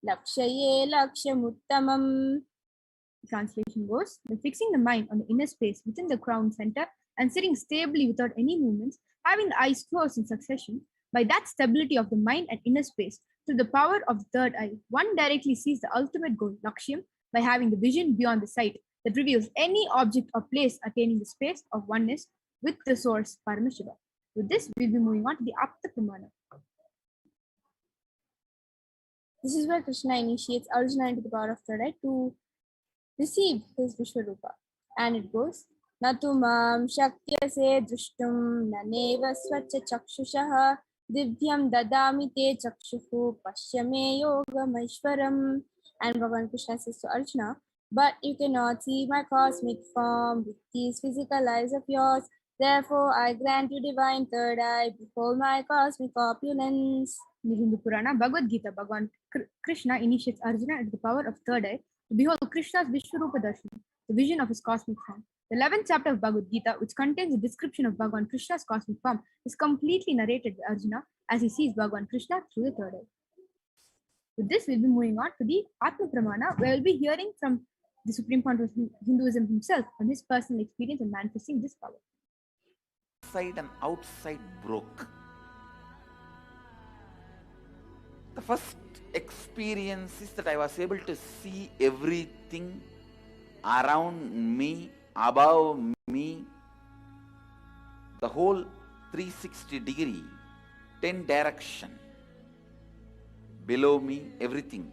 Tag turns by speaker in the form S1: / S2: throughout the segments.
S1: lakshaye lakshamuttamam.
S2: Translation goes, by fixing the mind on the inner space within the crown center and sitting stably without any movements, having the eyes closed in succession, by that stability of the mind and inner space, through the power of the third eye, one directly sees the ultimate goal, Lakshyam, by having the vision beyond the sight that reveals any object or place attaining the space of oneness with the source, Paramashiva. With this, we'll be moving on to the Apta Pramana.
S1: This is where Krishna initiates Arjuna into the power of third eye to receive his Vishwarupa. And it goes, Natu mam shakyase drushtum naneva swacha chakshushaha divyam dadami te chakshuhu pashyame yogamaishwaram. And Bhagavan Krishna says to Arjuna, but you cannot see my cosmic form with these physical eyes of yours. Therefore, I grant you divine third eye. Behold my cosmic opulence.
S2: In the Hindu Purana, Bhagavad Gita, Bhagavan Krishna initiates Arjuna into the power of third eye to behold Krishna's Vishwarupa Darshan, the vision of his cosmic form. The 11th chapter of Bhagavad Gita, which contains a description of Bhagavan Krishna's cosmic form, is completely narrated by Arjuna as he sees Bhagavan Krishna through the third eye. With this, we'll be moving on to the Atma Pramana, where we'll be hearing from the Supreme Point of Hinduism himself on his personal experience in manifesting this power.
S3: Inside and outside broke. The first experience is that I was able to see everything around me, above me, the whole 360 degree, 10 direction, below me, everything.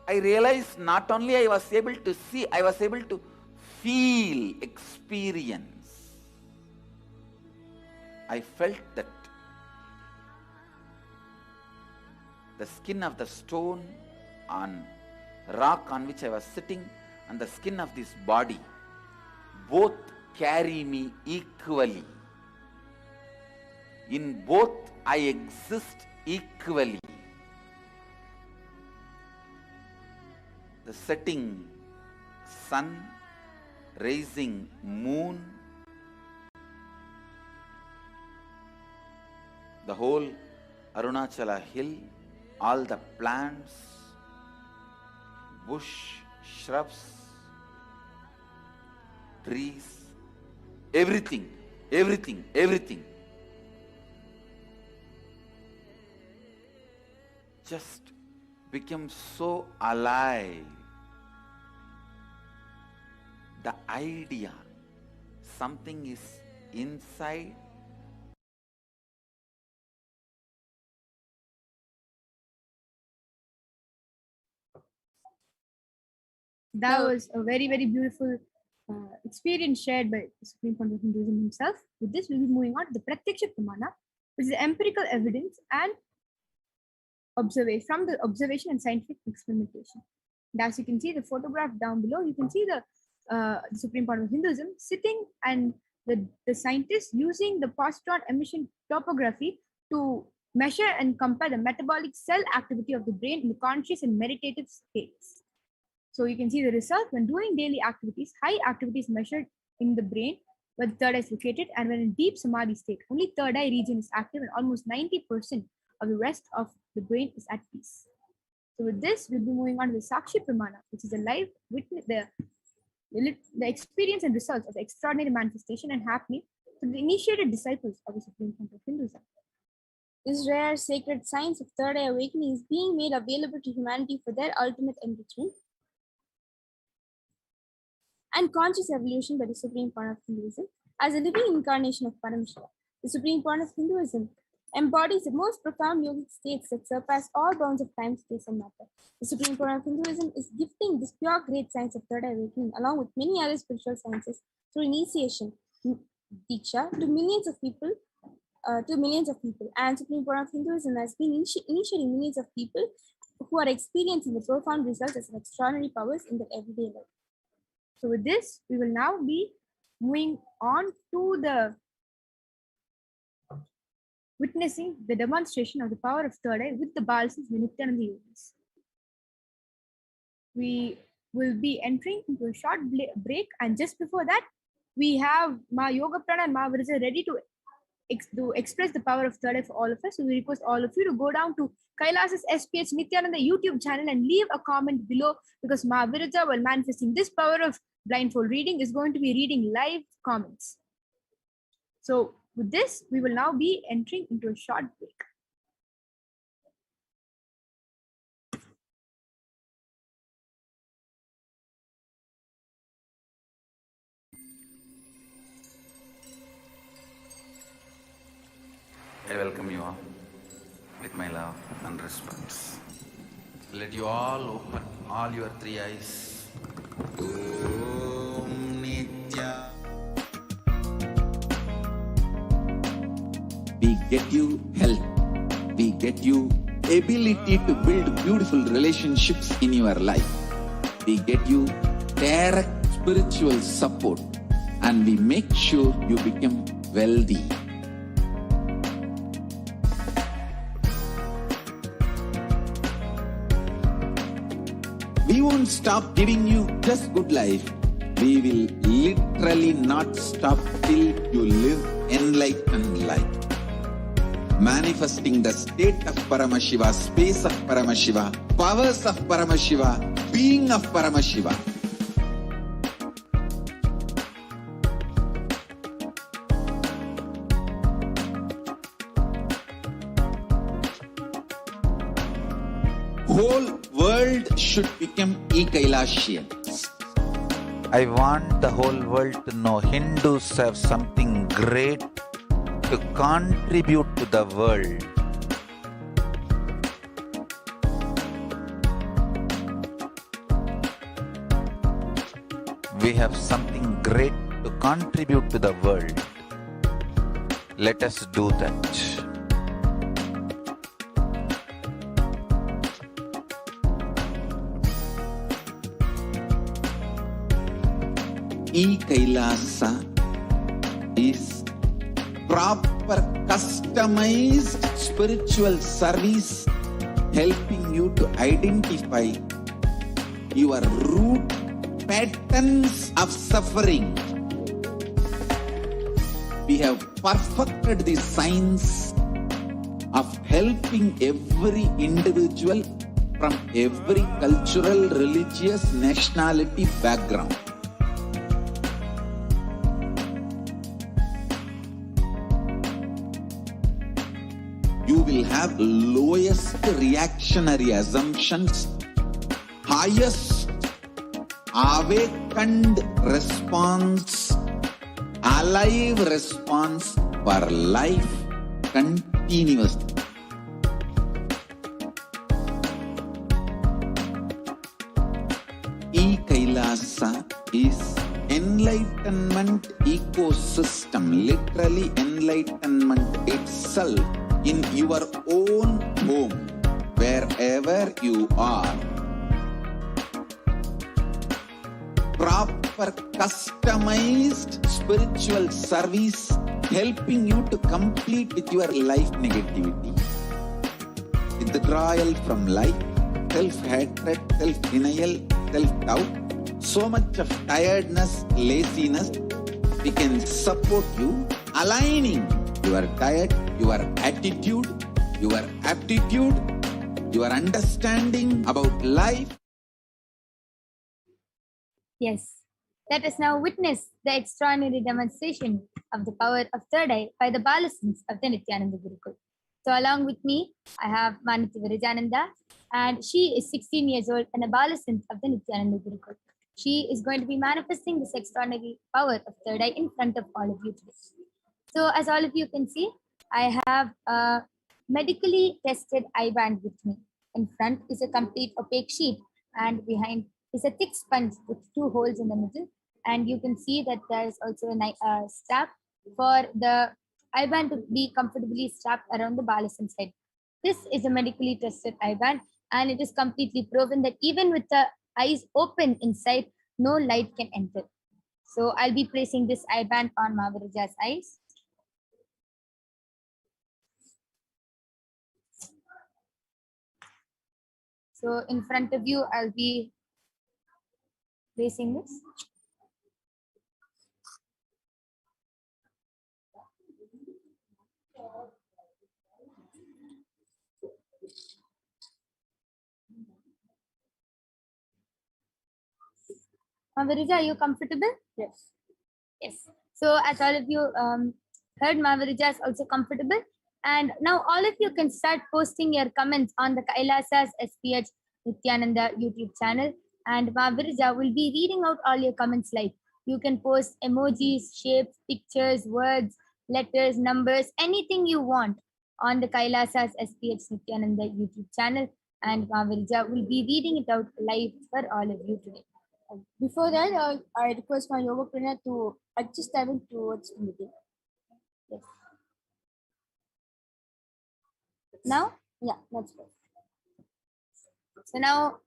S3: I realized not only I was able to see, I was able to feel, experience. I felt that the skin of the stone on rock on which I was sitting and the skin of this body both carry me equally. In both I exist equally. The setting sun, rising moon, the whole Arunachala hill, all the plants, bush, shrubs, trees, everything, everything, everything just became so alive. The idea, something is inside.
S2: That was a very, very beautiful experience shared by the Supreme Point of Hinduism himself. With this, we'll be moving on to the Pratyaksha Pramana, which is the empirical evidence and observation from the observation and scientific experimentation. And as you can see the photograph down below, you can see the Supreme Point of Hinduism sitting and the scientists using the positron emission topography to measure and compare the metabolic cell activity of the brain in the conscious and meditative states. So you can see the result when doing daily activities, high activity is measured in the brain where the third eye is located, and when in deep samadhi state, only third eye region is active and almost 90% of the rest of the brain is at peace. So with this, we'll be moving on to the Sakshi Pramana, which is a live witness, the experience and results of the extraordinary manifestation and happening to the initiated disciples of the Supreme Point of Hinduism.
S1: This rare sacred science of third eye awakening is being made available to humanity for their ultimate enrichment and conscious evolution by the Supreme Point of Hinduism as a living incarnation of Paramashivoham. The Supreme Point of Hinduism embodies the most profound yogic states that surpass all bounds of time, space, and matter. The Supreme Point of Hinduism is gifting this pure great science of third eye awakening along with many other spiritual sciences through initiation, Diksha, to millions of people. And Supreme Point of Hinduism has been initiating millions of people who are experiencing the profound results as extraordinary powers in their everyday life.
S2: So with this, we will now be moving on to the witnessing the demonstration of the power of third eye with the Balasans, the Nithyananda yogis. We will be entering into a short break, and just before that, we have Ma Yoga Prana and Ma Virja ready to express the power of third eye for all of us. So we request all of you to go down to Kailasa's HDH Nithyananda YouTube channel and leave a comment below, because Ma Virja, while manifesting this power of blindfold reading, is going to be reading live comments. So with this, we will now be entering into a short break.
S3: I welcome you all with my love and respect. Let you all open all your three eyes. Om Nitya.
S4: We get you health. We get you ability to build beautiful relationships in your life. We get you direct spiritual support, and we make sure you become wealthy. We won't stop giving you just good life. We will literally not stop till you live enlightened life. Manifesting the state of Paramashiva, space of Paramashiva, powers of Paramashiva, being of Paramashiva. Whole world should become Kailasians.
S3: I want the whole world to know Hindus have something great to contribute to the world. We have something great to contribute to the world. Let us do that.
S4: Kailasa is proper customized spiritual service, helping you to identify your root patterns of suffering. We have perfected the science of helping every individual from every cultural, religious, nationality background. You will have lowest reactionary assumptions, highest awakened response, alive response for life continuously. Kailasa is enlightenment ecosystem, literally enlightenment itself in your own home, wherever you are. Proper customized spiritual service, helping you to complete with your life negativity, withdrawal from life, self-hatred, self-denial, self-doubt, so much of tiredness, laziness. We can support you, aligning your diet, your attitude, your aptitude, your understanding about life.
S1: Yes, let us now witness the extraordinary demonstration of the power of third eye by the Balasins of the Nithyananda Gurukul. So along with me, I have Manati Virajananda, and she is 16 years old and a Balasint of the Nithyananda Gurukul. She is going to be manifesting this extraordinary power of third eye in front of all of you today. So as all of you can see, I have a medically tested eye band with me. In front is a complete opaque sheet, and behind is a thick sponge with 2 holes in the middle. And you can see that there is also a strap for the eye band to be comfortably strapped around the Balasin's head. This is a medically tested eye band, and it is completely proven that even with the eyes open inside, no light can enter. So I'll be placing this eye band on Mavaraja's eyes. So in front of you, I'll be placing this.
S2: Mavirija, are you comfortable?
S1: Yes.
S2: Yes. So as all of you heard, Mavirija is also comfortable. And now all of you can start posting your comments on the Kailasa's HDH Nithyananda YouTube channel. And Mavirija will be reading out all your comments live. You can post emojis, shapes, pictures, words, letters, numbers, anything you want on the Kailasa's HDH Nithyananda YouTube channel. And Mavirija will be reading it out live for all of you today.
S1: Before that, I request my yoga trainer to adjust time towards the meeting. Yes.
S2: Now?
S1: Yeah, that's good.
S2: So now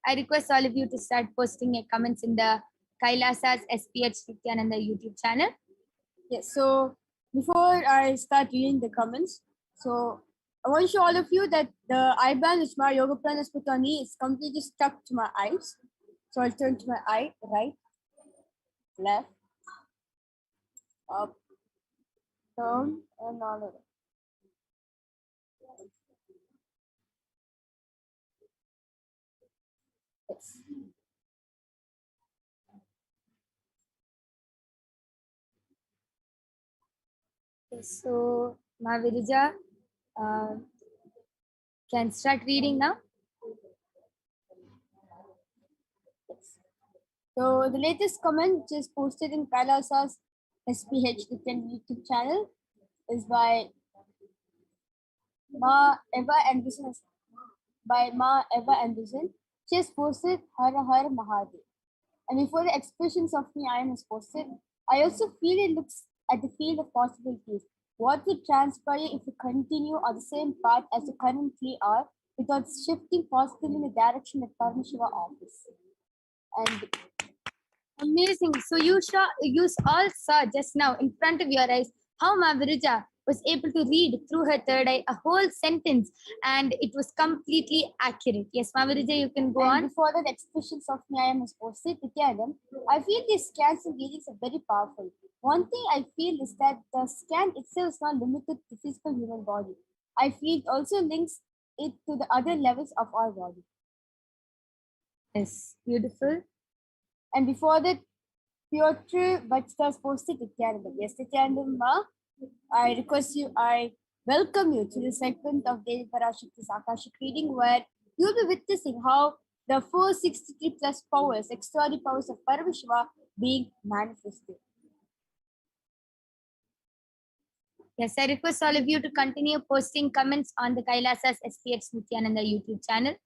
S2: I request all of you to start posting your comments in the Kailasa's SPH Nithyananda YouTube channel.
S1: Yes, so before I start reading the comments, so I want to show all of you that the eye band which my yoga plan has put on me is completely stuck to my eyes. So I'll turn to my eye, right, left, up, down, and all over. Yes.
S2: So Mavirija can start reading now.
S1: So the latest comment which is posted in Kailasa's SPH YouTube channel is by Ma Eva Anderson. By Ma Eva Anderson. She has posted Har Har Mahadev. And before the expressions of me I am is posted, I also feel it looks at the field of possibilities. What would transpire if we continue on the same path as we currently are without shifting positively in the direction that Paramashiva offers? And
S2: amazing. So you all saw just now in front of your eyes how Mavirija was able to read through her third eye a whole sentence, and it was completely accurate. Yes, Mavirija, you can go
S1: and
S2: on.
S1: before that, expressions of me I am is posted, Nithyanandam, I feel these scans and readings are very powerful. One thing I feel is that the scan itself is not limited to the physical human body. I feel it also links it to the other levels of our body.
S2: Yes, beautiful.
S1: And before that, Piotr Bachtas posted Nithyanandam. Yes, Nithyanandam, I request you, I welcome you to the segment of Daily Parashakti Akashic reading where you'll be witnessing how the 463 plus powers, extraordinary powers of Paramashiva being manifested.
S2: Yes, I request all of you to continue posting comments on the Kailasa's SPH Nithyananda YouTube channel.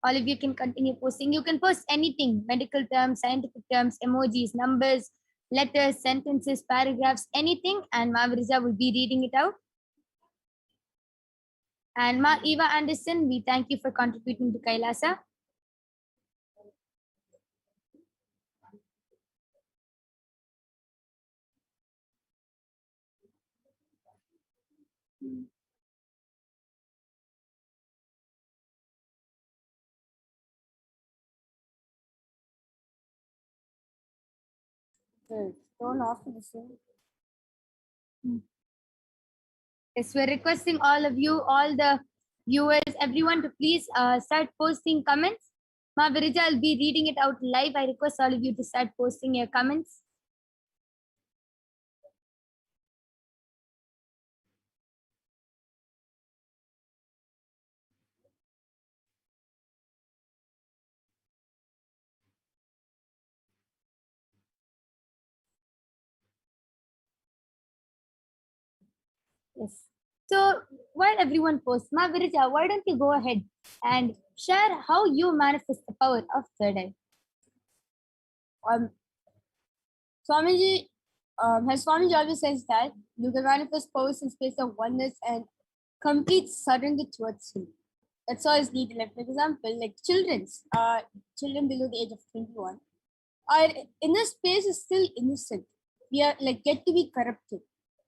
S2: All of you can continue posting. You can post anything, medical terms, scientific terms, emojis, numbers, letters, sentences, paragraphs, anything, and Mavirija will be reading it out. And Ma Eva Anderson, we thank you for contributing to Kailasa.
S1: Don't off to the same.
S2: Yes, we're requesting all of you, all the viewers, everyone to please start posting comments. Mavirija will be reading it out live. I request all of you to start posting your comments. Yes. So while everyone posts, Mavirija, why don't you go ahead and share how you manifest the power of third eye?
S1: Swamiji, as Swamiji always says that you can manifest powers in space of oneness and complete surrender towards Him. That's all is needed. Like, for example, like children below the age of 21, our inner space is still innocent. We are like yet to be corrupted.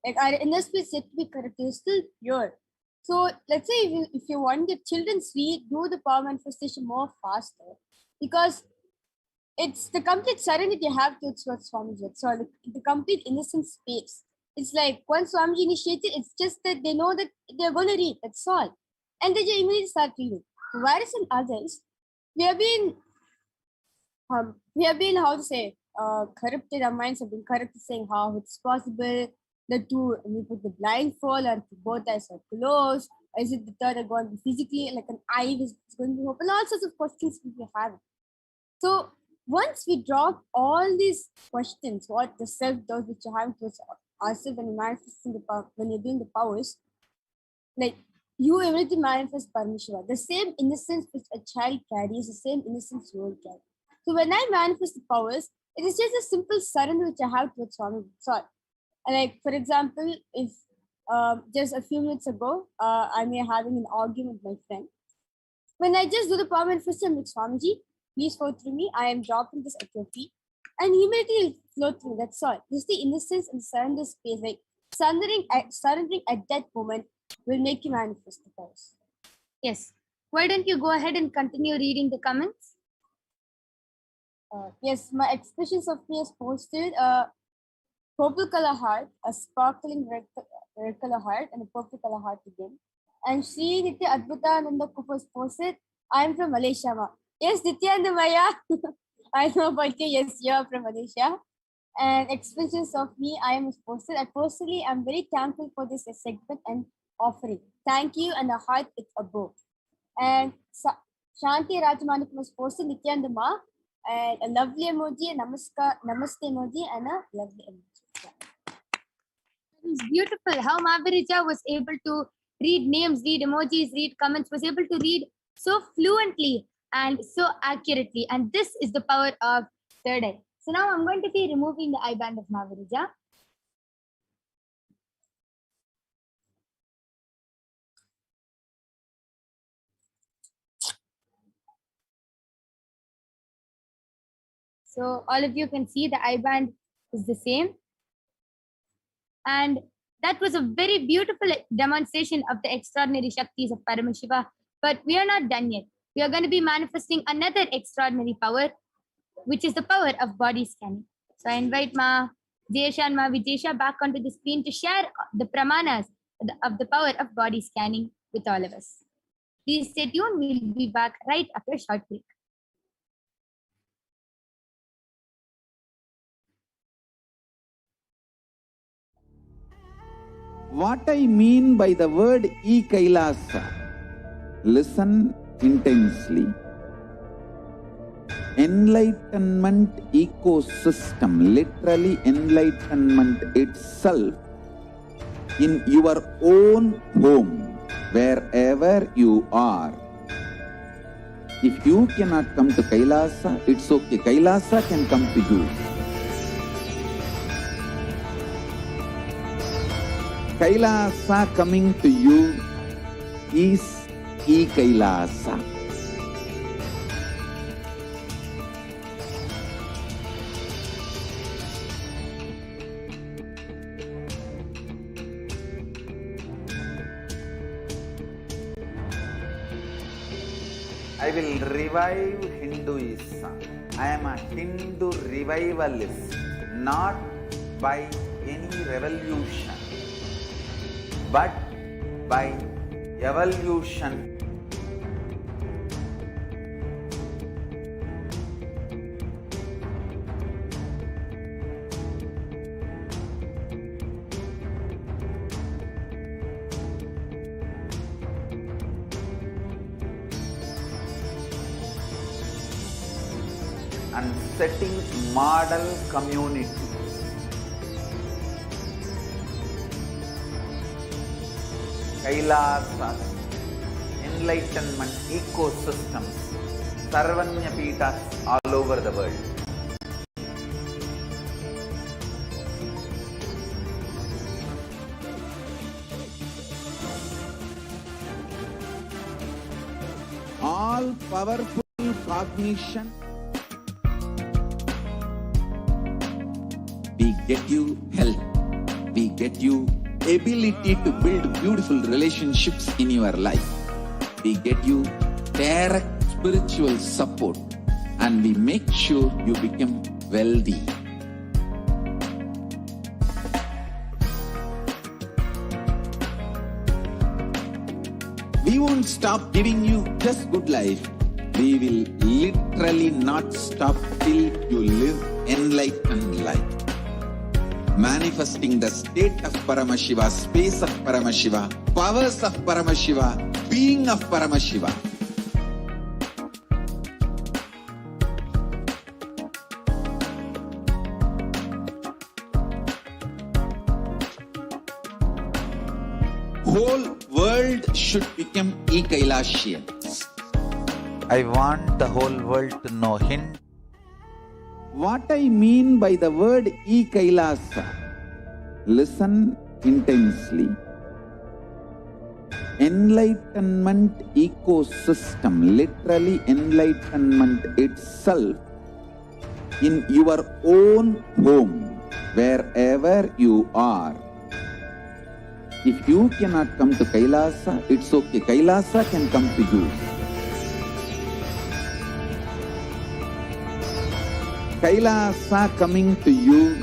S1: Like our inner space yet to be corrupted is still pure. So let's say if you want the children's do the power manifestation more faster, because it's the complete serenity you have to what Swamiji. So the complete innocent space. It's like once Swamiji initiated, it's just that they know that they're going to read. That's all, and they just immediately start reading. Whereas in others, we have been we have been, how to say, corrupted. Our minds have been corrupted, saying how it's possible. The two, we put the blindfold, or both eyes are closed. Is it the third are going to be physically, like an eye is going to be open? All sorts of questions people have. So once we drop all these questions, what the self does, which you have towards ourselves when you're manifesting the power, when you're doing the powers, like you able to manifest Paramashiva. The same innocence which a child carries, the same innocence you will carry. So when I manifest the powers, it is just a simple surrender which I have towards Swami. So, like for example, if just a few minutes ago, I may having an argument with my friend. When I just do the power manifestation with Swamiji, please flow through me. I am dropping this at your feet, and immediately will flow through. That's all. Just the innocence and surrender space, like surrendering at that moment will make you manifest the powers.
S2: Yes. Why don't you go ahead and continue reading the comments?
S1: Yes, my expressions of me is posted purple color heart, a sparkling red color heart, and a purple color heart again. And Sri Nitya Adbhutananda Kupas posted, I am from Malaysia. Ma. Yes, Nityananda Maya. I know about you. Yes, you are from Malaysia. And expressions of me, I am posted. I personally am very thankful for this segment and offering. Thank you, and a heart is above. And Shanti Rajamanik was posted Nityananda Ma, and a lovely emoji, namaste emoji, and a lovely emoji.
S2: It was beautiful how Mavirija was able to read names, read emojis, read comments, was able to read so fluently and so accurately. And this is the power of third eye. So now I'm going to be removing the eye band of Mavirija. So all of you can see the eye band is the same. And that was a very beautiful demonstration of the extraordinary Shaktis of Paramashiva. But we are not done yet. We are going to be manifesting another extraordinary power, which is the power of body scanning. So I invite Ma Jayesha and Ma Vijesha back onto the screen to share the pramanas of the power of body scanning with all of us. Please stay tuned. We'll be back right after a short break.
S4: What I mean by the word Kailasa, listen intensely. Enlightenment ecosystem, literally enlightenment itself, in your own home, wherever you are. If you cannot come to Kailasa, it's okay. Kailasa can come to you. Kailasa coming to you is Kailasa.
S3: I will revive Hinduism. I am a Hindu revivalist, not by any revolution, but by evolution. And setting model community. Kailasa, enlightenment ecosystems, Sarvanya Pitas all over the world.
S4: All powerful cognition. We get you help. We get you ability to build beautiful relationships in your life. We get you direct spiritual support, and we make sure you become wealthy. We won't stop giving you just good life. We will literally not stop till you live enlightened life. Manifesting the state of Paramashiva, space of Paramashiva, powers of Paramashiva, being of Paramashiva. Whole world should become Kailasians.
S3: I want the whole world to know Hindu.
S4: What I mean by the word Kailasa, listen intensely. Enlightenment ecosystem, literally enlightenment itself, in your own home, wherever you are. If you cannot come to Kailasa, it's okay. Kailasa can come to you. Kailasa coming to you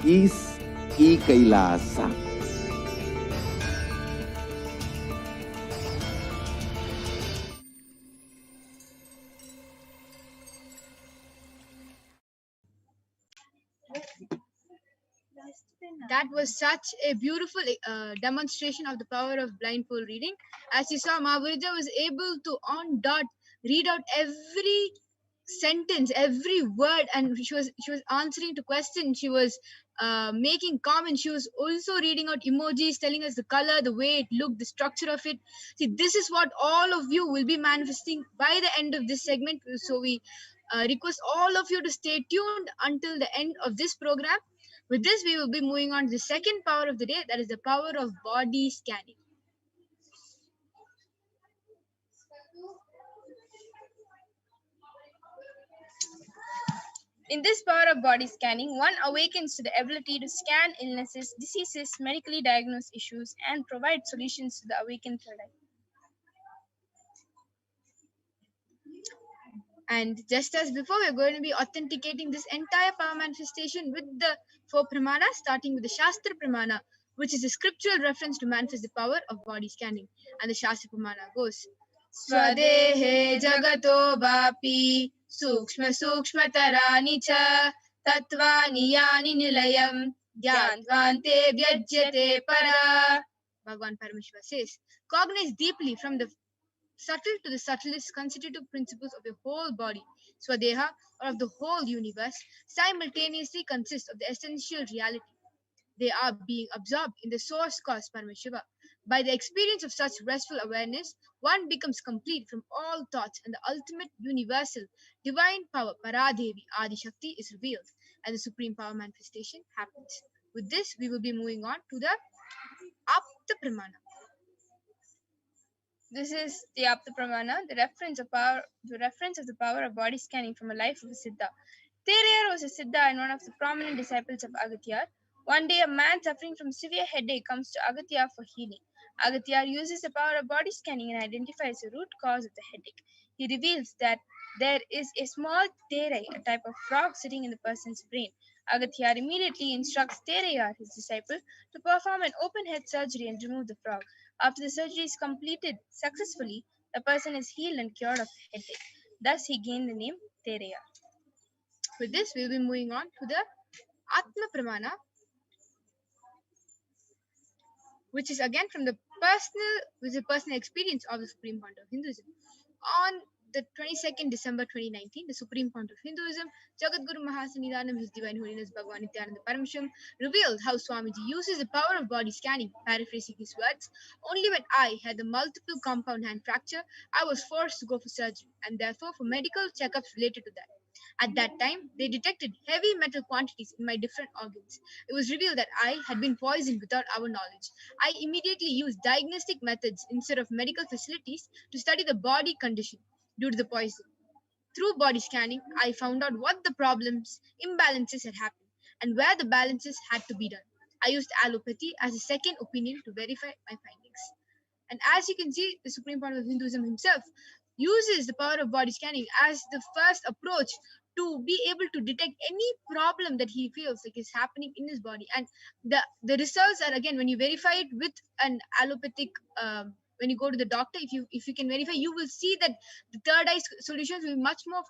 S4: is Kailasa.
S2: That was such a beautiful demonstration of the power of blindfold reading. As you saw, Mahaviraja was able to on dot read out every sentence, every word, and she was answering to questions. She was making comments. She was also reading out emojis, telling us the color, the way it looked, the structure of it. See, this is what all of you will be manifesting by the end of this segment. So we request all of you to stay tuned until the end of this program. With this, we will be moving on to the second power of the day, that is the power of body scanning.
S1: In this power of body scanning, one awakens to the ability to scan illnesses, diseases, medically diagnose issues, and provide solutions to the awakened for life.
S2: And just as before, we're going to be authenticating this entire power manifestation with the 4 pramanas, starting with the Shastra Pramana, which is a scriptural reference to manifest the power of body scanning. And the Shastra Pramana goes, Swadehe jagato vapi sukshma sukshmatarani cha tatvani yani nilayam gyandvante vyajyate para. Bhagavan Paramashiva says, cognize deeply from the subtle to the subtlest constitutive principles of your whole body, Swadeha, or of the whole universe, simultaneously consist of the essential reality. They are being absorbed in the source cause Paramashiva. By the experience of such restful awareness, one becomes complete from all thoughts, and the ultimate universal divine power, Paradevi, Adi Shakti, is revealed, and the supreme power manifestation happens. With this, we will be moving on to the Apta Pramana.
S1: This is the Apta Pramana, the reference of the power of body scanning from a life of a Siddha. Terayar was a Siddha and one of the prominent disciples of Agatyar. One day, a man suffering from severe headache comes to Agatyar for healing. Agatyar uses the power of body scanning and identifies the root cause of the headache. He reveals that there is a small terai, a type of frog, sitting in the person's brain. Agatyar immediately instructs Terayar, his disciple, to perform an open head surgery and remove the frog. After the surgery is completed successfully, the person is healed and cured of headache. Thus, he gained the name Terayar.
S2: With this, we will be moving on to the Atma Pramana, which is again from the personal experience of the Supreme Founder of Hinduism. On the 22nd December 2019, the Supreme Founder of Hinduism, Jagadguru Mahasannidhanam, His Divine Holiness Bhagavan Nithyananda Paramashivam, revealed how Swamiji uses the power of body scanning. Paraphrasing his words, only when I had the multiple compound hand fracture, I was forced to go for surgery and therefore for medical checkups related to that. At that time, they detected heavy metal quantities in my different organs. It was revealed that I had been poisoned without our knowledge. I immediately used diagnostic methods instead of medical facilities to study the body condition due to the poison. Through body scanning, I found out what the problems, imbalances had happened, and where the balances had to be done. I used allopathy as a second opinion to verify my findings. And as you can see, the Supreme Founder of Hinduism himself uses the power of body scanning as the first approach to be able to detect any problem that he feels like is happening in his body. And the results are, again, when you verify it with an allopathic when you go to the doctor, if you can verify, you will see that the third eye solutions will be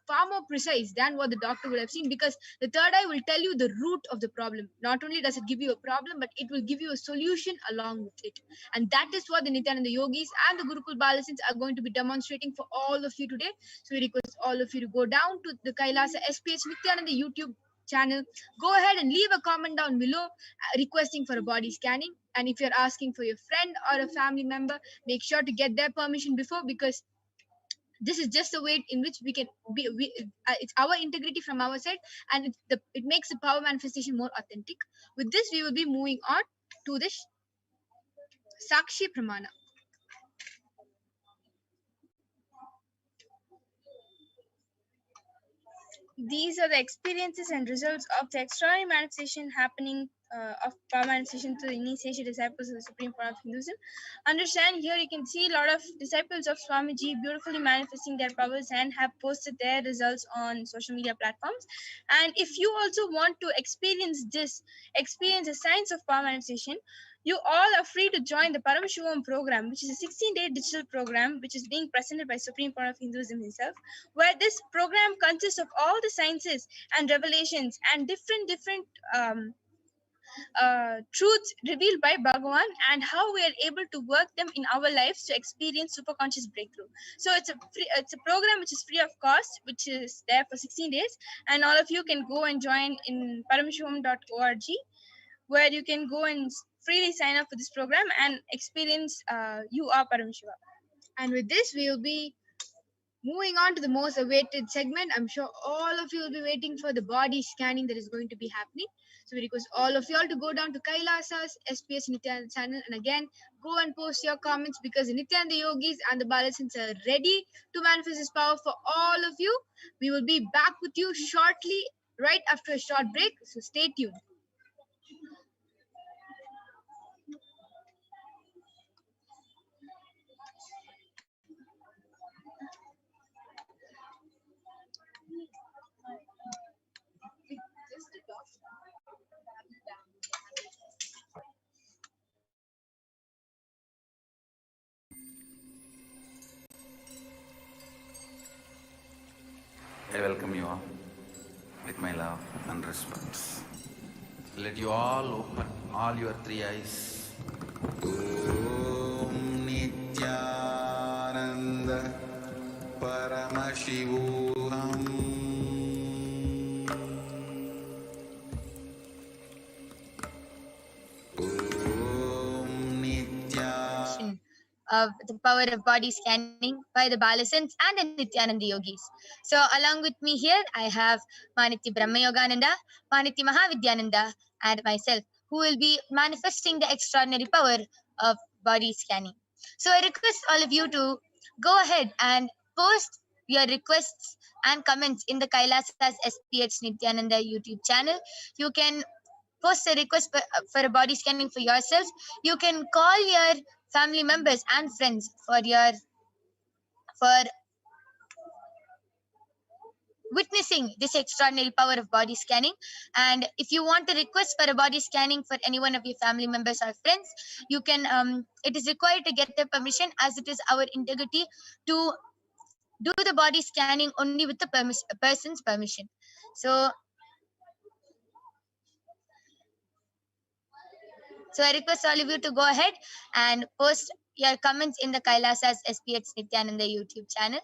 S2: far more precise than what the doctor would have seen, because the third eye will tell you the root of the problem. Not only does it give you a problem, but it will give you a solution along with it. And that is what the Nithyananda Yogis and the Gurukul Balasins are going to be demonstrating for all of you today. So we request all of you to go down to the Kailasa HDH Nithyananda YouTube channel. Go ahead and leave a comment down below requesting for a body scanning. And if you're asking for your friend or a family member, make sure to get their permission before, because this is just a way in which we can be it's our integrity from our side, and it makes the power manifestation more authentic. With this, we will be moving on to the Sakshi Pramana.
S1: These are the experiences and results of the extraordinary manifestation happening of power manifestation to the initiation disciples of the Supreme Court of Hinduism. Understand, here you can see a lot of disciples of Swamiji beautifully manifesting their powers and have posted their results on social media platforms. And if you also want to experience the science of power manifestation, you all are free to join the Paramashivoham program, which is a 16-day digital program which is being presented by Supreme Court of Hinduism himself, where this program consists of all the sciences and revelations and different truths revealed by Bhagavan, and how we are able to work them in our lives to experience superconscious breakthrough. So it's a program which is free of cost, which is there for 16 days, and all of you can go and join in paramashivoham.org, where you can go and freely sign up for this program and experience you are Paramashiva.
S2: And with this, we will be moving on to the most awaited segment. I'm sure all of you will be waiting for the body scanning that is going to be happening. So we request all of you all to go down to Kailasa's SPS Nithyananda channel, and again, go and post your comments, because the Nithyananda Yogis and the Balasins are ready to manifest this power for all of you. We will be back with you shortly, right after a short break. So stay tuned.
S3: I welcome you all with my love and respect. Let you all open all your three eyes. Om Nithyananda Paramashivoham. Om Nithyananda.
S2: Of the power of body scanning by the Balasins and the Nithyananda Yogis. So along with me here, I have Maniti Brahma Yogananda, Maniti Mahavidyananda, and myself, who will be manifesting the extraordinary power of body scanning. So I request all of you to go ahead and post your requests and comments in the Kailasa's SPH Nithyananda YouTube channel. You can post a request for a body scanning for yourselves. You can call your family members and friends for witnessing this extraordinary power of body scanning. And if you want to request for a body scanning for any one of your family members or friends, you can it is required to get their permission, as it is our integrity to do the body scanning only with the person's permission. So I request all of you to go ahead and post your comments in the Kailasa's SPH Nithyananda YouTube channel.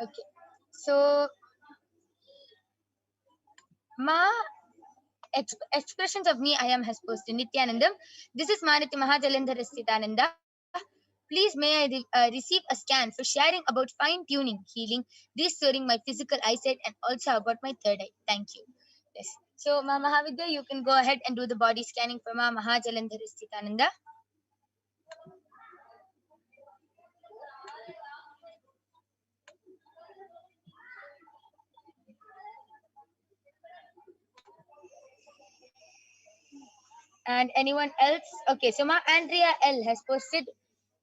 S2: Okay, so expressions of me I am has posted Nithyanandam. This is Manati Mahajalandhara Sthitananda. Please may I receive a scan for sharing about fine-tuning, healing, restoring my physical eyesight, and also about my third eye. Thank you. Yes. So Ma Mahavidya, you can go ahead and do the body scanning for Ma Mahajalandhara Sthitananda.
S1: And anyone else? Okay, so Ma Andrea L has posted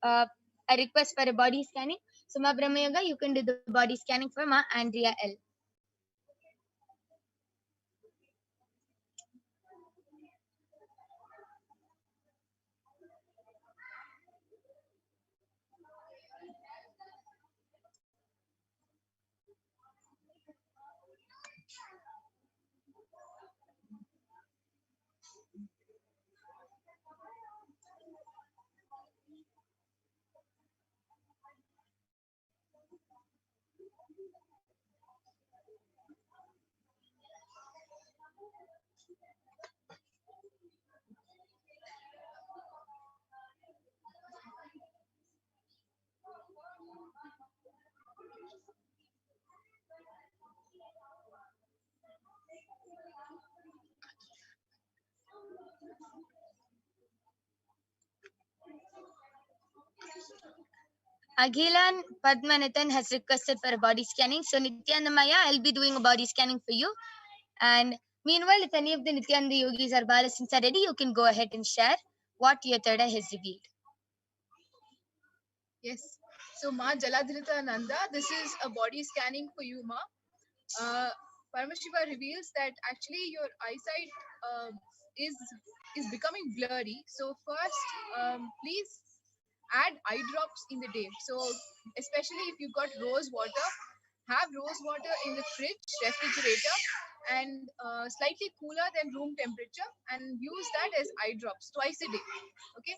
S1: uh, a request for a body scanning. So Ma Brahmayoga, you can do the body scanning for Ma Andrea L. Aghilan Padmanathan has requested for a body scanning. So Nityanamaya, I'll be doing a body scanning for you. And meanwhile, if any of the Nityananda yogis or Balasins are ready, you can go ahead and share what your third eye has revealed.
S5: Yes. So Ma Jaladhrita Nanda, this is a body scanning for you, Ma. Paramashiva reveals that actually your eyesight is becoming blurry. So first, please add eye drops in the day. So especially if you've got rose water, have rose water in the fridge, refrigerator, and slightly cooler than room temperature, and use that as eye drops twice a day. Okay,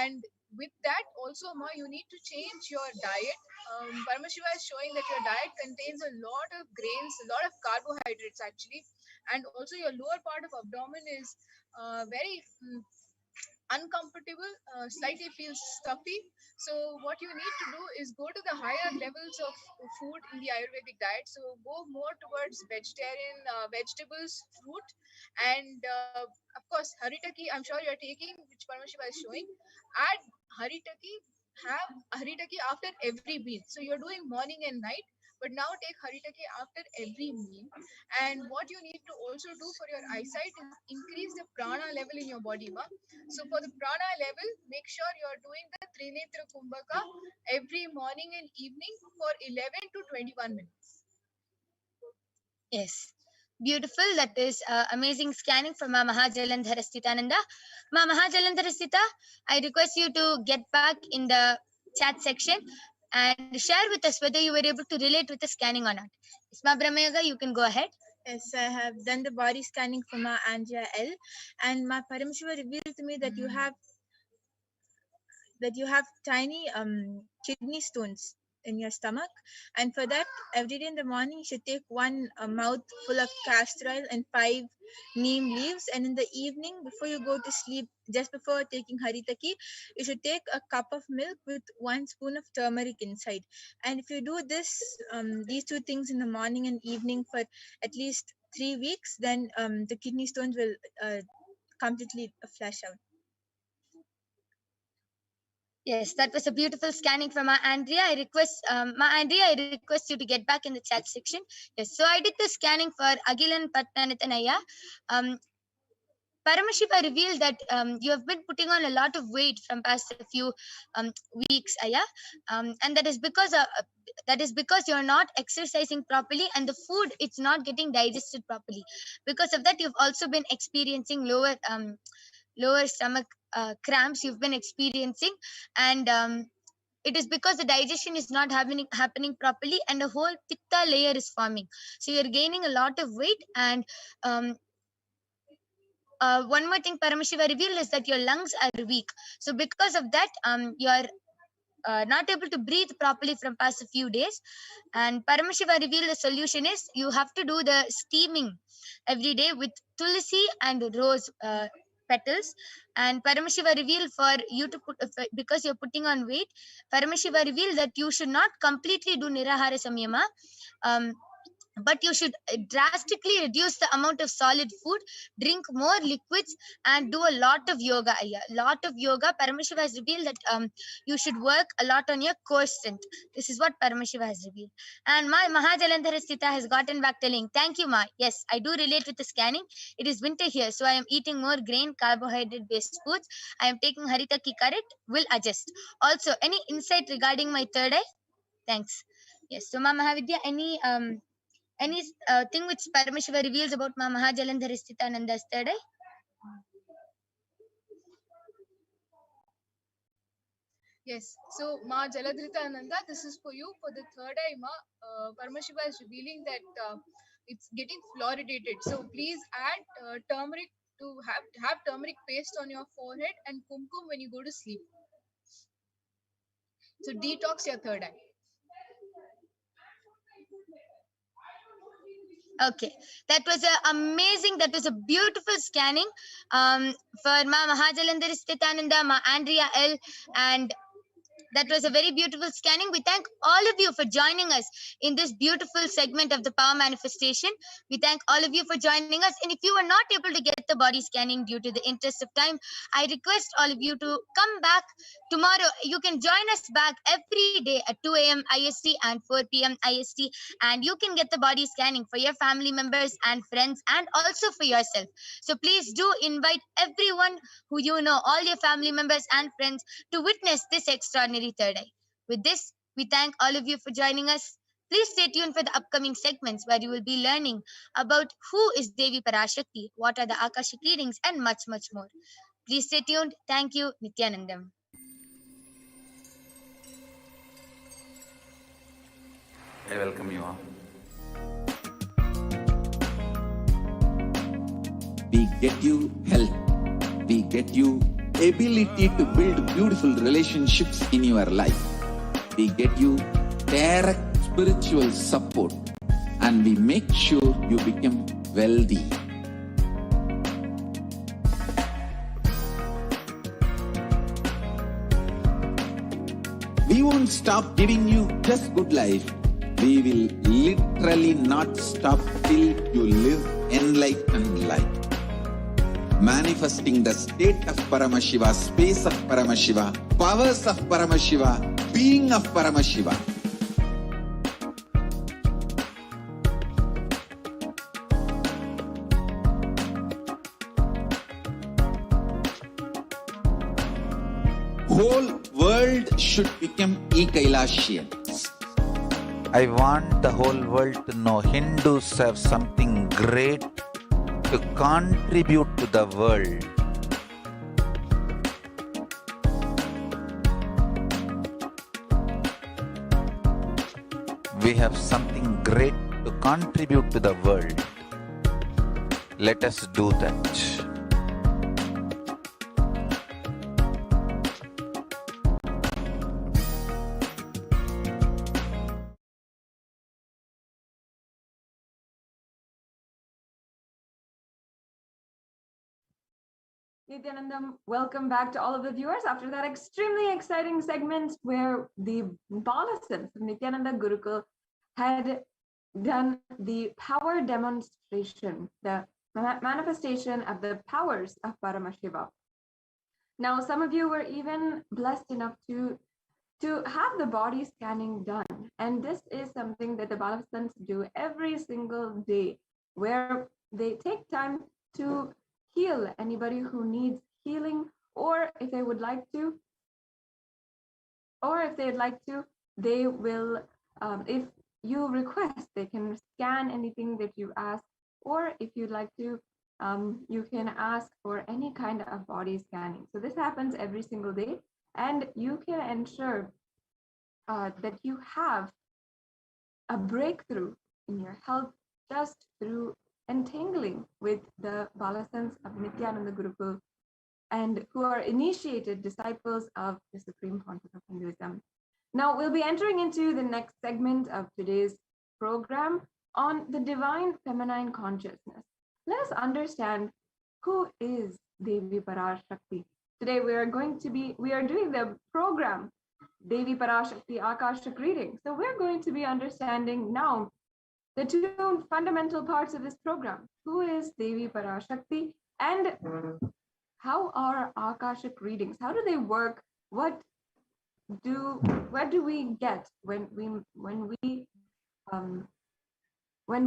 S5: and with that also, Ma, you need to change your diet. Paramashiva is showing that your diet contains a lot of grains, a lot of carbohydrates actually, and also your lower part of abdomen is very uncomfortable, slightly feels stuffy. So what you need to do is go to the higher levels of food in the Ayurvedic diet. So go more towards vegetarian, vegetables, fruit, and of course haritaki. I'm sure you're taking, which Paramashiva is showing. Add haritaki. Have haritaki after every meal. So you're doing morning and night, but now take haritaki after every meal. And what you need to also do for your eyesight is increase the prana level in your body, ma. So for the prana level, make sure you're doing the Trinetra Kumbhaka every morning and evening for 11 to 21 minutes.
S1: Yes. Beautiful. That is amazing scanning from Ma Mahajalandhara Sthitananda. Ma Mahajalandhara Sthita, I request you to get back in the chat section and share with us whether you were able to relate with the scanning or not. Isma Brahmayoga, you can go ahead.
S2: Yes, I have done the body scanning for my Andrea L, and my Paramashiva revealed to me that you have tiny kidney stones in your stomach, and for that every day in the morning you should take one mouthful of castor oil and 5 neem leaves, and in the evening before you go to sleep, just before taking haritaki, you should take a cup of milk with 1 spoon of turmeric inside. And if you do this these two things in the morning and evening for at least 3 weeks, then the kidney stones will completely flush out.
S1: Yes, that was a beautiful scanning from Ma Andrea. I request I request you to get back in the chat section. Yes, so I did the scanning for Agilan Patnanathanaya. Paramashiva revealed that you have been putting on a lot of weight from past a few weeks, Aya, and that is because you're not exercising properly, and the food it's not getting digested properly. Because of that, you've also been experiencing lower stomach cramps. You've been experiencing, and it is because the digestion is not happening properly, and the whole pitta layer is forming. So you're gaining a lot of weight, and one more thing Paramashiva revealed is that your lungs are weak. So because of that, you are not able to breathe properly from past a few days. And Paramashiva revealed the solution is you have to do the steaming every day with tulsi and rose petals. And Paramashiva revealed for you to put, because you're putting on weight, Paramashiva revealed that you should not completely do Nirahara Samyama.
S6: but you should drastically reduce the amount of solid food, drink more liquids, and do a lot of yoga. A lot of yoga. Paramashiva has revealed that you should work a lot on your core strength. This is what Paramashiva has revealed. And my Mahajalandhara Sthita has gotten back telling, thank you, Ma. Yes, I do relate with the scanning. It is winter here, so I am eating more grain, carbohydrate based foods. I am taking Harita Ki correct, will adjust. Also, any insight regarding my third eye? Thanks. Yes, so Ma Mahavidya, any thing which Paramashiva reveals about Ma Mahajalandhara Sthitananda's third eye?
S5: Yes. So, Ma Jaladhritananda, this is for you. For the third eye, Ma, Paramashiva is revealing that it's getting fluoridated. So, please add turmeric to have turmeric paste on your forehead and kumkum when you go to sleep. So, detox your third eye.
S6: Okay, that was amazing. That was a beautiful scanning for Ma Mahajalandhara Sthitananda, Ma Andrea L, and that was a very beautiful scanning. We thank all of you for joining us in this beautiful segment of the power manifestation. We thank all of you for joining us. And if you were not able to get the body scanning due to the interest of time, I request all of you to come back tomorrow. You can join us back every day at 2 a.m. IST and 4 p.m. IST. And you can get the body scanning for your family members and friends and also for yourself. So please do invite everyone who you know, all your family members and friends, to witness this extraordinary third eye. With this, we thank all of you for joining us. Please stay tuned for the upcoming segments where you will be learning about who is Devi Parashakti, what are the Akashic readings, and much, much more. Please stay tuned. Thank you, Nithyanandam.
S3: I welcome you all.
S4: We get you health. We get you ability to build beautiful relationships in your life. We get you direct spiritual support, and we make sure you become wealthy. We won't stop giving you just good life. We will literally not stop till you live enlightened life. Manifesting the state of Paramashiva, space of Paramashiva, powers of Paramashiva, being of Paramashiva. Whole world should become Kailasians.
S3: I want the whole world to know Hindus have something great to contribute to the world. We have something great to contribute to the world. Let us do that.
S7: Nithyanandam, welcome back to all of the viewers after that extremely exciting segment where the Balasans of Nithyananda Gurukul had done the power demonstration, the manifestation of the powers of Paramashiva. Now, some of you were even blessed enough to have the body scanning done. And this is something that the Balasans do every single day, where they take time to heal anybody who needs healing, or if they would like to, they will, if you request, they can scan anything that you ask, or if you'd like to, you can ask for any kind of body scanning. So this happens every single day, and you can ensure that you have a breakthrough in your health just through entangling with the Balasans of Nithyananda Gurukul, and who are initiated disciples of the Supreme Pontiff of Hinduism. Now we'll be entering into the next segment of today's program on the divine feminine consciousness. Let us understand who is Devi Parashakti. Today we are doing the program Devi Parashakti Akashic reading. So we're going to be understanding now the two fundamental parts of this program. Who is Devi Parashakti and how are Akashic readings? How do they work? What do we get when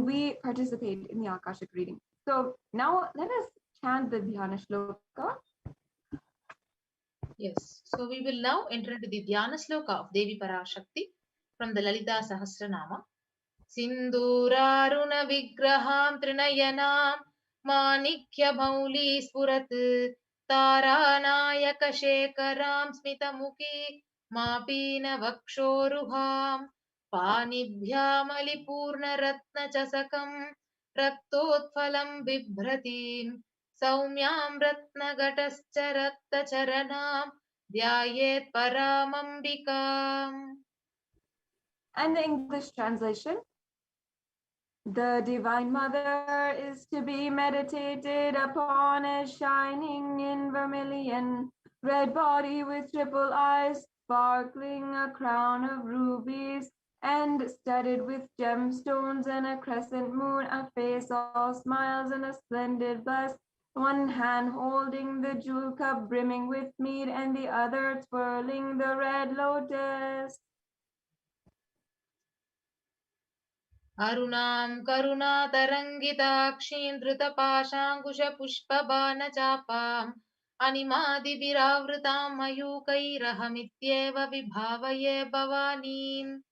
S7: we participate in the Akashic reading? So now let us chant the Dhyana Shloka.
S8: Yes, so we will now enter into the Dhyana Sloka of Devi Parashakti from the Lalita Sahasranama. Sinduraruna Vigraham Trinayanam Manikya Mauli Spurat Taranayaka Shekaram Smitamuki Mapina Vakshoruham Panibhyamalipurna Ratna Chasakam Raktotphalam Bibhratim Saumyam Ratnagatascha Rattacharanam Dhyayet Paramambikam.
S7: And the English translation. The Divine Mother is to be meditated upon as shining in vermilion, red body with triple eyes, sparkling a crown of rubies, and studded with gemstones and a crescent moon, a face all smiles and a splendid bless, one hand holding the jewel cup brimming with mead, and the other twirling the red lotus.
S8: Arunam Karunatarangitakshim Dhrutapashankusha Pushpabanachapam Animadibhiravritam Mayukairahamityeva Vibhavaye Bhavanim.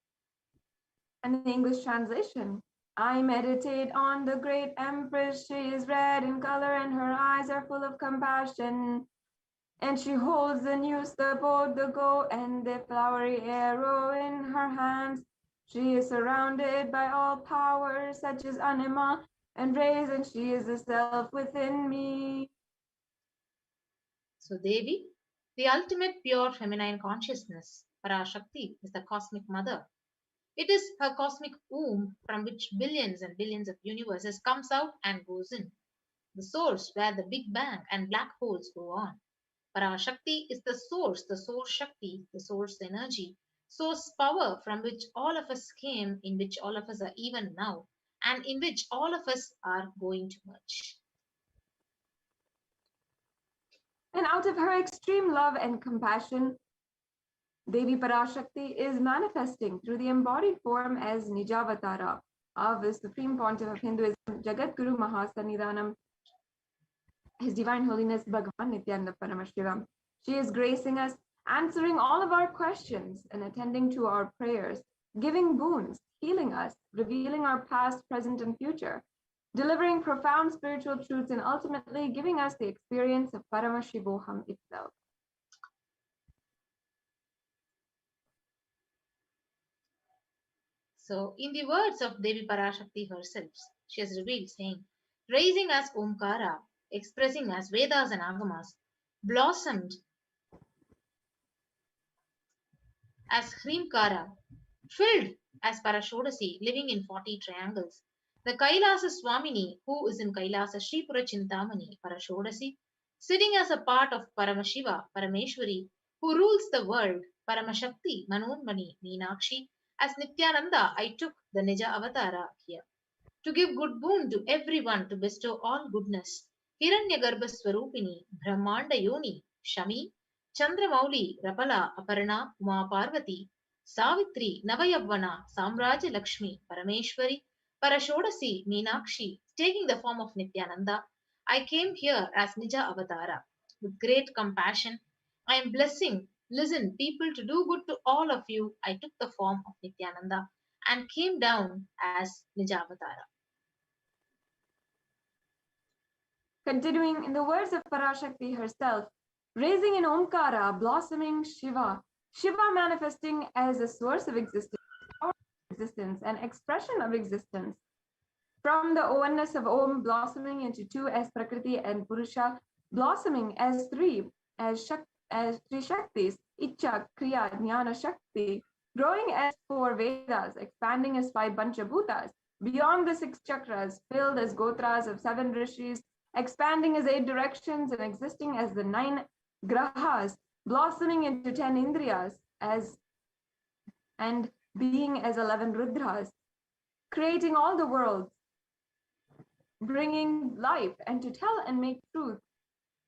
S7: And the English translation. I meditate on the great Empress. She is red in color and her eyes are full of compassion. And she holds the noose, the bow, the bow, and the flowery arrow in her hands. She is surrounded by all powers such as anima and rays, and she is the self within me.
S8: So Devi, the ultimate pure feminine consciousness, Parashakti, is the cosmic mother. It is her cosmic womb from which billions and billions of universes comes out and goes in. The source where the Big Bang and black holes go on. Parashakti is the source Shakti, the source energy, source power from which all of us came, in which all of us are even now, and in which all of us are going to merge.
S7: And out of her extreme love and compassion, Devi Parashakti is manifesting through the embodied form as Nijavatara of the Supreme Pontiff of Hinduism, Jagat Guru Mahasannidhanam, His Divine Holiness Bhagavan Nithyananda Paramashivam. She is gracing us, answering all of our questions and attending to our prayers, giving boons, healing us, revealing our past, present, and future, delivering profound spiritual truths, and ultimately giving us the experience of Paramashivoham itself.
S8: So, in the words of Devi Parashakti herself, she has revealed, saying, raising as Omkara, expressing as Vedas and Agamas, blossomed as Hrimkara, filled as Parashodasi, living in 40 triangles. The Kailasa Swamini, who is in Kailasa Shripura Chintamani, Parashodasi, sitting as a part of Paramashiva, Parameshwari, who rules the world, Paramashakti, Manonmani, Meenakshi. As Nithyananda, I took the Nija Avatara here. To give good boon to everyone, to bestow all goodness. Hiranyagarbha Swarupini, Brahmanda Yoni, Shami, Chandramauli, Rapala, Aparna, Uma Parvati, Savitri, Navayavana, Samraja Lakshmi, Parameshwari, Parashodasi, Meenakshi, taking the form of Nithyananda, I came here as Nija Avatara. With great compassion, I am blessing, listen, people, to do good to all of you. I took the form of Nithyananda and came down as Nija Avatara.
S7: Continuing in the words of Parashakti herself, raising in Omkara, blossoming Shiva, Shiva manifesting as a source of existence, power of existence, and expression of existence. From the oneness of Om blossoming into two as Prakriti and Purusha, blossoming as three, as three Shaktis, Icha, Kriya, Jnana, Shakti, growing as four Vedas, expanding as five Panchabhutas, beyond the six chakras, filled as Gotras of seven Rishis, expanding as 8 directions and existing as the 9 grahas, blossoming into 10 indriyas and being as 11 rudras, creating all the worlds, bringing life, and to tell and make truth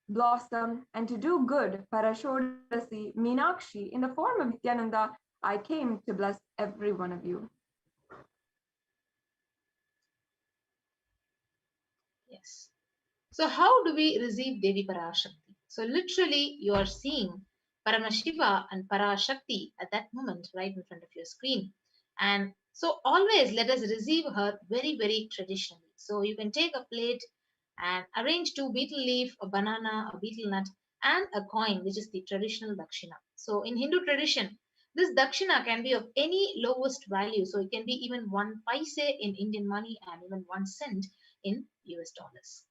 S7: blossom, and to do good, Parashodasi, Meenakshi, in the form of Nithyananda, I came to bless every one of you.
S8: Yes. So how do we receive Devi Parashakti? So literally you are seeing Paramashiva and Parashakti at that moment right in front of your screen. And so always let us receive her very, very traditionally. So you can take a plate and arrange 2 betel leaf, a banana, a betel nut, and a coin, which is the traditional dakshina. So in Hindu tradition, this dakshina can be of any lowest value. So it can be even 1 paise in Indian money and even 1 cent in US dollars.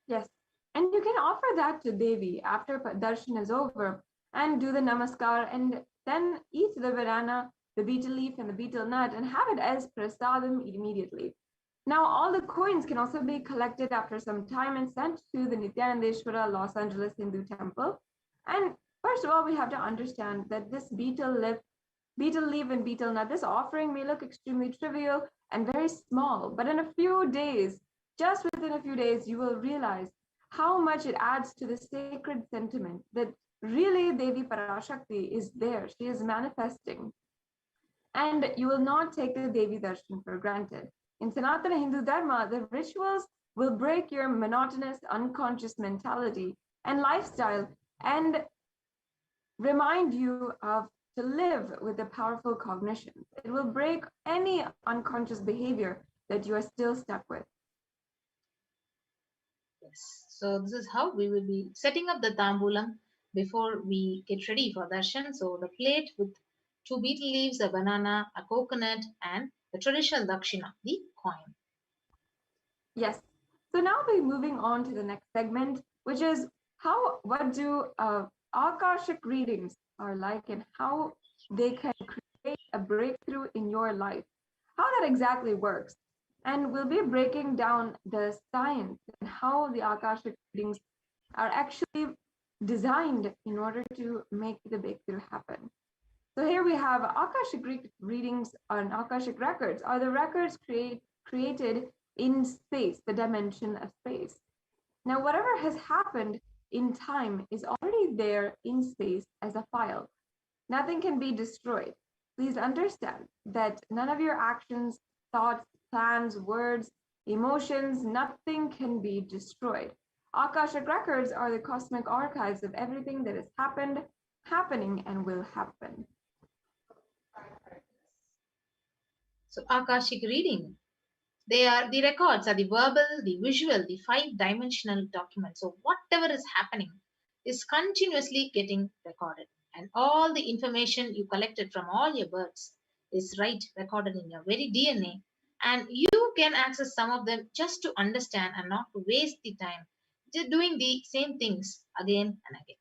S7: Yes, and you can offer that to Devi after darshan is over and do the namaskar and then eat the banana, the betel leaf, and the betel nut and have it as prasadam immediately. Now, all the coins can also be collected after some time and sent to the Nithyanandeshwara Los Angeles Hindu temple. And first of all, we have to understand that this betel leaf and betel nut, this offering may look extremely trivial and very small, but in a few days, just within a few days, you will realize how much it adds to the sacred sentiment that really Devi Parashakti is there. She is manifesting. And you will not take the Devi Darshan for granted. In Sanatana Hindu Dharma, the rituals will break your monotonous, unconscious mentality and lifestyle and remind you of to live with a powerful cognition. It will break any unconscious behavior that you are still stuck with.
S8: Yes. So this is how we will be setting up the tambulam before we get ready for darshan. So the plate with 2 betel leaves, a banana, a coconut, and the traditional dakshina, the coin.
S7: Yes. So now we're moving on to the next segment, which is what do Akashic readings are like and how they can create a breakthrough in your life, how that exactly works. And we'll be breaking down the science and how the Akashic readings are actually designed in order to make the breakthrough happen. So here we have Akashic readings on Akashic records are the records created in space, the dimension of space. Now, whatever has happened in time is already there in space as a file. Nothing can be destroyed. Please understand that none of your actions, thoughts, plans, words, emotions, nothing can be destroyed. Akashic records are the cosmic archives of everything that has happened, happening, and will happen.
S8: So Akashic reading, they are the records, are the verbal, the visual, the 5-dimensional documents. So whatever is happening is continuously getting recorded, and all the information you collected from all your births is recorded in your very DNA, and you can access some of them just to understand and not to waste the time just doing the same things again and again.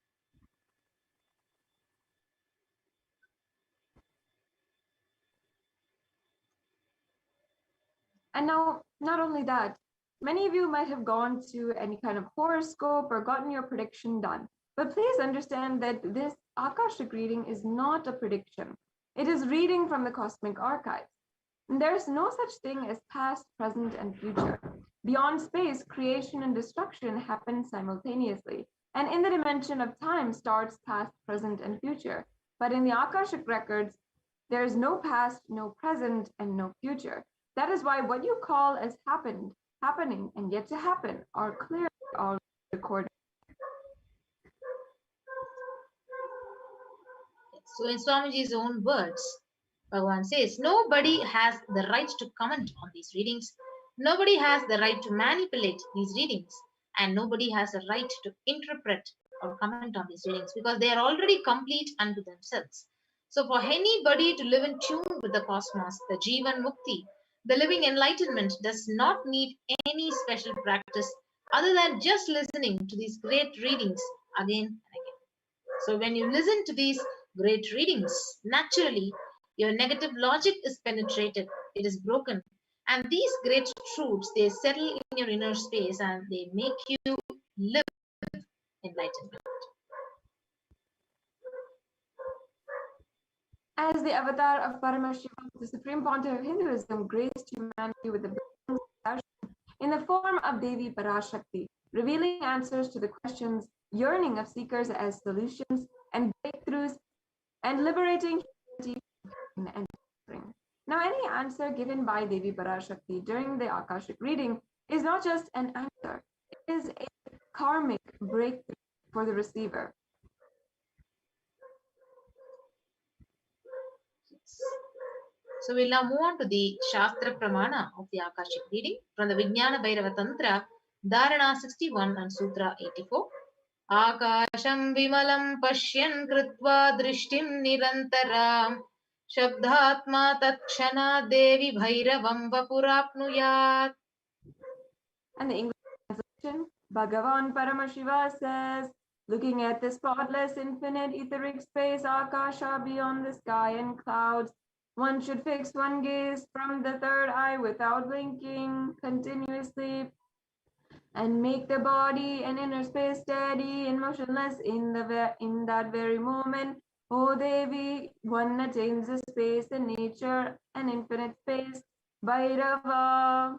S7: And now, not only that, many of you might have gone to any kind of horoscope or gotten your prediction done. But please understand that this Akashic reading is not a prediction. It is reading from the cosmic archives. And there is no such thing as past, present, and future. Beyond space, creation and destruction happen simultaneously. And in the dimension of time starts past, present, and future. But in the Akashic records, there is no past, no present, and no future. That is why what you call as happening, and yet to happen are clearly all recorded.
S8: So in Swamiji's own words, Bhagavan says, nobody has the right to comment on these readings, nobody has the right to manipulate these readings, and nobody has a right to interpret or comment on these readings because they are already complete unto themselves. So for anybody to live in tune with the cosmos, the Jivan Mukti, the living enlightenment does not need any special practice other than just listening to these great readings again and again. So when you listen to these great readings, naturally, your negative logic is penetrated, it is broken. And these great truths, they settle in your inner space and they make you live enlightenment.
S7: As the avatar of Paramashivoham, the Supreme Pontiff of Hinduism graced humanity with the blessings of darshan in the form of Devi Parashakti, revealing answers to the questions yearning of seekers as solutions and breakthroughs, and liberating humanity from pain and suffering. Now, any answer given by Devi Parashakti during the Akashic reading is not just an answer, it is a karmic breakthrough for the receiver.
S8: So we'll now move on to the Shastra Pramana of the Akashic reading from the Vijnana Bhairava Tantra, Dharana 61 and Sutra 84. Akasham Vimalam Pashyan Kritva Drishtim Nirantaram Shabdhatma Tatshana Devi Bhairavam Vapurapnuyat.
S7: And the English translation, Bhagavan Paramashiva says, looking at the spotless infinite etheric space, Akasha beyond the sky and clouds, one should fix one gaze from the third eye without blinking continuously and make the body and inner space steady and motionless in that very moment. O Devi, one attains the space and nature and infinite space. Bhairava.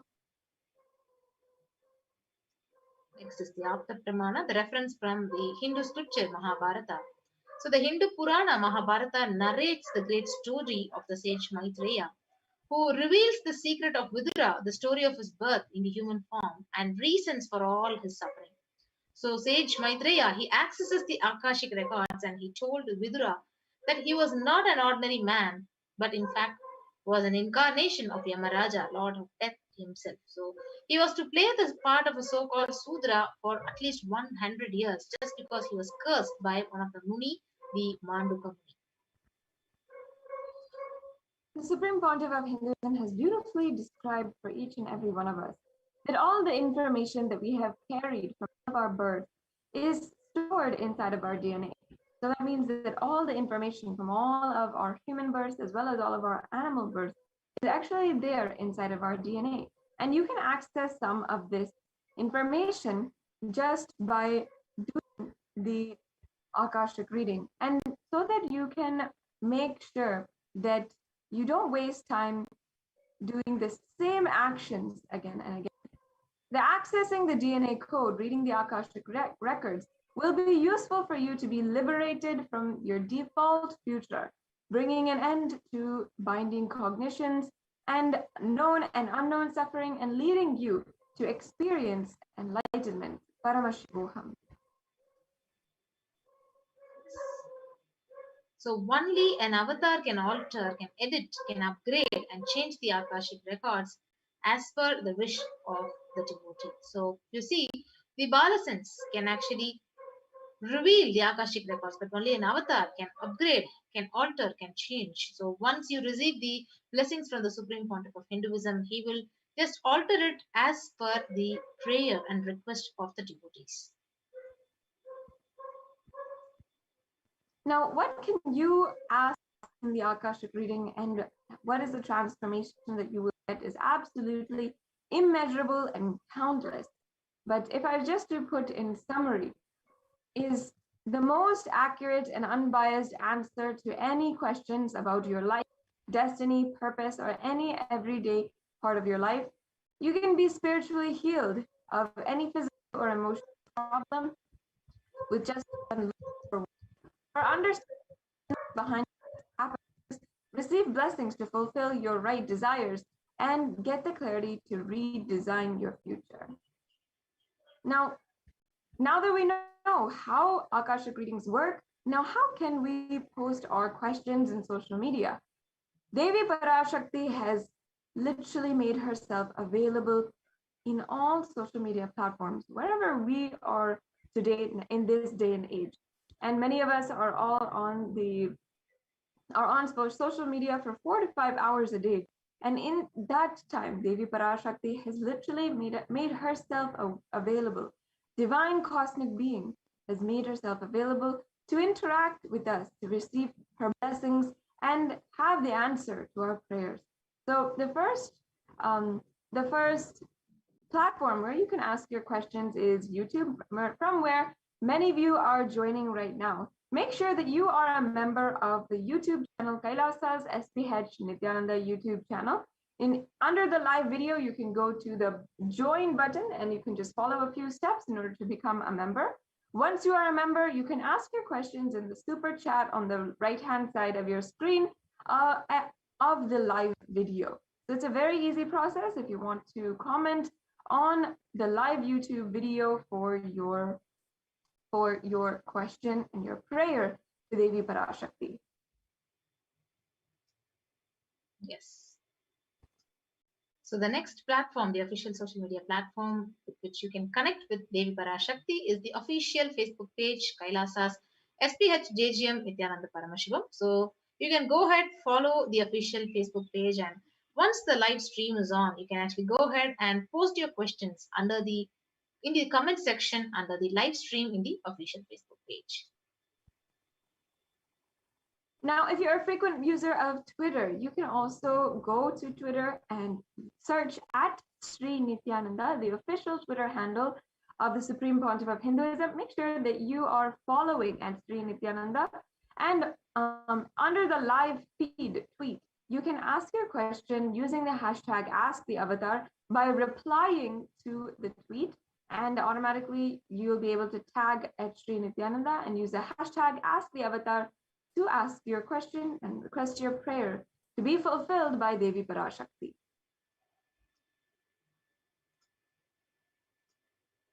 S8: Next is the Apta Pramana, the reference from the Hindu scripture Mahabharata. So the Hindu Purana Mahabharata narrates the great story of the sage Maitreya, who reveals the secret of Vidura, the story of his birth in the human form, and reasons for all his suffering. So sage Maitreya, he accesses the Akashic records and he told Vidura that he was not an ordinary man, but in fact was an incarnation of Yamaraja, Lord of Death himself. So he was to play the part of a so-called Sudra for at least 100 years just because he was cursed by one of the Muni, the Manduka Muni.
S7: The Supreme Pontiff of Hinduism has beautifully described for each and every one of us that all the information that we have carried from our birth is stored inside of our DNA. So that means that all the information from all of our human births as well as all of our animal births is actually there inside of our DNA. And you can access some of this information just by doing the Akashic reading. And so that you can make sure that you don't waste time doing the same actions again and again. The accessing the DNA code, reading the Akashic records will be useful for you to be liberated from your default future, bringing an end to binding cognitions and known and unknown suffering, and leading you to experience enlightenment, Paramashivoham.
S8: So only an avatar can alter, can edit, can upgrade and change the Akashic records as per the wish of the devotee. So you see, the Balasens can actually reveal the Akashic records, but only an avatar can upgrade, can alter, can change. So once you receive the blessings from the Supreme Pontiff of Hinduism, he will just alter it as per the prayer and request of the devotees.
S7: Now, what can you ask in the Akashic reading, and what is the transformation that you will get is absolutely immeasurable and countless. But if I just to put in summary, is the most accurate and unbiased answer to any questions about your life, destiny, purpose, or any everyday part of your life. You can be spiritually healed of any physical or emotional problem with just one look or understand behind happiness, receive blessings to fulfill your right desires, and get the clarity to redesign your future. Now that we know how Akashic readings work, now how can we post our questions in social media? Devi Parashakti has literally made herself available in all social media platforms, wherever we are today in this day and age. And many of us are all on social media for 4 to 5 hours a day. And in that time, Devi Parashakti has literally made herself available. Divine cosmic being has made herself available to interact with us, to receive her blessings and have the answer to our prayers. So the first platform where you can ask your questions is YouTube, from where many of you are joining right now. make sure that you are a member of the YouTube channel Kailasa's HDH Nithyananda YouTube channel. Under the live video, you can go to the join button and you can just follow a few steps in order to become a member. Once you are a member, you can ask your questions in the super chat on the right-hand side of your screen of the live video. So it's a very easy process if you want to comment on the live YouTube video for your question and your prayer to Devi Parashakti.
S8: Yes. So the next platform, the official social media platform with which you can connect with Devi Parashakti, is the official Facebook page Kailasa's HDH Nithyananda Paramashivam. So you can go ahead, follow the official Facebook page, and once the live stream is on, you can actually go ahead and post your questions in the comment section under the live stream in the official Facebook page.
S7: Now, if you're a frequent user of Twitter, you can also go to Twitter and search at Sri Nithyananda, the official Twitter handle of the Supreme Pontiff of Hinduism. Make sure that you are following at Sri Nithyananda. And under the live feed tweet, you can ask your question using the hashtag #AskTheAvatar by replying to the tweet. And automatically, you'll be able to tag at Sri Nithyananda and use the hashtag #AskTheAvatar to ask your question and request your prayer to be fulfilled by Devi Parashakti.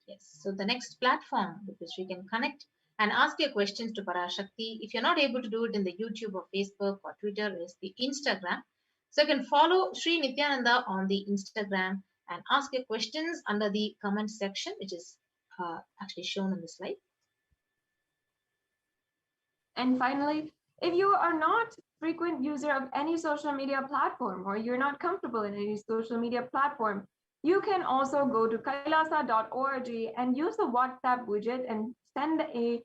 S8: Yes, so the next platform with which we can connect and ask your questions to Parashakti, if you're not able to do it in the YouTube or Facebook or Twitter, is the Instagram. So you can follow Sri Nithyananda on the Instagram and ask your questions under the comment section, which is actually shown in the slide.
S7: And finally, if you are not a frequent user of any social media platform, or you're not comfortable in any social media platform, you can also go to kailasa.org and use the WhatsApp widget and send a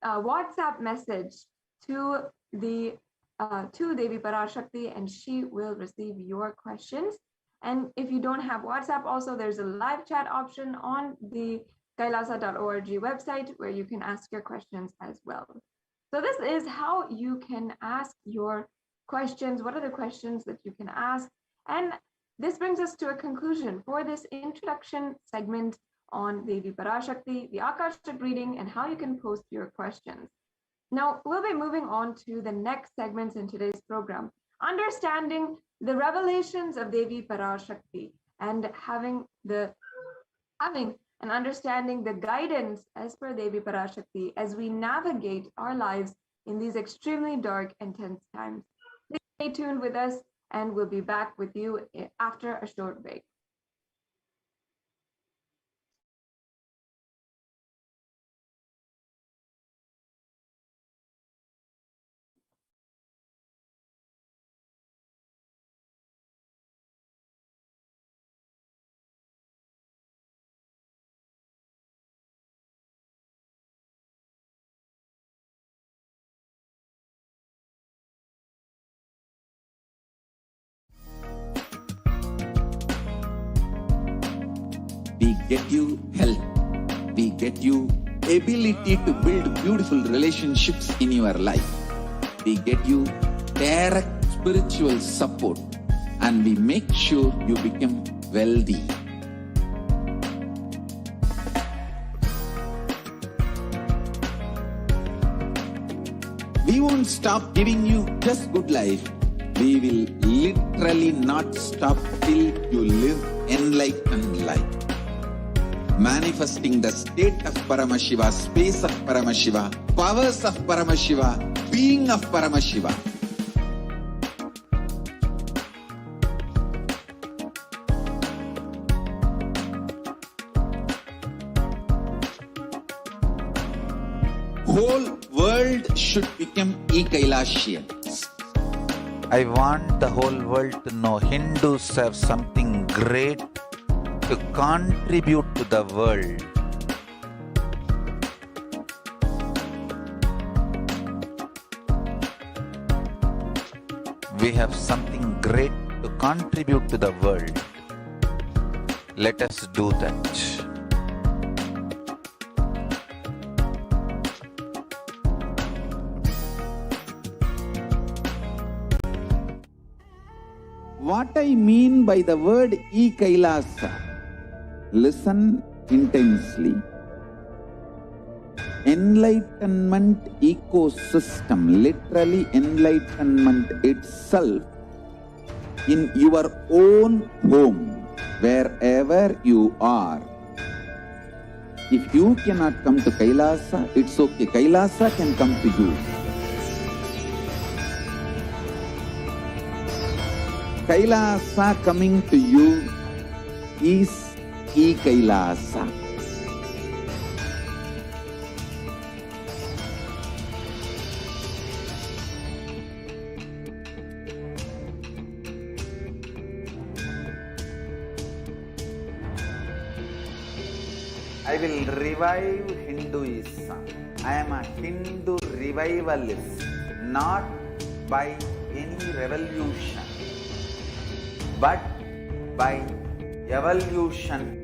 S7: WhatsApp message to Devi Parashakti, and she will receive your questions. And if you don't have WhatsApp, also there's a live chat option on the kailasa.org website where you can ask your questions as well. So this is how you can ask your questions. What are the questions that you can ask? And this brings us to a conclusion for this introduction segment on Devi Parashakti, the Akashic reading, and how you can post your questions. Now, we'll be moving on to the next segments in today's program, understanding the revelations of Devi Parashakti and having and understanding the guidance as per Devi Parashakti as we navigate our lives in these extremely dark and tense times. Please stay tuned with us, and we'll be back with you after a short break.
S4: We get you health. We get you ability to build beautiful relationships in your life. We get you direct spiritual support, and we make sure you become wealthy. We won't stop giving you just good life. We will literally not stop till you live enlightened life. Manifesting the state of Paramashiva, space of Paramashiva, powers of Paramashiva, being of Paramashiva. Whole world should become e-Kailasians.
S3: I want the whole world to know Hindus have something great to contribute to the world. We have something great to contribute to the world. Let us do that.
S4: what I mean by the word Kailasa, listen intensely. Enlightenment ecosystem, literally enlightenment itself, in your own home, wherever you are. If you cannot come to Kailasa, it's okay. Kailasa can come to you. Kailasa coming to you is Kailasa.
S3: I will revive Hinduism. I am a Hindu revivalist, not by any revolution, but by evolution.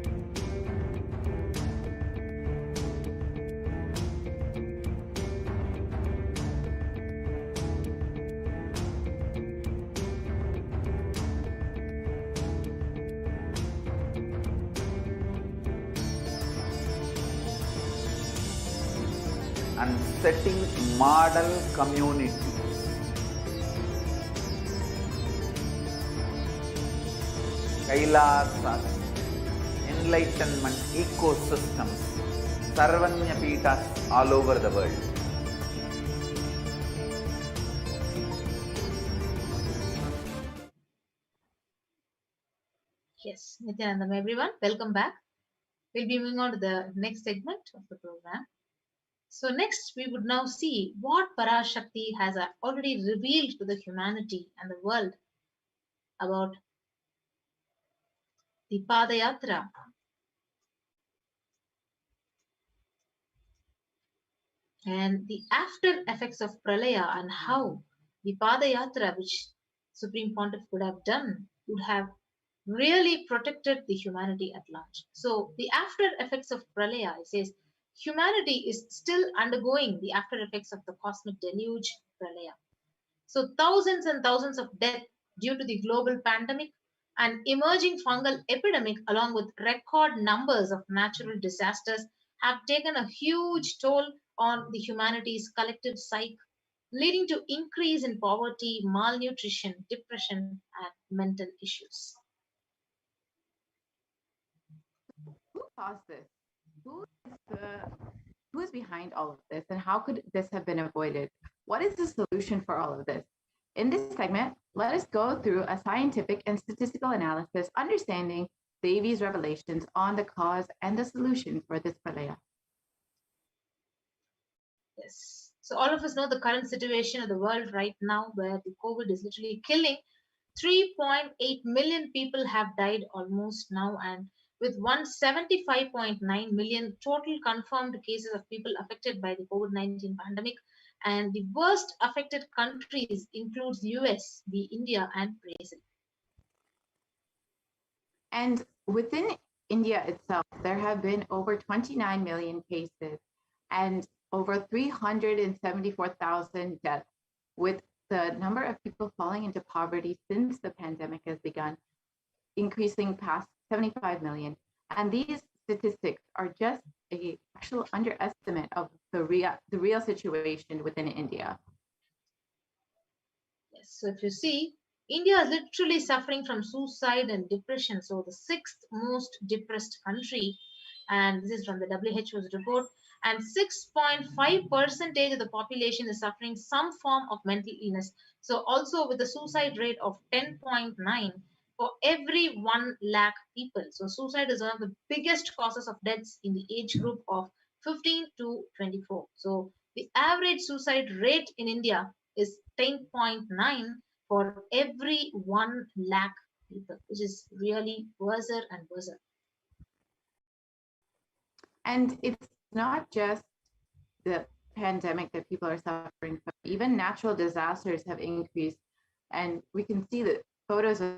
S3: And setting model community. Kailasa, enlightenment ecosystems, Sarvanya Peethas all over the world.
S8: Yes, Nithyanandam, everyone, welcome back. We'll be moving on to the next segment of the program. So next, we would now see what Parashakti has already revealed to the humanity and the world about the Padayatra. And the after effects of Pralaya, and how the Padayatra, which Supreme Pontiff could have done, would have really protected the humanity at large. So the after effects of Pralaya, it says, humanity is still undergoing the after effects of the cosmic deluge Pralaya. So thousands and thousands of deaths due to the global pandemic and emerging fungal epidemic, along with record numbers of natural disasters, have taken a huge toll on the humanity's collective psyche, leading to increase in poverty, malnutrition, depression, and mental issues.
S9: Who caused this? Who is behind all of this, and how could this have been avoided? What is the solution for all of this? In this segment, let us go through a scientific and statistical analysis, understanding Devi's revelations on the cause and the solution for this pralaya.
S8: Yes. So all of us know the current situation of the world right now, where the COVID is literally killing. 3.8 million people have died almost now, and with 175.9 million total confirmed cases of people affected by the COVID-19 pandemic. And the worst affected countries includes US, the India, and Brazil.
S9: And within India itself, there have been over 29 million cases and over 374,000 deaths, with the number of people falling into poverty since the pandemic has begun increasing past 75 million. And these statistics are just an actual underestimate of the real situation within India.
S8: Yes, so if you see, India is literally suffering from suicide and depression. So the sixth most depressed country, and this is from the WHO's report, and 6.5% of the population is suffering some form of mental illness. So also with a suicide rate of 10.9 for every 1 lakh people. So suicide is one of the biggest causes of deaths in the age group of 15 to 24. So the average suicide rate in India is 10.9 for every 1 lakh people, which is really worse and worse.
S9: And it's not just the pandemic that people are suffering from. Even natural disasters have increased. And we can see the photos of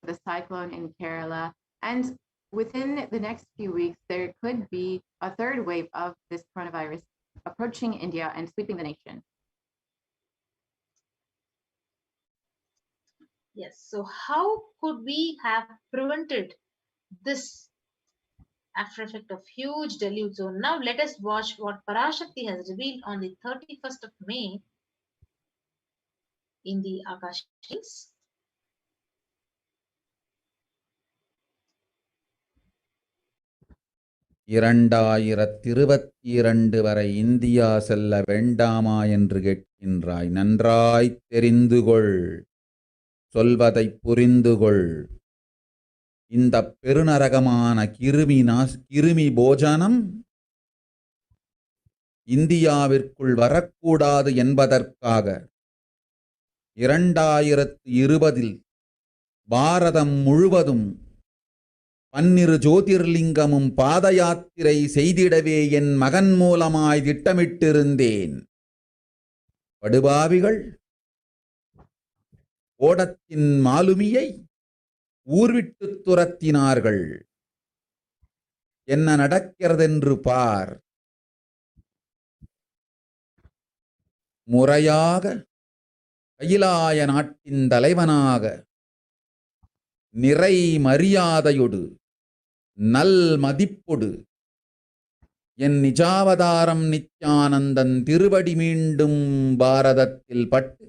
S9: the cyclone in Kerala. And within the next few weeks, there could be a third wave of this coronavirus approaching India and sweeping the nation.
S8: Yes. So how could we have prevented this after effect of huge deluge? So now let us watch what Parashakti has revealed on the 31st of May in the Akashic readings.
S3: இரண்டாயிரத்திருபத்திரண்டு வரை India செல்ல வேண்டாமா என்று கேட்கின்றாய். நன்றாய்த் தெரிந்துகொள், சொல்வதைப் புரிந்துகொள். இந்த பெருநரகமான கிருமி போஜனம் இந்தியாவிற்குள் வரக்கூடாது என்பதற்காக 2020 பாரதம் முழுவதும் 12 ஜோதிர்லிங்கமும் பாத யாத்திரை செய்திடவே என் மகன் மூலமாய் திட்டமிட்டிருந்தேன். படுபாவிகள் ஓடத்தின் மாலுமியை ஊர்விட்டு துரத்தினார்கள். என்ன நடக்கிறதென்று பார். முறையாக கைலாய நாட்டின் தலைவனாக நிறை மரியாதையொடு நல் மதிப்பொடு என் நிஜாவதாரம் நித்யானந்தன் திருவடி மீண்டும் பாரதத்தில் பட்டு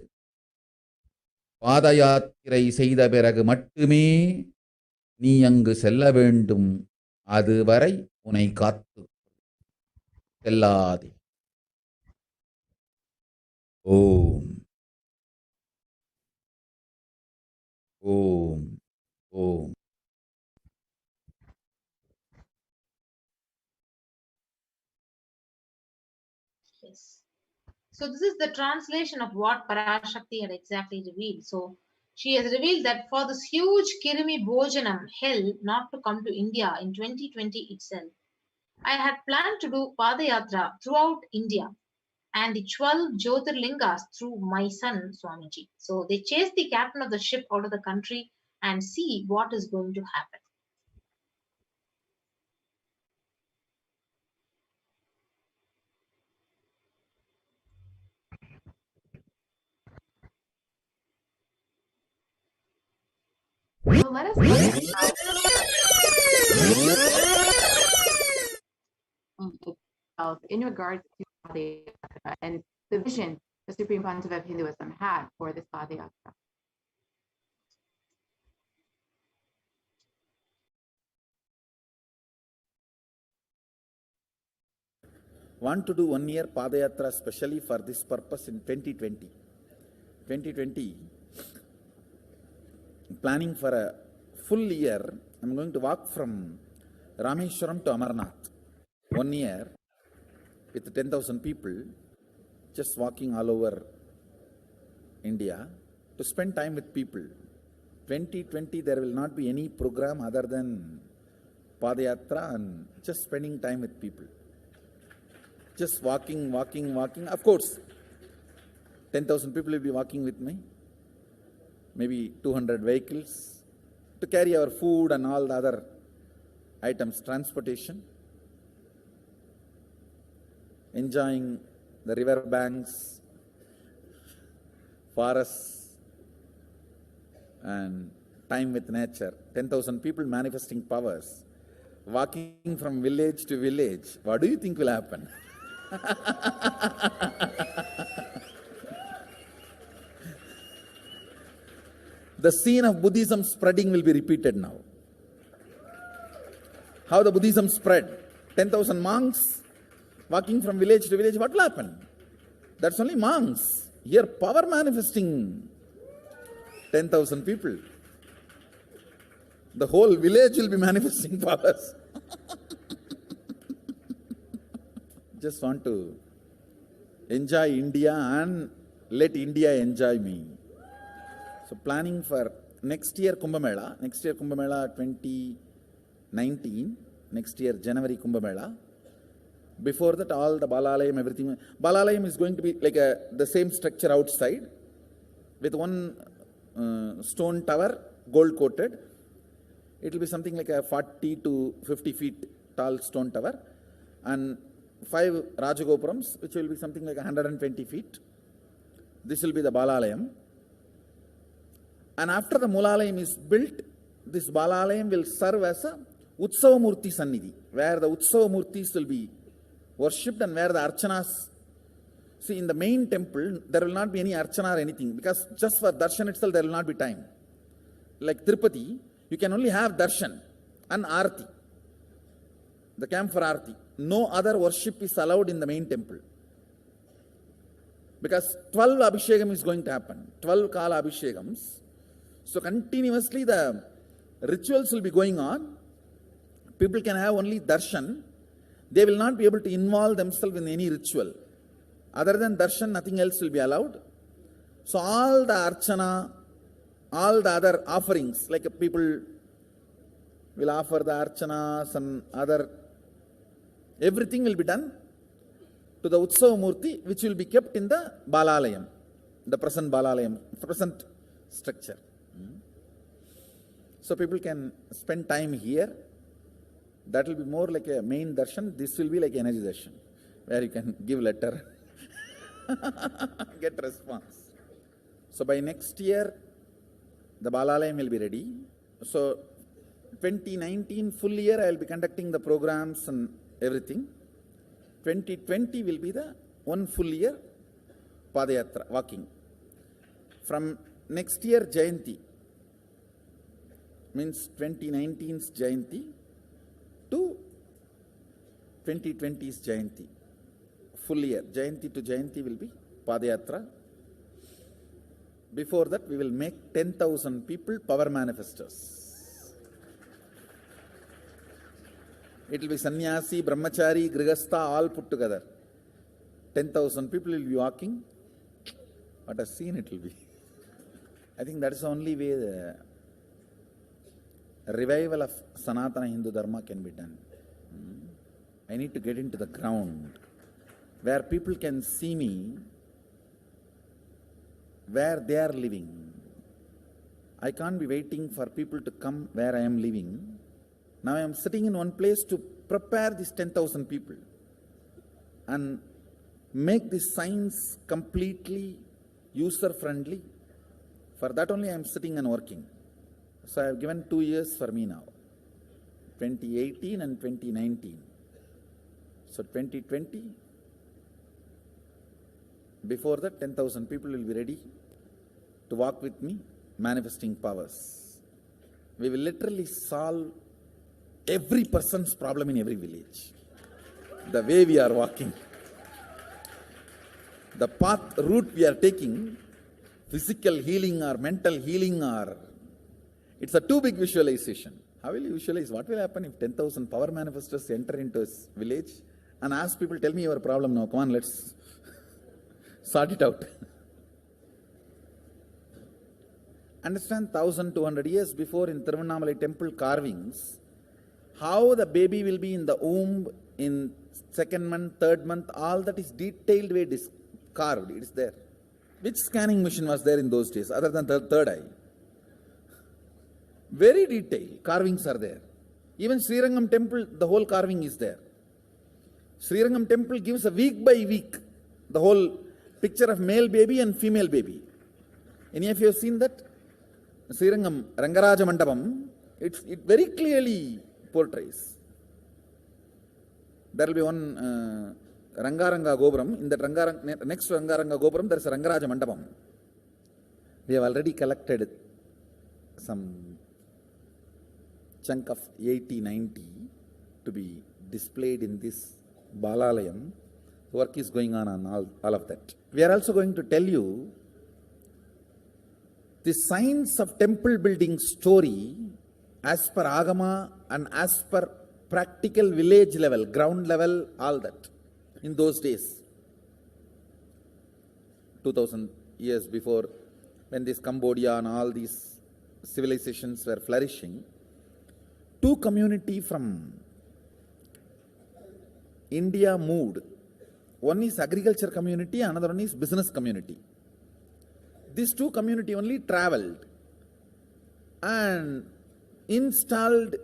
S3: பாத யாத்திரை செய்த பிறகு மட்டுமே நீ அங்கு செல்ல வேண்டும். அதுவரை உன்னை காத்து செல்லாதே. ஓம் ஓம் ஓம்.
S8: Yes. So this is the translation of what Parashakti had exactly revealed. So she has revealed that for this huge Kirimi Bojanam hell not to come to India in 2020 itself, I had planned to do Padayatra throughout India and the 12 Jyotirlingas through my son Swamiji. So they chased the captain of the ship out of the country and see what is going to happen.
S9: So let us look at itself in regards to Padayatra and the vision the Supreme Pontiff of Hinduism had for this Padayatra.
S3: Want to do 1 year Padayatra specially for this purpose in 2020. 2020, planning for a full year. I'm going to walk from Rameshwaram to Amarnath. 1 year with 10,000 people, just walking all over India to spend time with people. 2020, there will not be any program other than Padayatra and just spending time with people. Just walking. Of course, 10,000 people will be walking with me. Maybe 200 vehicles to carry our food and all the other items, transportation. Enjoying the river banks, forests, and time with nature. 10,000 people manifesting powers, walking from village to village. What do you think will happen? The scene of Buddhism spreading will be repeated now. How the Buddhism spread. 10,000 monks walking from village to village. What will happen? That's only monks. Here power manifesting 10,000 people. The whole village will be manifesting powers. Just want to enjoy India and let India enjoy me. So planning for next year Kumbh Mela 2019, next year January Kumbh Mela. Before that, all the Balalayam, everything. Balalayam is going to be like the same structure outside with one stone tower, gold coated. It will be something like a 40 to 50 feet tall stone tower and 5 Rajagopurams, which will be something like 120 feet. This will be the Balalayam. And after the Mulalayam is built, this Balalayam will serve as a Utsavamurti Sannidhi, where the Utsavamurtis will be worshipped and where the Archanas. See, in the main temple, there will not be any Archana or anything, because just for darshan itself, there will not be time. Like Tirupati, you can only have darshan and Arati, the camp for Arati. No other worship is allowed in the main temple. Because 12 Abhishekam is going to happen, 12 Kala Abhishekams. So continuously the rituals will be going on. People can have only darshan. They will not be able to involve themselves in any ritual. Other than darshan, nothing else will be allowed. So all the archana, all the other offerings, like people will offer the archanas and other, everything will be done to the Utsava Murti, which will be kept in the Balalayam, the present Balalayam, present structure. So people can spend time here. That will be more like a main darshan. This will be like energy darshan, where you can give letter, get response. So by next year, the Balalayam will be ready. So 2019 full year, I will be conducting the programs and everything. 2020 will be the one full year Padayatra, walking. From next year, Jayanti, means 2019's Jayanti to 2020's Jayanti. Full year, Jayanti to Jayanti will be Padayatra. Before that, we will make 10,000 people power manifestors. It will be sannyasi, brahmachari, grihastha, all put together. 10,000 people will be walking. What a scene it will be. I think that is the only way the revival of Sanatana Hindu Dharma can be done. I need to get into the ground where people can see me, where they are living. I can't be waiting for people to come where I am living. Now I am sitting in one place to prepare these 10,000 people and make this science completely user-friendly. For that only I am sitting and working. So I have given 2 years for me now, 2018 and 2019. So 2020, before that 10,000 people will be ready to walk with me, manifesting powers. We will literally solve every person's problem in every village. The way we are walking, the path, route we are taking, physical healing or mental healing, or it's a too big visualization. How will you visualize? What will happen if 10,000 power manifestors enter into a village and ask people, tell me your problem now, come on, let's sort it out. Understand, 1,200 years before in Tiruvannamalai temple carvings, how the baby will be in the womb in 2nd month, 3rd month, all that is detailed way carved, it is there. Which scanning machine was there in those days other than the third eye? Very detailed carvings are there. Even Srirangam temple, the whole carving is there. Srirangam temple gives a week by week the whole picture of male baby and female baby. Any of you have seen that? Srirangam Rangaraja Mandapam, it very clearly portrays. There will be one Rangaranga Gopuram. In that next to Rangaranga Gopuram, there is a Rangaraja Mandapam. We have already collected some chunk of 80-90 to be displayed in this Balalayam. Work is going on all of that. We are also going to tell you the science of temple building story as per Agama and as per practical village level, ground level, all that. In those days, 2000 years before, when this Cambodia and all these civilizations were flourishing, two communities from India moved. One is agriculture community, another one is business community. These two communities only traveled and installed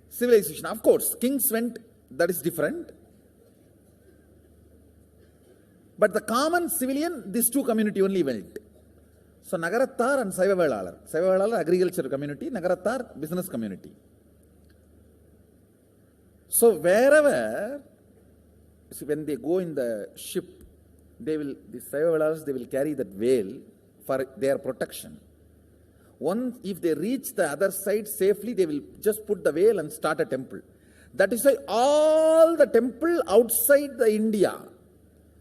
S3: civilization. Of course, kings went, that is different. But the common civilian, these two communities only went. So Nagarattar and Saivavelalar. Saivavelalar agriculture community, Nagarattar business community. So wherever, see, when they go in the ship, the Saivavalas, they will carry that veil for their protection. Once, if they reach the other side safely, they will just put the veil and start a temple. That is why all the temple outside the India,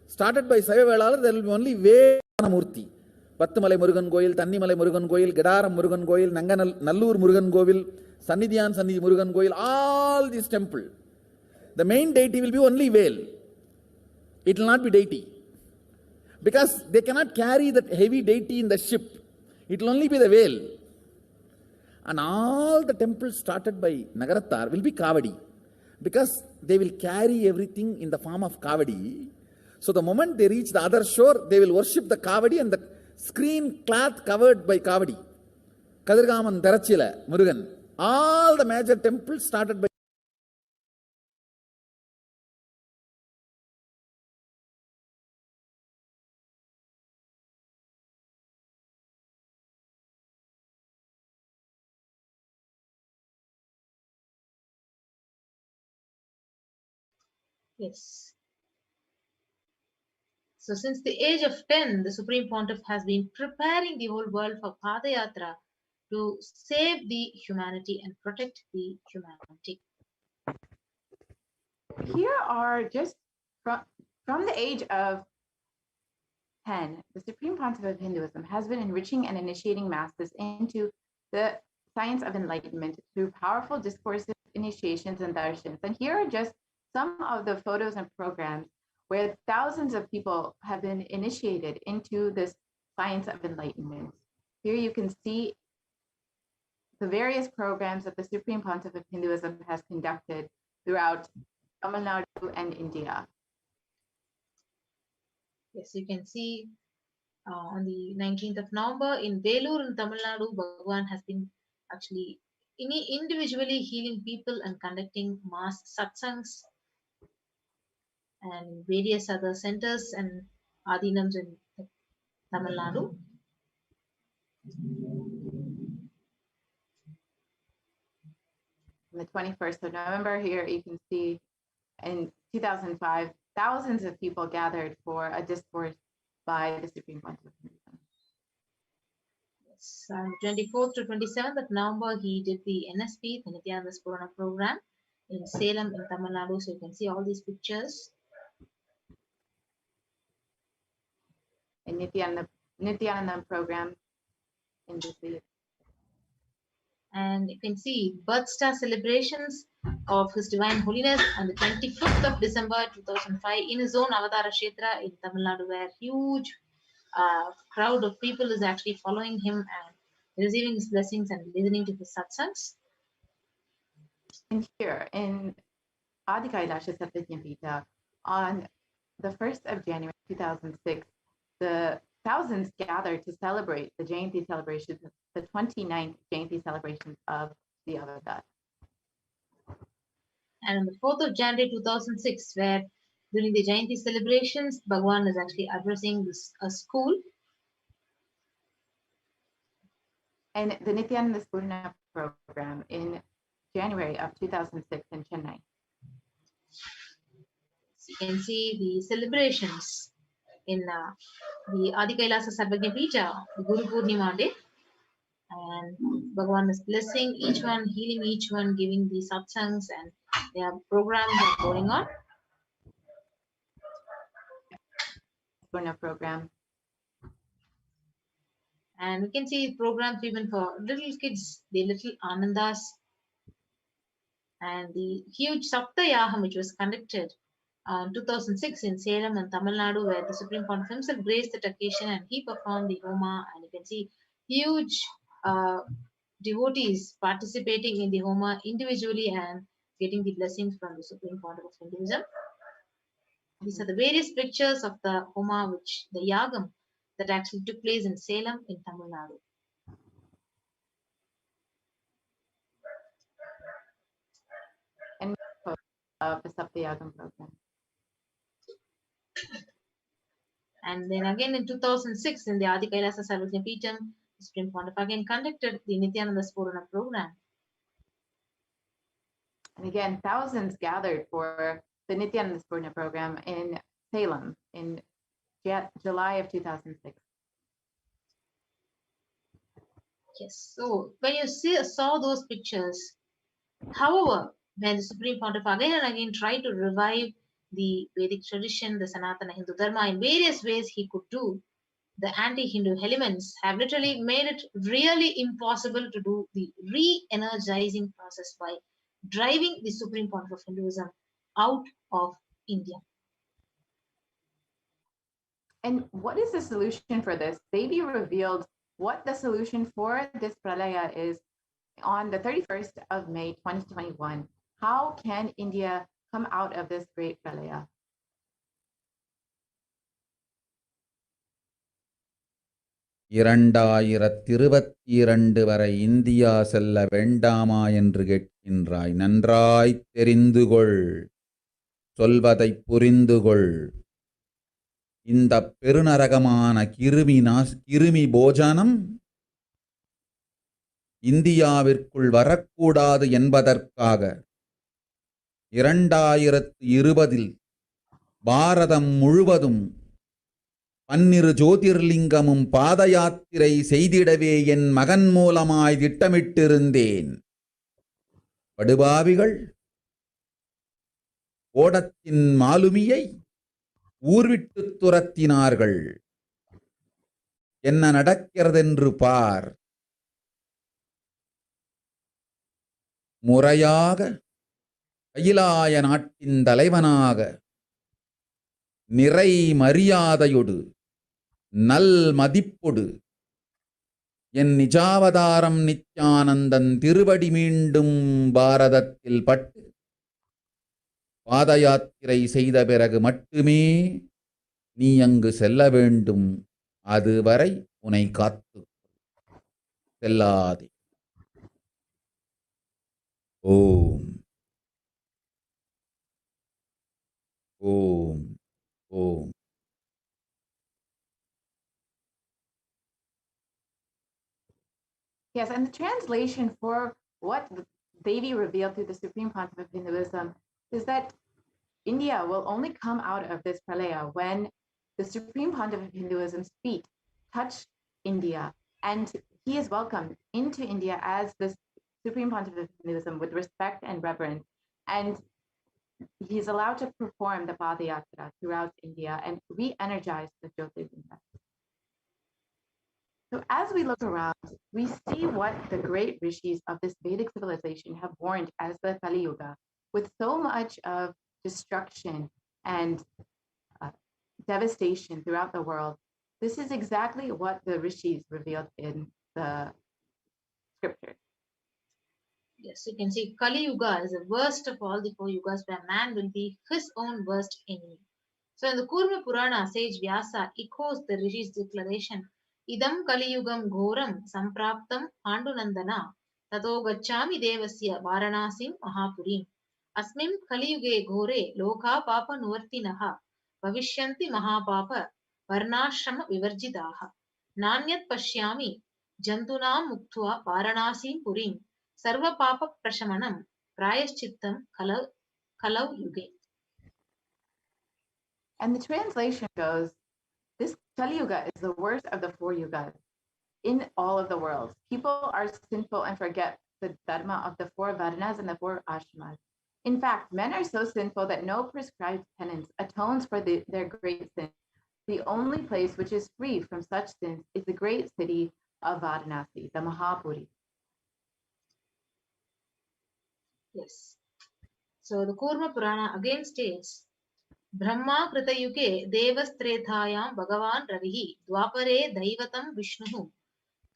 S3: started by Saivavelalar, there will be only Vedanamurti. Pattumalai Murugan Goil, Tannimalai Murugan Goil, Gedaram Murugan Goil, Nallur Murugan Govil, Sannidhiyan Sannidhi Murugan Goil, all these temples. The main deity will be only veil. It will not be deity. Because they cannot carry that heavy deity in the ship. It will only be the veil. And all the temples started by Nagarattar will be Kavadi. Because they will carry everything in the form of Kavadi. So the moment they reach the other shore, they will worship the Kavadi and the screen cloth covered by Kavadi. Kadirgaman, Darachila, Murugan. All the major temples started by
S8: Yes. So since the age of 10, the Supreme Pontiff has been preparing the whole world for Padayatra to save the humanity and protect the humanity.
S9: Here are just from the age of 10, the Supreme Pontiff of Hinduism has been enriching and initiating masses into the science of enlightenment through powerful discourses, initiations, and darshans. And here are just some of the photos and programs where thousands of people have been initiated into this science of enlightenment. Here you can see the various programs that the Supreme Pontiff of Hinduism has conducted throughout Tamil Nadu and India.
S8: Yes, you can see on the 19th of November in Velur in Tamil Nadu, Bhagwan has been actually individually healing people and conducting mass satsangs and various other centers and adinams in Tamil Nadu.
S9: On the 21st of November, here you can see in 2005, thousands of people gathered for a discourse by the Supreme Pontiff of Hinduism.
S8: Yes, 24th to 27th of November, he did the NSP, the Nithyananda Purana program in Salem in Tamil Nadu. So you can see all these pictures.
S9: And Nithyananda program in this year.
S8: And you can see birth star celebrations of His Divine Holiness on the 25th of December 2005 in his own Avatara Kshetra in Tamil Nadu, where huge crowd of people is actually following him and receiving his blessings and listening to his satsangs.
S9: And here in Adi Kailasa Satyajnapita, on the 1st of January 2006, the thousands gathered to celebrate the Jayanti celebrations, the 29th Jayanti celebrations of the Avatar.
S8: And on the 4th of January 2006, where during the Jayanti celebrations, Bhagwan is actually addressing a school.
S9: And the Nithyananda Purana program in January of 2006 in Chennai.
S8: So you can see the celebrations in the Adi Kailasa Sarvajñapita, the Guru Purnima day. And Bhagwan is blessing each one, healing each one, giving the satsangs, and their programs are going on.
S9: Purana program.
S8: And we can see programs even for little kids, the little Anandas, and the huge Saptayaham which was conducted in 2006 in Salem and Tamil Nadu, where the Supreme Pontiff himself graced that occasion and he performed the Homa. And you can see huge devotees participating in the Homa individually and getting the blessings from the Supreme Pontiff of Hinduism. These are the various pictures of the Homa, which the Yagam that actually took place in Salem in Tamil Nadu.
S9: And of the Saptayagam program.
S8: And then again in 2006, in the Adi Kailasa Sarvajna Peetham, the Supreme Pontiff again conducted the Nithyananda Spurana program.
S9: And again, thousands gathered for the Nithyananda Spurana program in Salem in July of 2006.
S8: Yes, so when you saw those pictures, however, when the Supreme Pontiff again and again tried to revive the Vedic tradition, the Sanatana Hindu Dharma, in various ways he could do, the anti-Hindu elements have literally made it really impossible to do the re-energizing process by driving the Supreme Pontiff of Hinduism out of India.
S9: And what is the solution for this? Devi revealed what the solution for this pralaya is on the 31st of May 2021. How can India come out of this great pralaya?
S3: இரண்டாயிரத்திருபத்திரண்டு வரை India செல்ல வேண்டாமா என்று கேட்கின்றாய். நன்றாய் தெரிந்துகொள், சொல்வதைப் புரிந்துகொள். இந்த பெருநரகமான கிருமி போஜனம் இந்தியாவிற்குள் வரக்கூடாது என்பதற்காக 2020 பாரதம் முழுவதும் 12 ஜோதிர்லிங்கமும் பாத யாத்திரை செய்திடவே என் மகன் மூலமாய் திட்டமிட்டிருந்தேன். படுபாவிகள் ஓடத்தின் மாலுமியை ஊர்விட்டு துரத்தினார்கள். என்ன நடக்கிறதென்று பார். முறையாக கைலாய நாட்டின் தலைவனாக நிறை மரியாதையொடு நல் மதிப்பொடு என் நிஜாவதாரம் நித்யானந்தன் திருவடி மீண்டும் பாரதத்தில் பட்டு பாத யாத்திரை செய்த பிறகு மட்டுமே நீ அங்கு செல்ல வேண்டும். அதுவரை உன்னை காத்து செல்லாதே. ஓம் ஓம் ஓம்.
S9: Yes, and the translation for what Devi revealed through the Supreme Pontiff of Hinduism is that India will only come out of this pralaya when the Supreme Pontiff of Hinduism's feet touch India, and he is welcomed into India as the Supreme Pontiff of Hinduism with respect and reverence, and he's allowed to perform the Padayatra throughout India and re-energize the Jyotirlinga. So as we look around, we see what the great rishis of this Vedic civilization have warned as the Kali Yuga, with so much of destruction and devastation throughout the world. This is exactly what the rishis revealed in the scriptures.
S8: Yes, you can see Kali Yuga is the worst of all the 4 yugas, where man will be his own worst enemy. So in the Kurma Purana, sage Vyasa echoes the Rishi's declaration, Idam Kali Yugam Ghoram Sampraptam Pandunandana Tato Gachami Devasya Varanasim Mahapurim Asmim Kali Yuge Ghore Loka Papa Nuvartinaha Bhavishyanti Mahapapa Varnashrama Vivarjidaha Nanyat Pashyami Jantunam Muktva Varanasim Purim Sarva Papa Prashamanam Prayaschittam Kalau Yuge.
S9: And the translation goes, this Kali Yuga is the worst of the 4 yugas in all of the world. People are sinful and forget the dharma of the 4 varanas and the 4 ashramas. In fact, men are so sinful that no prescribed penance atones for their great sins. The only place which is free from such sins is the great city of Varanasi, the Mahapuri.
S8: Yes. So the Kurma Purana again states, Brahma Kritayuge Devastrethayam Bhagavan Ravihi Dwapare Daivatam Vishnuhu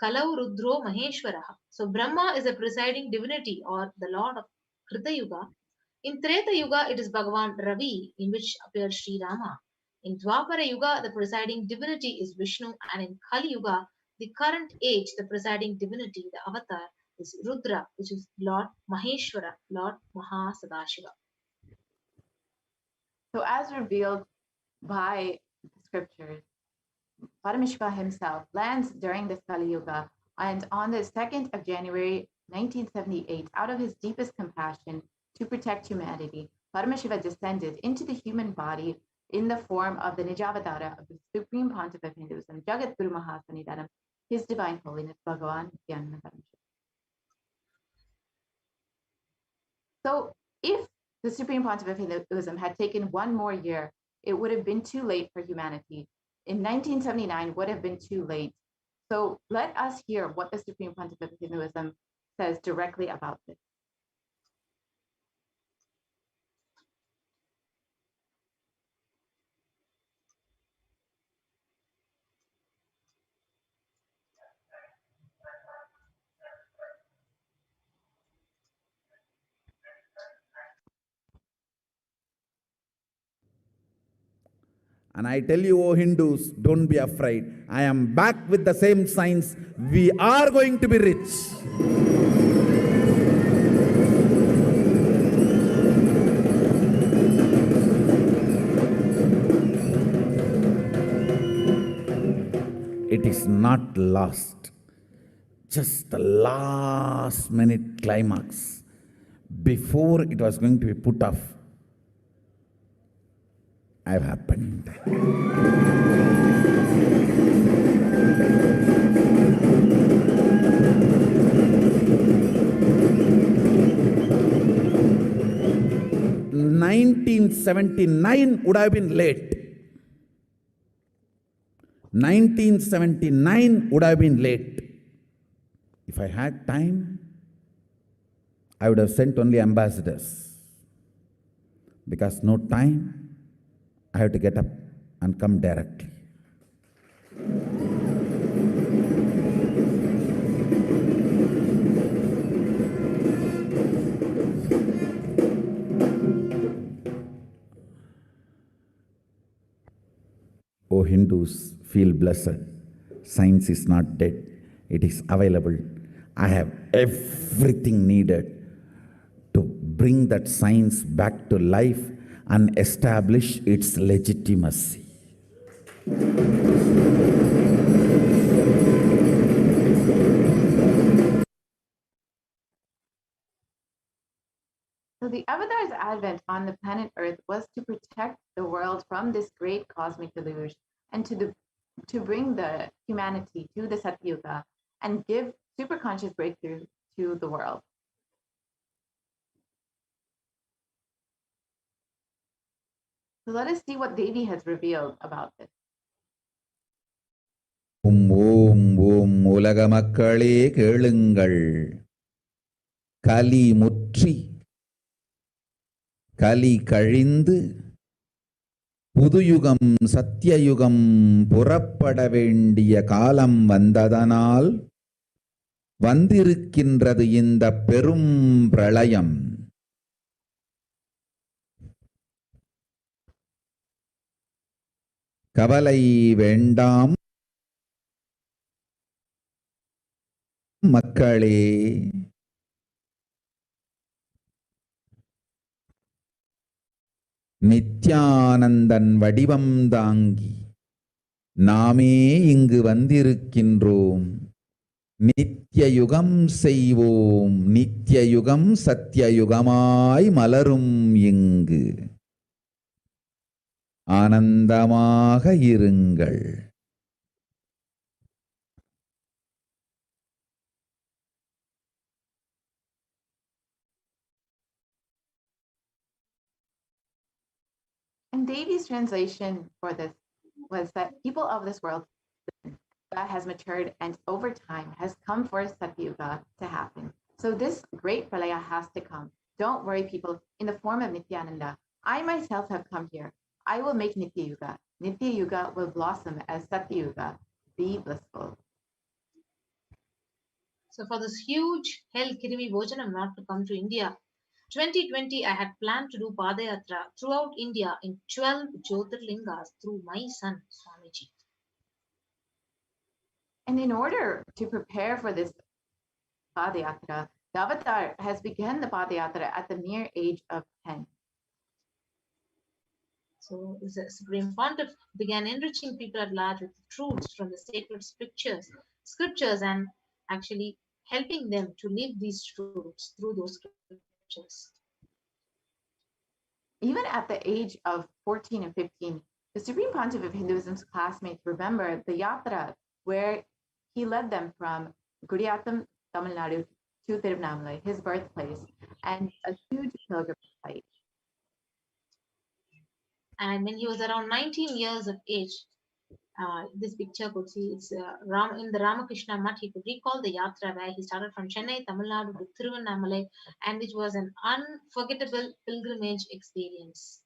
S8: Kalau Rudro Maheshwaraha. So Brahma is a presiding divinity or the Lord of Krita Yuga. In Treta Yuga, it is Bhagavan Ravi, in which appeared Sri Rama. In Dwapara Yuga, the presiding divinity is Vishnu, and in Kali Yuga, the current age, the presiding divinity, the avatar, is Rudra, which is Lord Maheshwara, Lord Mahasadashiva.
S9: So as revealed by the scriptures, Paramashiva himself lands during this Kali Yuga, and on the 2nd of January 1978, out of his deepest compassion to protect humanity, Paramashiva descended into the human body in the form of the Nijavatara of the Supreme Pontiff of Hinduism, Jagat Guru Mahasanidanam, His Divine Holiness Bhagavan Nithyananda Paramashivam. So if the Supreme Pontiff of Hinduism had taken one more year, it would have been too late for humanity. In 1979 would have been too late. So let us hear what the Supreme Pontiff of Hinduism says directly about this.
S3: And I tell you, O Hindus, don't be afraid. I am back with the same science. We are going to be rich. It is not lost. Just the last minute climax. Before it was going to be put off, I've happened. (1979) would have been late. 1979 would have been late. If I had time, I would have sent only ambassadors. Because no time, I have to get up and come directly. O Hindus, feel blessed. Science is not dead. It is available. I have everything needed to bring that science back to life and establish its legitimacy.
S9: So the Avatar's advent on the planet Earth was to protect the world from this great cosmic deluge and to bring the humanity to the Satyuga and give superconscious breakthrough to the world. So let us see what Devi has revealed about this.
S4: ஓம் உலக மக்களே கேளுங்கள். கலி முற்றி கலி கழிந்து புதுயுகம் சத்தியயுகம் புறப்பட வேண்டிய காலம் வந்ததனால் வந்திருக்கின்றது இந்த பெரும் பிரளயம். கவலை வேண்டாம் மக்களே. நித்யானந்தன் வடிவம் தாங்கி நாமே இங்கு வந்திருக்கின்றோம். நித்திய யுகம் செய்வோம். நித்திய யுகம் சத்தியயுகமாய் மலரும் இங்கு. ஆனந்தமாக இருங்கள்.
S9: And Devi's translation for this was that people of this world that has matured and over time has come for Satyuga to happen. So this great pralaya has to come. Don't worry, people, in the form of Nithyananda. I myself have come here. I will make Nitya Yuga. Nitya Yuga will blossom as Satyuga. Be blissful.
S8: So for this huge hell Kirimi Bhojanam not to come to India, 2020 I had planned to do Padayatra throughout India in 12 Jyotirlingas through my son Swamiji.
S9: And in order to prepare for this Padayatra, the Avatar has begun the Padayatra at the mere age of 10.
S8: So the Supreme Pontiff began enriching people at large with truths from the sacred scriptures, and actually helping them to live these truths through those scriptures.
S9: Even at the age of 14 and 15, the Supreme Pontiff of Hinduism's classmates remember the yatra where he led them from Gudiyatham, Tamil Nadu to Tiruvannamalai, his birthplace, and a huge pilgrimage site.
S8: And when he was around 19 years of age, this picture could see it's in the Ramakrishna Mutt. He could recall the yatra where he started from Chennai, Tamil Nadu to Tiruvannamalai, and which was an unforgettable pilgrimage experience.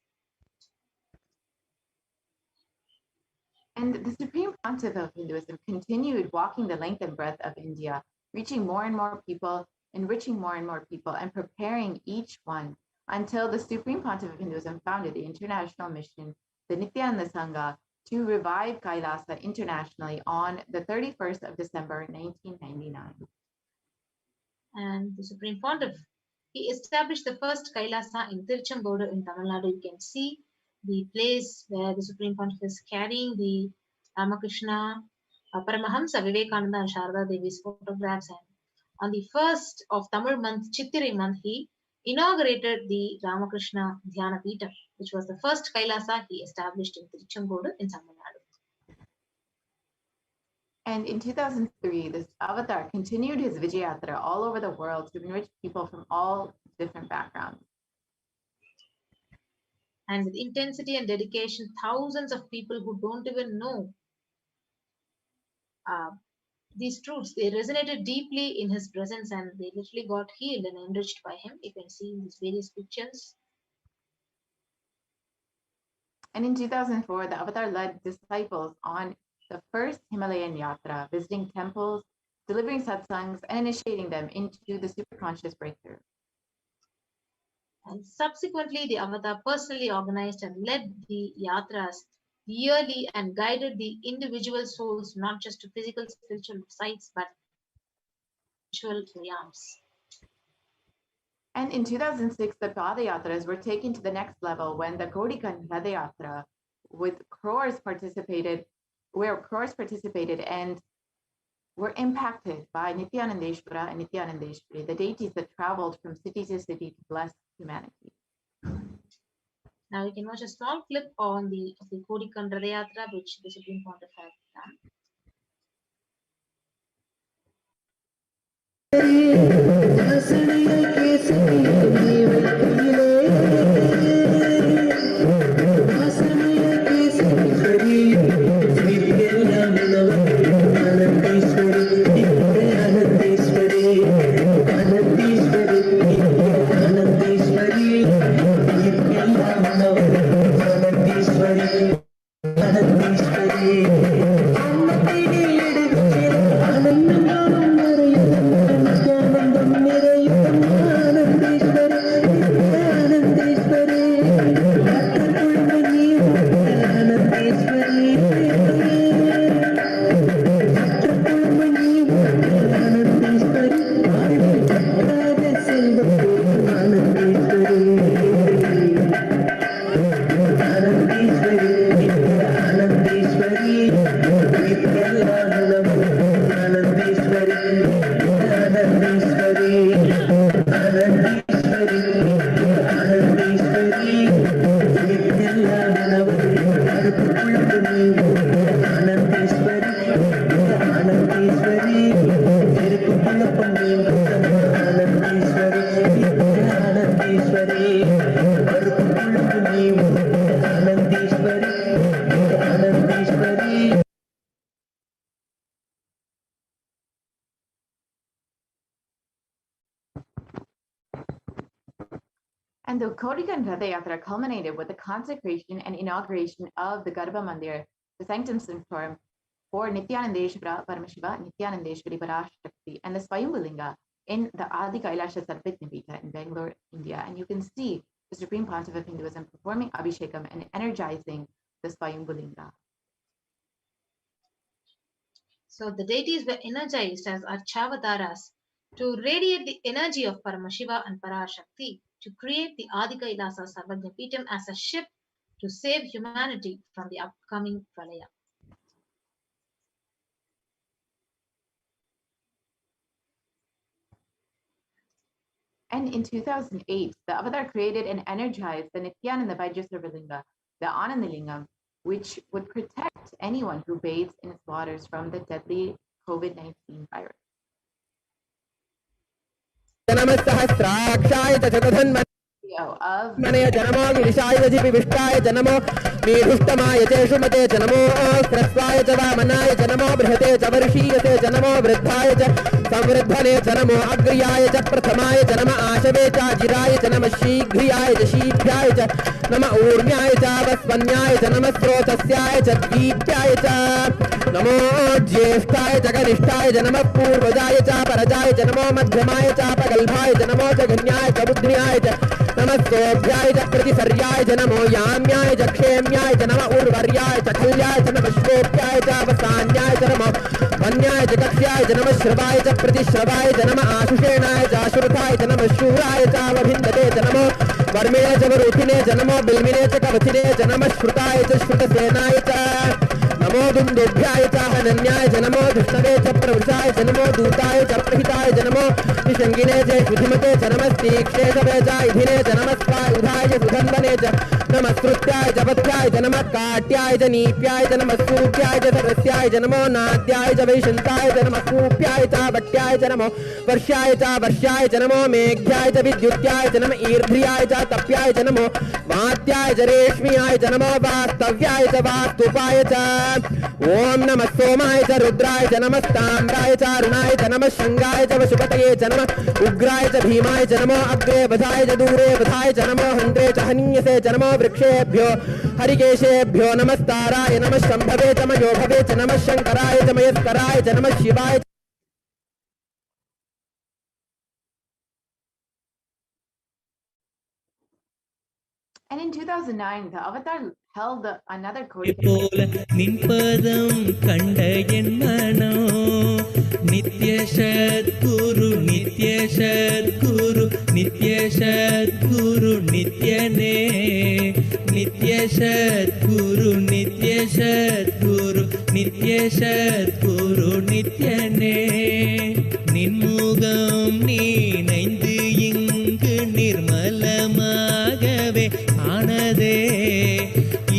S9: And the Supreme Pontiff of Hinduism continued walking the length and breadth of India, reaching more and more people, enriching more and more people, and preparing each one until the Supreme Pontiff of Hinduism founded the international mission, the Nithyananda Sangha, to revive Kailasa internationally on the 31st of December, 1999.
S8: And the Supreme Pontiff, he established the first Kailasa in Tiruchengodu in Tamil Nadu. You can see the place where the Supreme Pontiff is carrying the Ramakrishna, Paramahamsa, Vivekananda and Sharada Devi's photographs. And on the 1st of Tamil month, Chittiri month, he inaugurated the Ramakrishna Dhyana Peetham, which was the first Kailasa he established in Tiruchengodu in Tamil Nadu.
S9: And in 2003, this avatar continued his Vijayatra all over the world to enrich people from all different backgrounds.
S8: And with intensity and dedication, thousands of people who don't even know these truths, they resonated deeply in his presence, and they literally got healed and enriched by him. You can see in these various pictures.
S9: And in 2004, the avatar led disciples on the first Himalayan yatra, visiting temples, delivering satsangs, and initiating them into the superconscious breakthrough.
S8: And subsequently, the avatar personally organized and led the yatras yearly and guided the individual souls not just to physical spiritual sites but spiritual realms.
S9: And in 2006, the Padayatras were taken to the next level when the Kodikan Radayatra with crores participated and were impacted by Nithyanandeshwara and Nithyanandeshwari, the deities that traveled from city to city to bless humanity.
S8: Now you can watch a small clip on the Kodikan Radayatra which the Supreme Pontiff has done.
S9: And the Kodikan Radayatra culminated with the consecration and inauguration of the Garbha Mandir, the sanctum sanctorum for Nithyanandeshwara Paramashiva, Nithyanandeshwari Parashakti, and the Swayambhulinga in the Adi Kailasa Sarvajñapita in Bangalore, India. And you can see the Supreme Pontiff of Hinduism performing Abhishekam and energizing the Swayambhulinga.
S8: So the deities were energized as Archavataras to radiate the energy of Paramashiva and Parashakti to create the Adi Kailasa Sarvajñapeetham as a ship to save humanity from the upcoming Pralaya.
S9: And in 2008, the Avatar created and energized the Nithyananda Vajrasarvalinga, the Anandalingam, which would protect anyone who bathes in its waters from the deadly COVID-19 virus. Of
S10: मनय जनमो गिरिशाय विष्टाय जनमो मीढुष्टमाय चेषुमते जनमो ह्रस्वाय च वामनाय जनमो बृहते च वर्षीयते जनमो वृद्धाय च संवृद्धने जनमो अग्र्याय च प्रथमाय च नम आशवे च जिराय च नम शीघ्रियाय च शीघ्राय च नम ऊर्म्याय च वस्वन्याय च नम स्रोतस्याय च दीप्याय च नमो ज्येष्ठाय च कनिष्ठाय च नमः पूर्वजाय च परजाय च नमो मध्यमाय च पगल्भाय च नमो च घन्याय च बुद्ध्याय च नमः सोभ्याय च प्रतिसर्याय च नमो याम्याय च क्षेम्याय च नमः उर्वर्याय च खल्याय च नमः श्लोक्याय च अवसान्याय च नमो वन्याय च कक्ष्याय च नमः श्रवाय च प्रतिश्रवाय च नमः आशुषेणाय च आशुरथाय च नमः शूराय च अवभिन्दते च नमो वर्मिणे च वरुथिने च नमो बिल्मिने च कवचिने च नमः श्रुताय च श्रुतसेनाय च नमो दुन्दुभ्याय च हनन्याय च नमो धृष्णवे च प्रवृषाय च नमो दूताय च प्रहिताय च नमो निषङ्गिने च शुधिमते च नमस्तीक्षेषवे च इधिने च नमस्वायुधाय च सुगन्धने च नमस्कृत्याय च पथ्याय च नमः काट्याय च नीप्याय च नमः सूप्याय च सरस्याय च नमो नाद्याय च वैशन्ताय च नमः कूप्याय च वट्याय च नमो वर्ष्याय च नमो मेघ्याय च विद्युत्याय च नमः ईर्ध्याय च तप्याय च नमो वात्याय च रेश्म्याय च नमो वास्तव्याय च वास्तुपाय च ओम नमः सोमाय च रुद्राय च नमः ताम्राय च अरुणाय च नमः शंगाय च वशुपतये च नमः उग्राय च भीमाय च नमो अग्रे वधाय च दूरे वधाय च नमो हन्त्रे च हनीयसे च नमो वृक्षेभ्यो हरिकेशेभ्यो नमस्ताराय नमः शम्भवे च मयोभवे च नमः शंकराय च मयस्कराय च नमः शिवाय च
S9: And in 2009, the Avatar held another code.
S11: போல நின்பதம் கண்ட என் மனோ நித்ய சத்குரு நித்ய சத்குரு நித்ய சத்குரு நித்யனே நித்ய சத்குரு நித்ய சத்குரு நித்ய சத்குரு நித்யனே நின்முகம் நீ நைந்து இங்கு நிர்மலமாகவே ஆனதே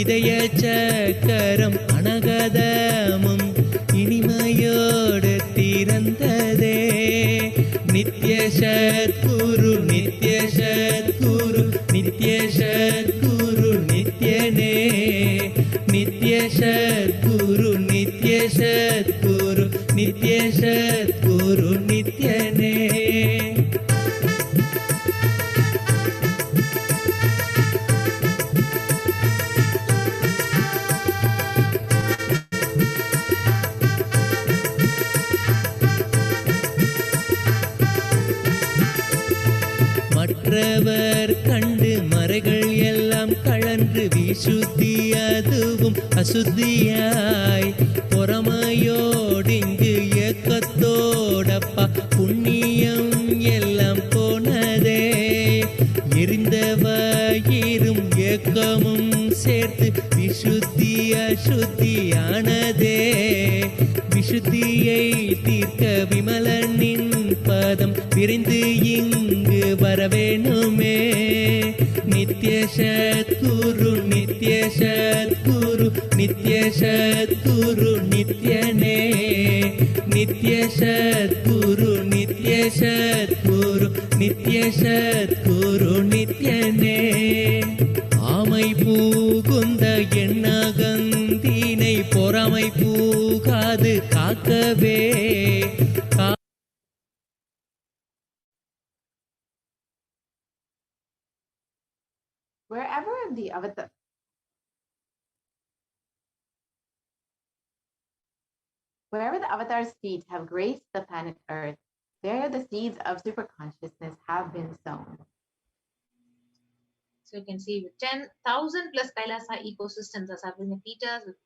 S11: இதய சக்கரம் அனகதமும் இனிமையோடு திறந்ததே நித்ய சத்குரு நித்ய சத்குரு நித்ய சத்குரு நித்யனே நித்ய சத்குரு நித்ய சத்குரு நித்ய சத்குரு நித்யனே மற்றவர் கண்டு மறைகள் எல்லாம் கழன்று விசுத்தி அதுவும் அசுத்தியாய் பொறாமையோடிங்கு ஏக்கத்தோடப்பா புண்ணியம் எல்லாம் போனதே எரிந்தவாயிரும் ஏக்கமும் சேர்த்து விசுத்தி அசுத்தியானதே விசுத்தியை தீர்க்க விமலனின் பதம் விரைந்து இங்கு வரவேணுமே நித்ய சத்குரு நித்ய சத்குரு நித்ய சத்குரு நித்யனே நித்ய சத்குரு நித்ய சத்குரு நித்ய சத்குரு நித்யனே ஆமை பூகுந்த எண்ணகந்தினை பொறாமை பூகாது காக்கவே
S9: Wherever the Avatar's feet have graced the planet Earth, there the seeds of superconsciousness have been sown.
S8: So you can see with 10,000 plus Kailasa ecosystems as Abhinapithas with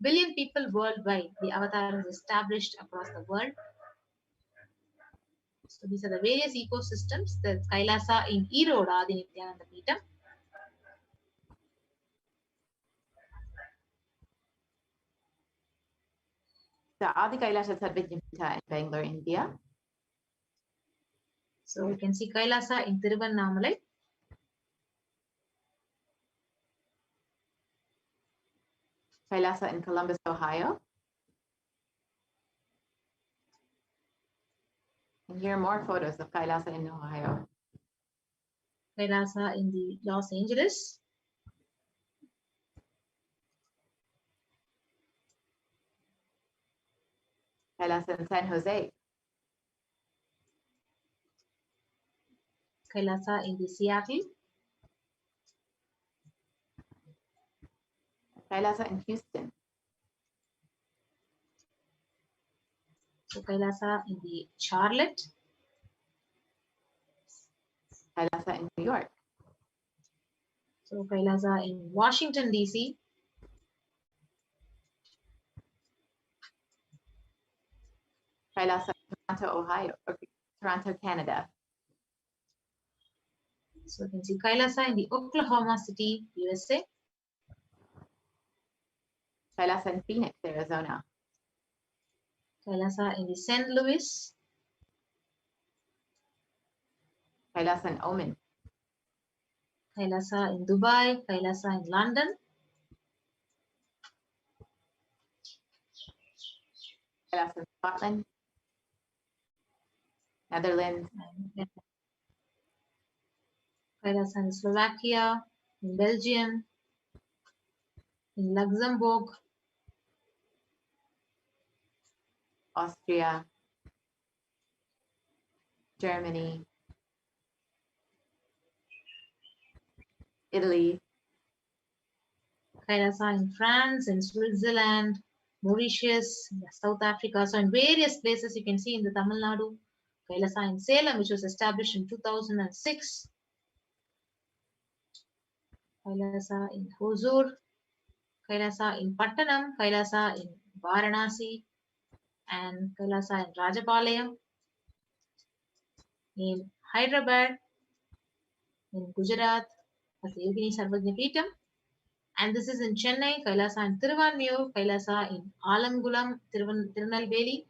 S8: billion people worldwide, the Avatar is established across the world. So these are the various ecosystems. There's Kailasa in Erode, the Nithyananda Peetham.
S9: the Adi Kailasa Sarvajyamita in Bangalore, India.
S8: So you can see Kailasa in Tiruvannamalai.
S9: Kailasa in Columbus, Ohio. And here are more photos of Kailasa in Ohio.
S8: Kailasa in the Los Angeles.
S9: Kailasa in San Jose.
S8: Kailasa in the Seattle.
S9: Kailasa in Houston.
S8: So Kailasa in the Charlotte.
S9: Kailasa in New York.
S8: So Kailasa in Washington, D.C.
S9: Kailasa in Toronto, Ohio, or Toronto, Canada.
S8: So you can see Kailasa in the Oklahoma City, USA.
S9: Kailasa in Phoenix, Arizona.
S8: Kailasa in the St. Louis.
S9: Kailasa in Oman.
S8: Kailasa in Dubai. Kailasa in London.
S9: Kailasa in Scotland. Netherlands.
S8: Kailasa in Slovakia, in Belgium, in Luxembourg,
S9: Austria. Germany. Italy.
S8: Kailasa in France, in Switzerland, Mauritius, South Africa. So in various places you can see in the Tamil Nadu. Kailasa in Salem, which was established in 2006. Kailasa in Hosur. Kailasa in Pattanam. Kailasa in Varanasi. And Kailasa in Rajapalayam. In Hyderabad. In Gujarat. As the Yogini Sarvajnapeetam. And this is in Chennai, Kailasa in Thiruvanmiyur, Kailasa in Alamgulam, Tirunelveli,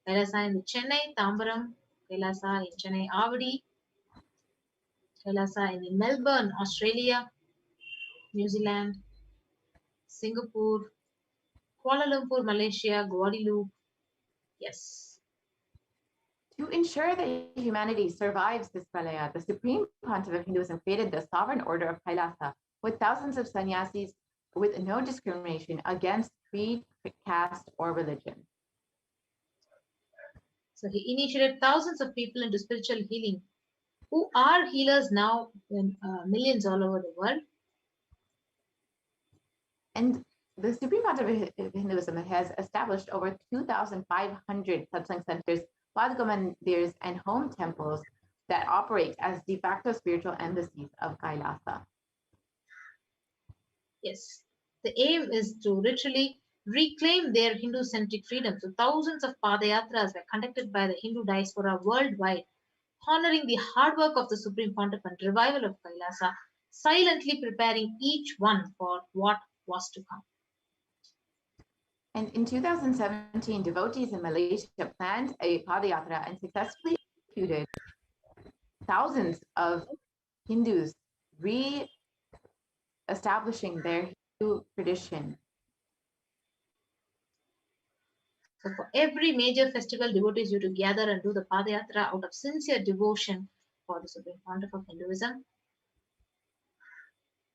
S8: Kailasa in Chennai, Tambaram, Kailasa in Chennai, Avadi, Kailasa in Melbourne, Australia, New Zealand, Singapore, Kuala Lumpur, Malaysia, Guadeloupe. Yes.
S9: To ensure that humanity survives this pralaya, the Supreme Pontiff of Hinduism created the Sovereign Order of Kailasa with thousands of sannyasis with no discrimination against creed, caste, or religion.
S8: So he initiated thousands of people into spiritual healing, who are healers now in millions all over the world.
S9: And the Supreme Pontiff of Hinduism has established over 2,500 satsang centers, Padga mandirs, and home temples that operate as de facto spiritual embassies of Kailasa.
S8: Yes, the aim is to literally reclaim their Hindu-centric freedom. So thousands of Padayatras were conducted by the Hindu diaspora worldwide, honoring the hard work of the Supreme Pontiff and revival of Kailasa, silently preparing each one for what was to come.
S9: And in 2017, devotees in Malaysia planned a Padayatra and successfully executed thousands of Hindus re-establishing their Hindu tradition.
S8: So for every major festival, devotees used to gather and do the Padayatra out of sincere devotion for the Supreme Pontiff of Hinduism.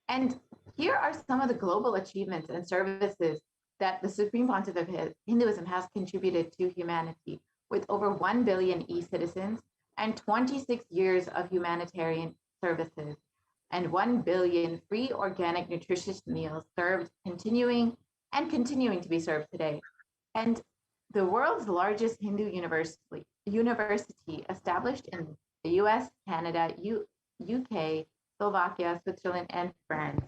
S9: And here are some of the global achievements and services that the Supreme Pontiff of Hinduism has contributed to humanity, with over 1 billion e-citizens and 26 years of humanitarian services and 1 billion free organic nutritious meals served, continuing to be served today. And the world's largest Hindu university established in the US, Canada, UK, Slovakia, Switzerland, and France.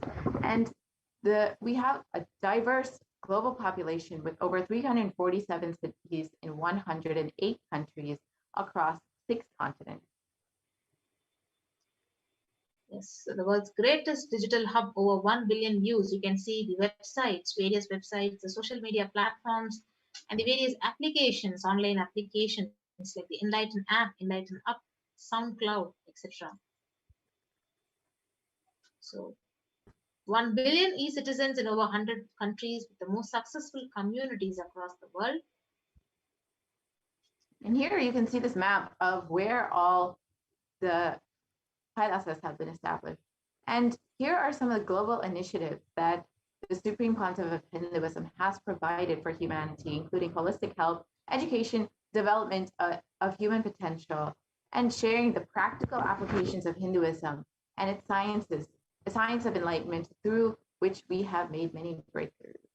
S9: And we have a diverse global population with over 347 cities in 108 countries across 6 continents.
S8: Yes, so the world's greatest digital hub, over 1 billion views. You can see the websites, various websites, the social media platforms, and the various applications, online applications like the Enlighten app, Enlighten Up, SoundCloud, etc. So 1 billion e-citizens in over 100 countries with the most successful communities across the world.
S9: And here you can see this map of where all the Kailasas have been established. And here are some of the global initiatives that the Supreme Pontiff of Hinduism has provided for humanity, including holistic health, education, development of human potential, and sharing the practical applications of Hinduism and its sciences, the science of enlightenment, through which we have made many breakthroughs.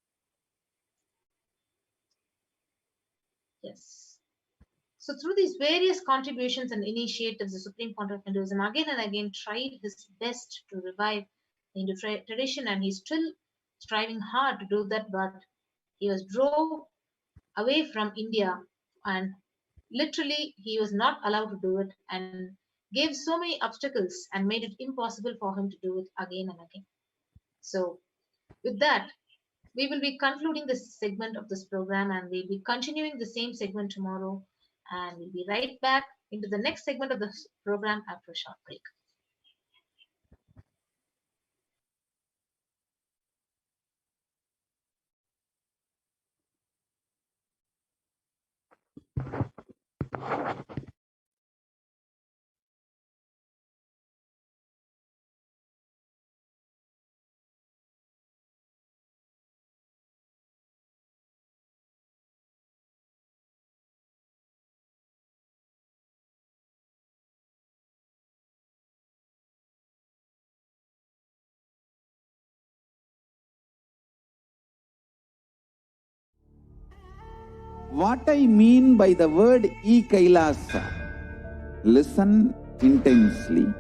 S8: Yes. So through these various contributions and initiatives, the Supreme Pontiff of Hinduism again and again tried his best to revive the Hindu tradition, and he's still striving hard to do that, but he was drove away from India, and literally he was not allowed to do it, and gave so many obstacles and made it impossible for him to do it again and again. So with that, we will be concluding this segment of this program, and we'll be continuing the same segment tomorrow, and we'll be right back into the next segment of the program after a short break.
S4: What I mean by the word Kailasa, listen intensely.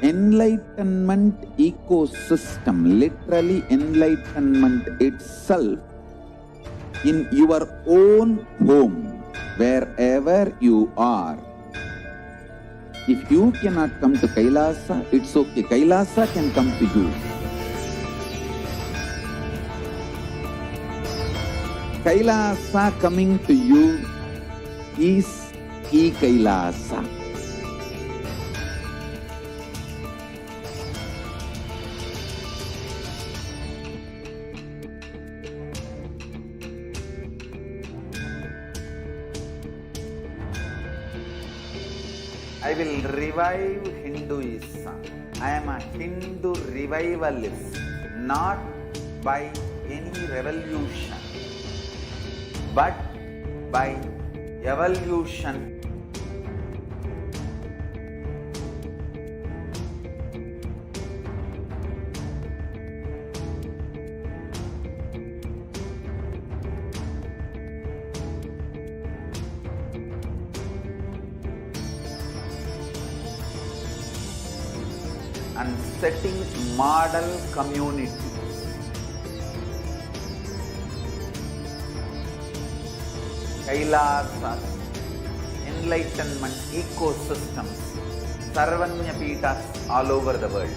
S4: Enlightenment ecosystem, literally enlightenment itself, in your own home, wherever you are. If you cannot come to Kailasa, it's okay. Kailasa can come to you. Kailasa coming to you is Kailasa. I will revive Hinduism. I am a Hindu revivalist, not by any revolution, but by evolution. And setting model community. Kailasa, enlightenment ecosystems, Sarvanya Pitas all over the world.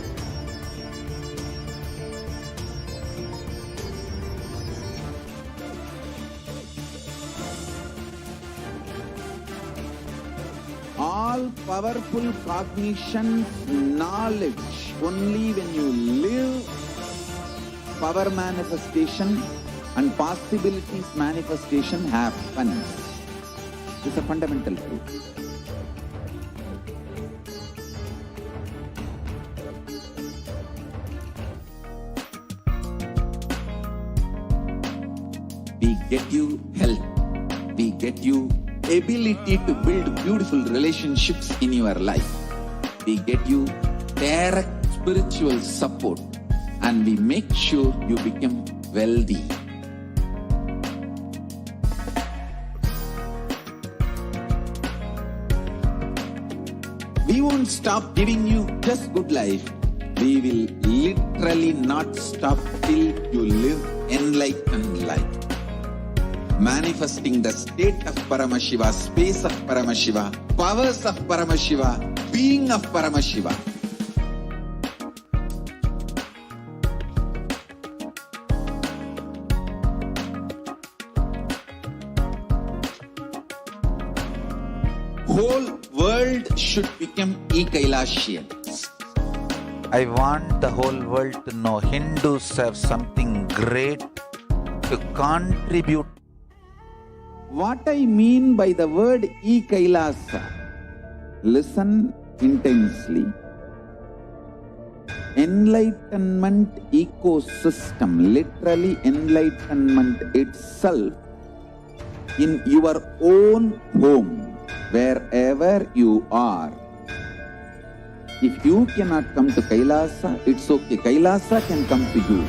S4: All powerful cognition, knowledge, only when you live, power manifestation and possibilities manifestation happens. It's a fundamental truth. We get you health. We get you ability to build beautiful relationships in your life. We get you direct spiritual support, and we make sure you become wealthy. We won't stop giving you just good life. We will literally not stop till you live enlightened life. Manifesting the state of Paramashiva, space of Paramashiva, powers of Paramashiva, being of Paramashiva. should become e-Kailasians.
S3: I want the whole world to know Hindus have something great to contribute.
S4: What I mean by the word e-Kailasa, listen intensely. Enlightenment ecosystem, literally enlightenment itself, in your own home, wherever you are. If you cannot come to Kailasa, it's okay. Kailasa can come to you.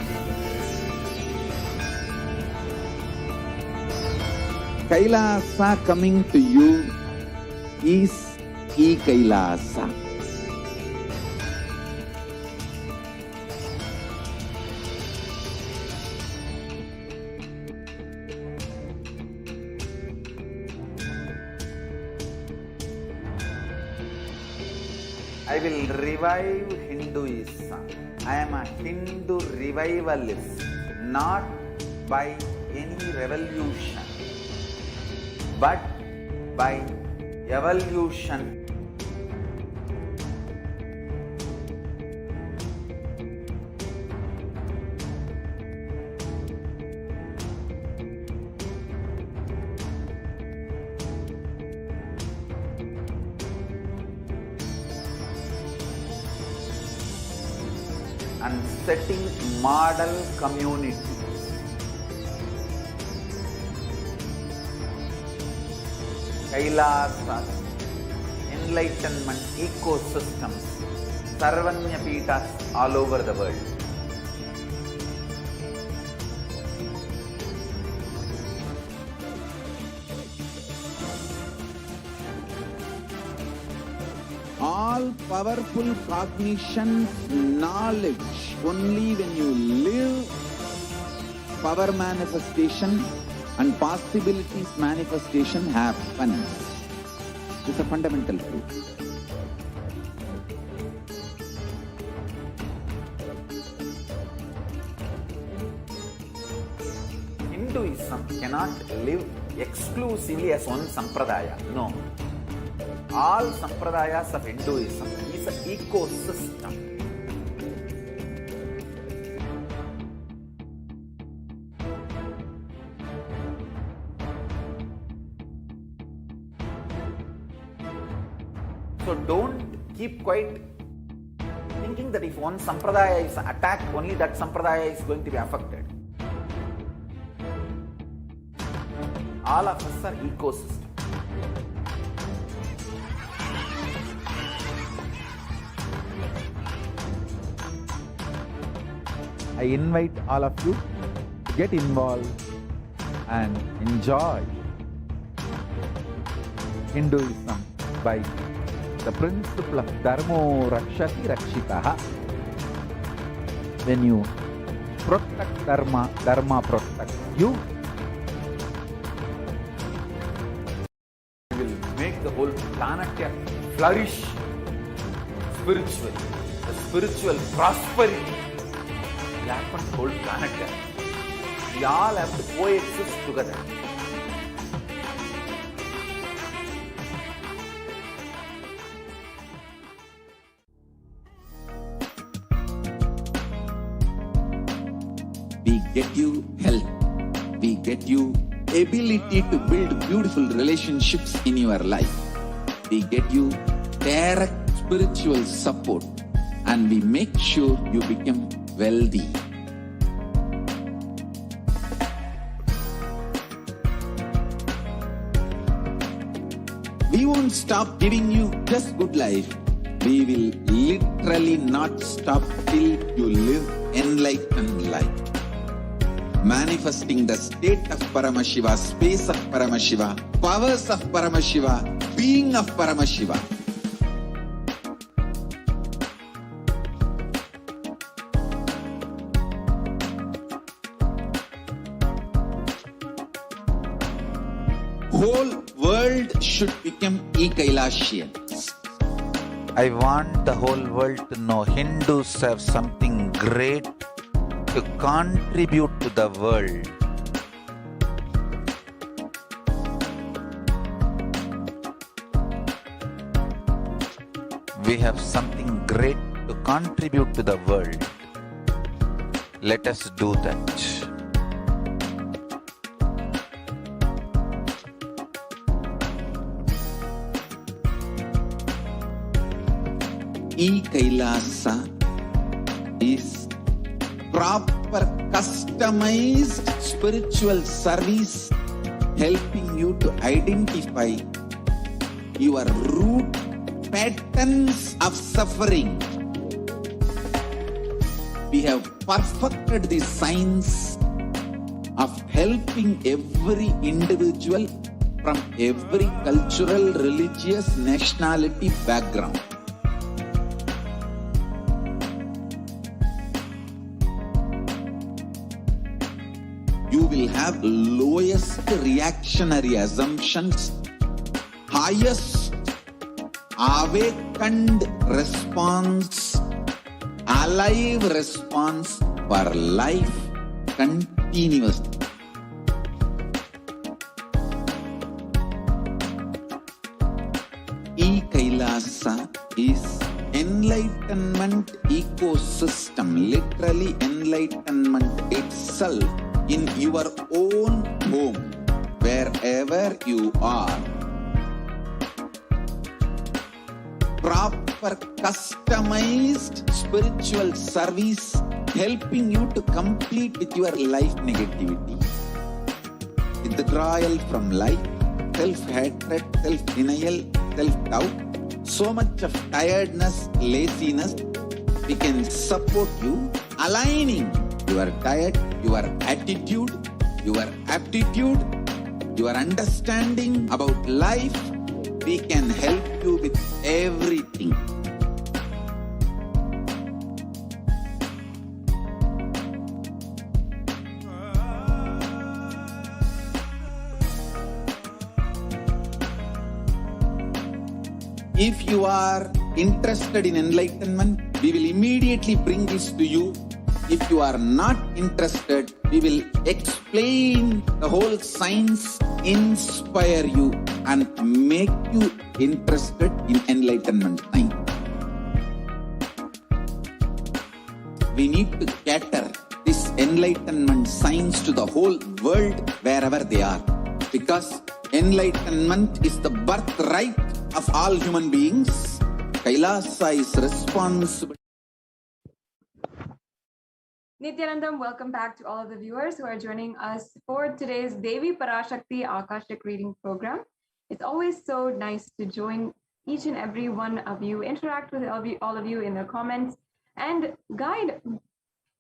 S4: Kailasa coming to you is e-Kailasa.
S3: I will revive Hinduism. I am a Hindu revivalist, not by any revolution, but by evolution. And setting model communities. Kailasa, enlightenment ecosystems, Sarvanya Pitas all over the world.
S4: All powerful cognition, knowledge, only when you live, power manifestation and possibilities manifestation happens. It's a fundamental truth.
S3: Hinduism cannot live exclusively as one sampradaya. No. All sampradayas of Hinduism is an ecosystem. So don't keep quiet thinking that if one sampradaya is attacked, only that sampradaya is going to be affected. All of us are ecosystems. I invite all of you to get involved and enjoy Hinduism by the principle of Dharmo Rakshati Rakshitaha. When you protect Dharma, Dharma protects you. You will make the whole planet flourish spiritually. The spiritual prosperity will happen to the whole planet. We all have to coexist together.
S4: We get you health. We get you ability to build beautiful relationships in your life. We get you direct spiritual support, and we make sure you become wealthy. We won't stop giving you just good life. We will literally not stop till you live enlightened life. Manifesting the state of Paramashiva, space of Paramashiva, powers of Paramashiva, being of Paramashiva. Whole world should become e-Kailasians.
S3: I want the whole world to know Hindus have something great to contribute to the world.
S4: We have something great to contribute to the world. Let us do that. Kailasa is proper customized spiritual service helping you to identify your root patterns of suffering. We have perfected the science of helping every individual from every cultural, religious, nationality background. You will have lowest reactionary assumptions, highest awakened response, alive response for life continuously. Kailasa is enlightenment ecosystem, literally enlightenment itself in your own home, wherever you are. Proper customized spiritual service helping you to complete with your life negativity, withdrawal from life, self-hatred, self-denial, self-doubt, so much of tiredness, laziness. We can support you aligning your diet, your attitude, your aptitude, your understanding about life. We can help you with everything. If you are interested in enlightenment, we will immediately bring this to you. If you are not interested, we will explain the whole science, inspire you and make you interested in enlightenment time. We need to cater this enlightenment science to the whole world wherever they are, because enlightenment is the birthright of all human beings. Kailasa is responsible.
S7: Nithyanandam, welcome back to all of the viewers who are joining us for today's Devi Parashakti Akashic reading program. It's always so nice to join each and every one of you, interact with all of you in the comments, and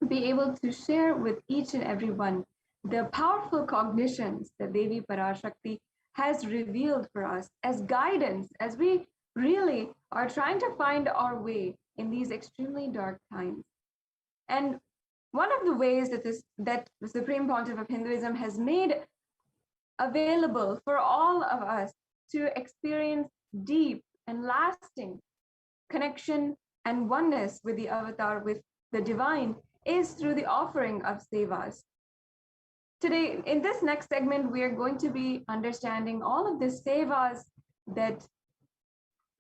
S7: be able to share with each and every one the powerful cognitions that Devi Parashakti has revealed for us as guidance, as we really are trying to find our way in these extremely dark times. And one of the ways that the Supreme Pontiff of Hinduism has made available for all of us to experience deep and lasting connection and oneness with the avatar, with the divine, is through the offering of sevas. Today, in this next segment, we are going to be understanding all of the sevas that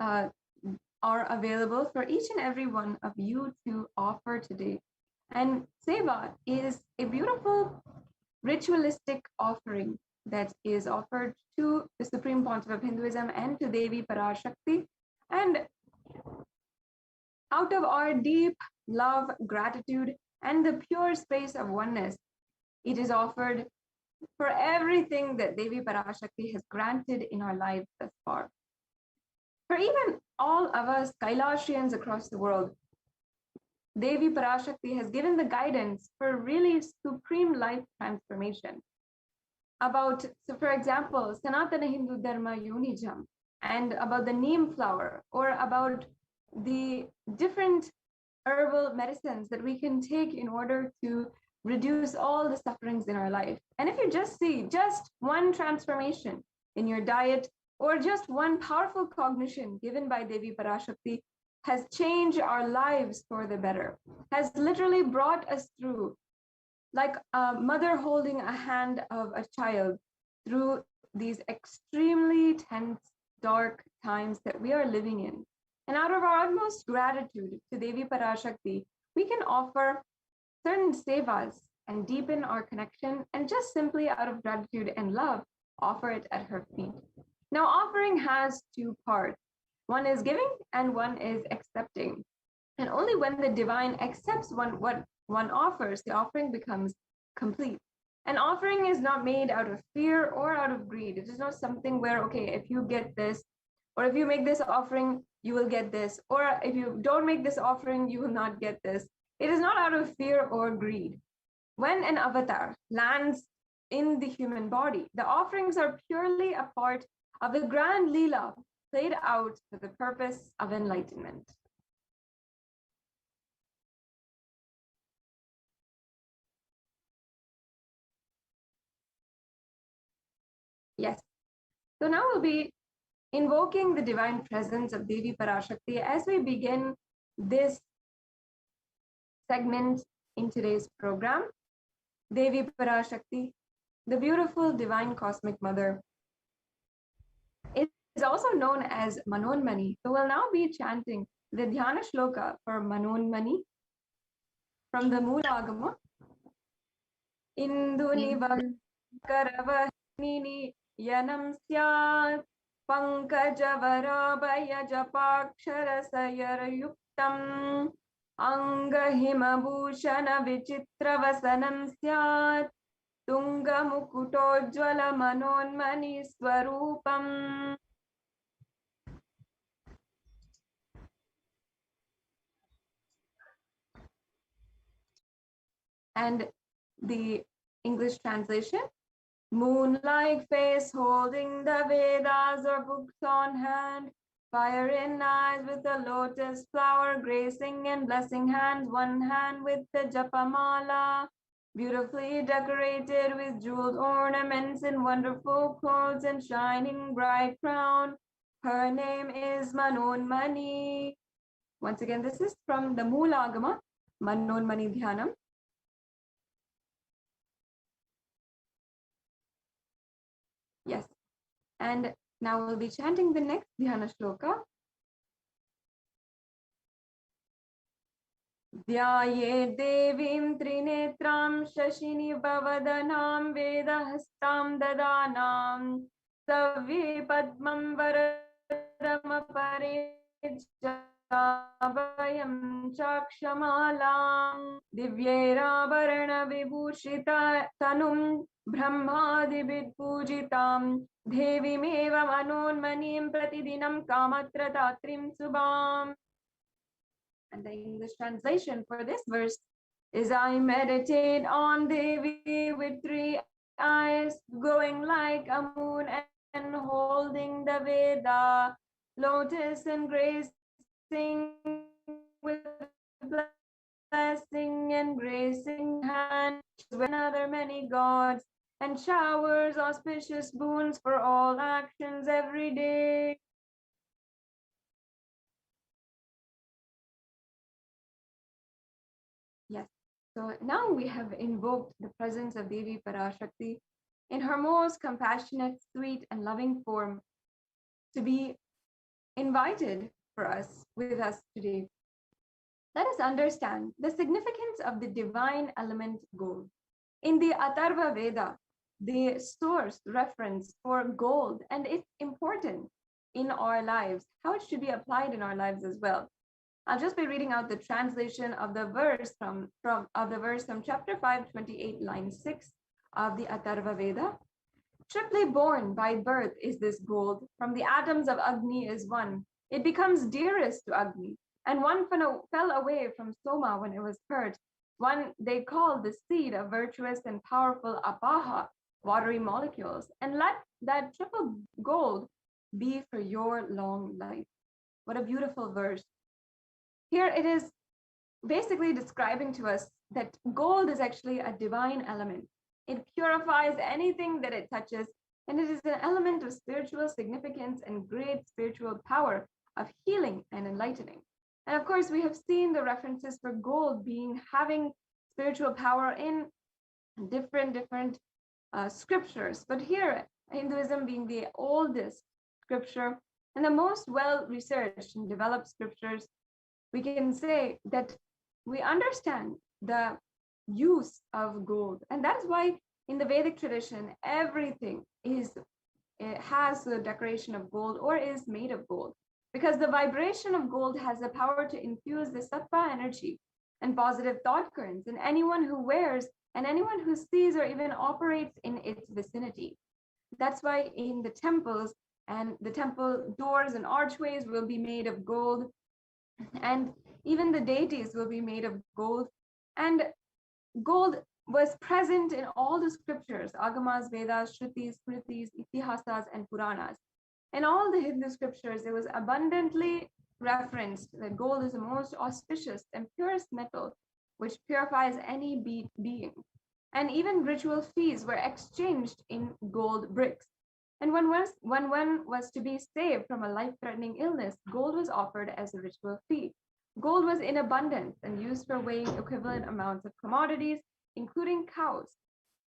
S7: are available for each and every one of you to offer today. And seva is a beautiful ritualistic offering that is offered to the Supreme Pontiff of Hinduism and to Devi Parashakti. And out of our deep love, gratitude, and the pure space of oneness, it is offered for everything that Devi Parashakti has granted in our lives thus far. For even all of us Kailasians across the world, Devi Parashakti has given the guidance for really supreme life transformation. So for example, Sanatana Hindu Dharma Unijam, and about the neem flower, or about the different herbal medicines that we can take in order to reduce all the sufferings in our life. And if you just see just one transformation in your diet, or just one powerful cognition given by Devi Parashakti, has changed our lives for the better, has literally brought us through, like a mother holding a hand of a child through these extremely tense, dark times that we are living in. And out of our utmost gratitude to Devi Parashakti, we can offer certain sevas and deepen our connection, and just simply out of gratitude and love, offer it at her feet. Now, offering has two parts. One is giving and one is accepting. And only when the divine accepts what one offers, the offering becomes complete. An offering is not made out of fear or out of greed. It is not something where, okay, if you get this, or if you make this offering, you will get this, or if you don't make this offering, you will not get this. It is not out of fear or greed. When an avatar lands in the human body, the offerings are purely a part of the grand Leela played out for the purpose of enlightenment. Yes. So now we'll be invoking the divine presence of Devi Parashakti as we begin this segment in today's program. Devi Parashakti, the beautiful divine cosmic mother, is also known as Manonmani. So we'll now be chanting the Dhyana Shloka for Manonmani from the Moolagama. Induni Vakaravahini Yanam Syat Pankajavaraabhaya Japakshara Yuktam Angahimabhushana Vichitravasanam Syat Tunga Mukutojvala Manonmani Swarupam. And the English translation: moon-like face holding the Vedas or books on hand, fire in eyes with a lotus flower gracing and blessing hands, one hand with the Japamala, beautifully decorated with jeweled ornaments in wonderful clothes and shining bright crown. Her name is Manonmani. Once again, this is from the Moolagama, Manonmani Dhyanam. Yes, and now we'll be chanting the next Dhyana Shloka. Dhyaye Devim Trinetram Shashini Bhavadanam Vedahastam Dadanam Savvi Padmam Varadamapare Abhayam Chakshamalam Divyairavarana Vibhushita Tanum Brahmadibid Pujitam Devimeva Manonmanim Pratidinam Kamatratatrim Subham. And the English translation for this verse is: I meditate on Devi with three eyes, going like a moon and holding the Veda, lotus and gracing with blessing and gracing hand, with other many gods, and showers auspicious boons for all actions every day. Yes, so now we have invoked the presence of Devi Parashakti in her most compassionate, sweet, and loving form to be invited with us today. Let us understand the significance of the divine element gold. In the Atharva Veda, the source reference for gold and its importance in our lives, how it should be applied in our lives as well. I'll just be reading out the translation of the verse from chapter 5, 28, line 6 of the Atharva Veda. Triply born by birth is this gold. From the atoms of Agni is one. It becomes dearest to Agni. And one fell away from Soma when it was hurt. One they call the seed of virtuous and powerful Apaha, watery molecules. And let that triple gold be for your long life. What a beautiful verse. Here it is basically describing to us that gold is actually a divine element. It purifies anything that it touches, and it is an element of spiritual significance and great spiritual power of healing and enlightening. And of course, we have seen the references for gold having spiritual power in different scriptures. But here, Hinduism being the oldest scripture, and the most well-researched and developed scriptures, we can say that we understand the use of gold. And that is why in the Vedic tradition, everything has a decoration of gold or is made of gold, because the vibration of gold has the power to infuse the sattva energy and positive thought currents in anyone who wears and anyone who sees or even operates in its vicinity. That's why in the temples, and the temple doors and archways will be made of gold, and even the deities will be made of gold. And gold was present in all the scriptures, Agamas, Vedas, Shrutis, Smritis, Itihasas, and Puranas. In all the Hindu scriptures, it was abundantly referenced that gold is the most auspicious and purest metal, which purifies any being. And even ritual fees were exchanged in gold bricks. And when one was to be saved from a life-threatening illness, gold was offered as a ritual fee. Gold was in abundance and used for weighing equivalent amounts of commodities, including cows.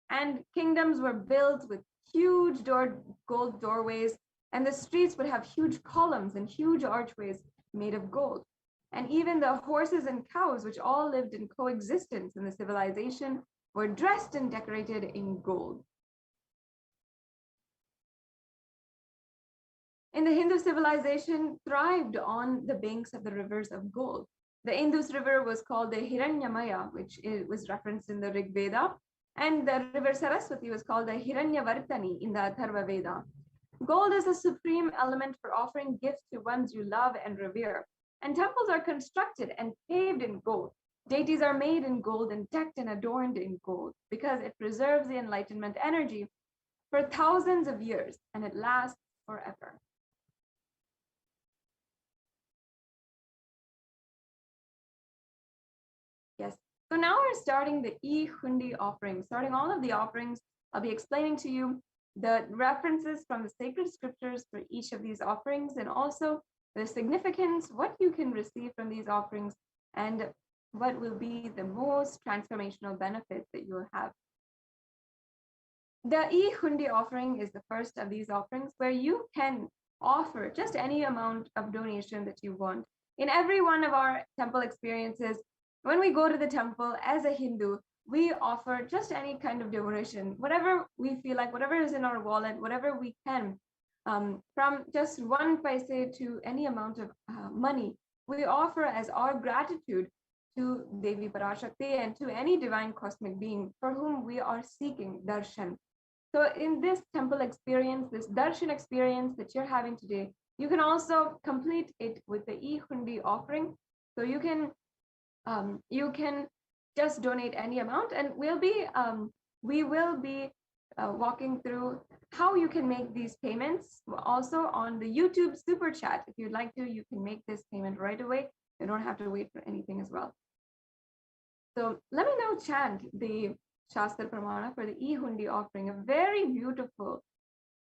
S7: And kingdoms were built with huge gold doorways, and the streets would have huge columns and huge archways made of gold. And even the horses and cows, which all lived in coexistence in the civilization, were dressed and decorated in gold. In the Hindu civilization thrived on the banks of the rivers of gold. The Indus River was called the Hiranyamaya, which was referenced in the Rig Veda, and the river Saraswati was called the Hiranyavartani in the Atharva Veda. Gold is a supreme element for offering gifts to ones you love and revere, and temples are constructed and paved in gold. Deities are made in gold and decked and adorned in gold because it preserves the enlightenment energy for thousands of years and it lasts forever. Yes, so now we're starting the E-Hundi offering. Starting all of the offerings, I'll be explaining to you the references from the sacred scriptures for each of these offerings, and also the significance, what you can receive from these offerings, and what will be the most transformational benefits that you will have. The E-Hundi offering is the first of these offerings where you can offer just any amount of donation that you want. In every one of our temple experiences, when we go to the temple as a Hindu, we offer just any kind of donation, whatever we feel like, whatever is in our wallet, whatever we can, from just 1 paise to any amount of money, we offer as our gratitude to Devi Parashakti and to any divine cosmic being for whom we are seeking darshan. So in this temple experience, this darshan experience that you're having today, you can also complete it with the E-Hundi offering. So you can just donate any amount, and we will be walking through how you can make these payments also on the YouTube super chat. If you'd like to, you can make this payment right away. You don't have to wait for anything as well. So let me now chant the Shastra Pramana for the E-Hundi offering, a very beautiful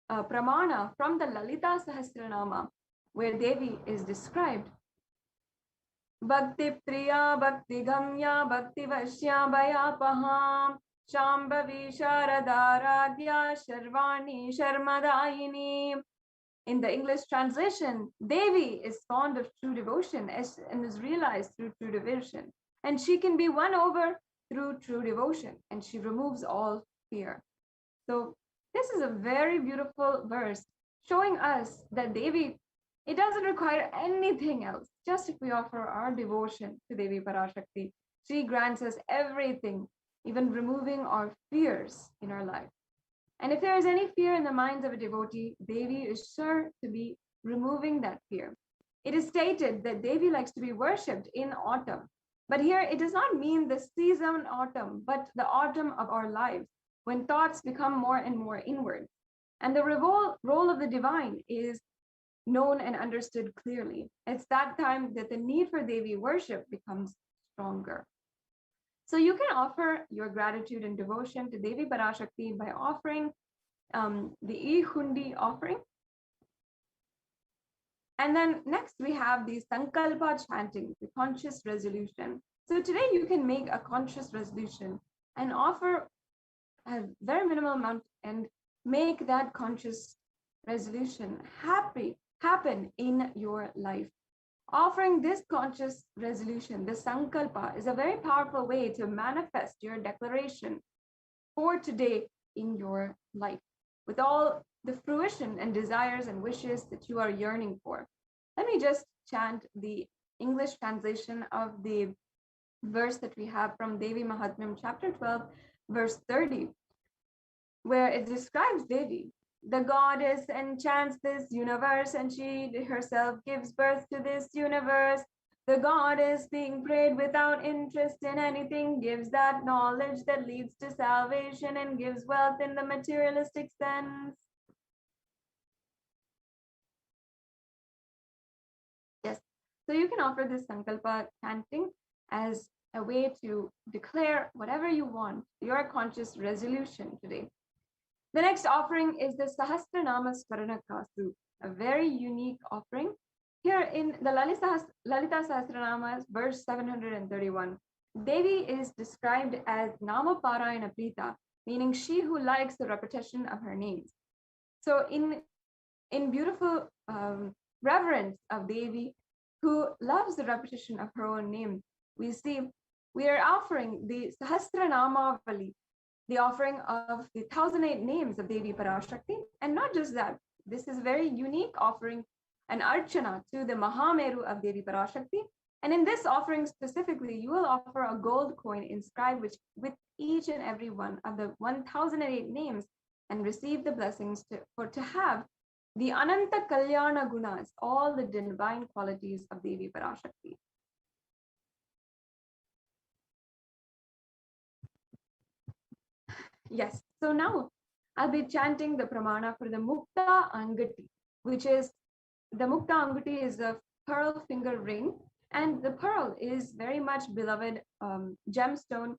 S7: Pramana from the Lalita Sahasranama, where Devi is described. Bhakti Priya, Bhakti Gamya, Bhakti Vashya Bhayapaham, Shambhavi Sharadaradhya, Sharvani Sharmadayini. In the English translation, Devi is fond of true devotion and is realized through true devotion. And she can be won over through true devotion, and she removes all fear. So this is a very beautiful verse showing us that Devi, it doesn't require anything else. Just if we offer our devotion to Devi Parashakti, she grants us everything, even removing our fears in our life. And if there is any fear in the minds of a devotee, Devi is sure to be removing that fear. It is stated that Devi likes to be worshipped in autumn. But here it does not mean the season autumn, but the autumn of our lives, when thoughts become more and more inward. And the role of the divine is known and understood clearly. It's that time that the need for Devi worship becomes stronger. So you can offer your gratitude and devotion to Devi Parashakti by offering the E-Hundi offering. And then next we have the Sankalpa chanting, the conscious resolution. So today you can make a conscious resolution and offer a very minimal amount and make that conscious resolution happy happen in your life. Offering this conscious resolution, this sankalpa, is a very powerful way to manifest your declaration for today in your life with all the fruition and desires and wishes that you are yearning for. Let me just chant the English translation of the verse that we have from Devi Mahatmyam, chapter 12, verse 30, where it describes Devi. The goddess enchants this universe, and she herself gives birth to this universe. The goddess, being prayed without interest in anything, gives that knowledge that leads to salvation and gives wealth in the materialistic sense. Yes, so you can offer this sankalpa chanting as a way to declare whatever you want, your conscious resolution today. The next offering is the Sahasranama Swaranakasu, a very unique offering. Here in the Lalita Sahasranamas, verse 731, Devi is described as Namaparayana Prita, meaning she who likes the repetition of her names. So in beautiful reverence of Devi, who loves the repetition of her own name, we see we are offering the Sahasranamavali, the offering of the 1008 names of Devi Parashakti. And not just that, this is a very unique offering, an archana to the Mahameru of Devi Parashakti. And in this offering specifically, you will offer a gold coin inscribed with each and every one of the 1008 names and receive the blessings to have the Ananta Kalyana Gunas, all the divine qualities of Devi Parashakti. Yes, so now I'll be chanting the pramana for the Mukta Angati, which is the Mukta Angati is a pearl finger ring, and the pearl is very much beloved gemstone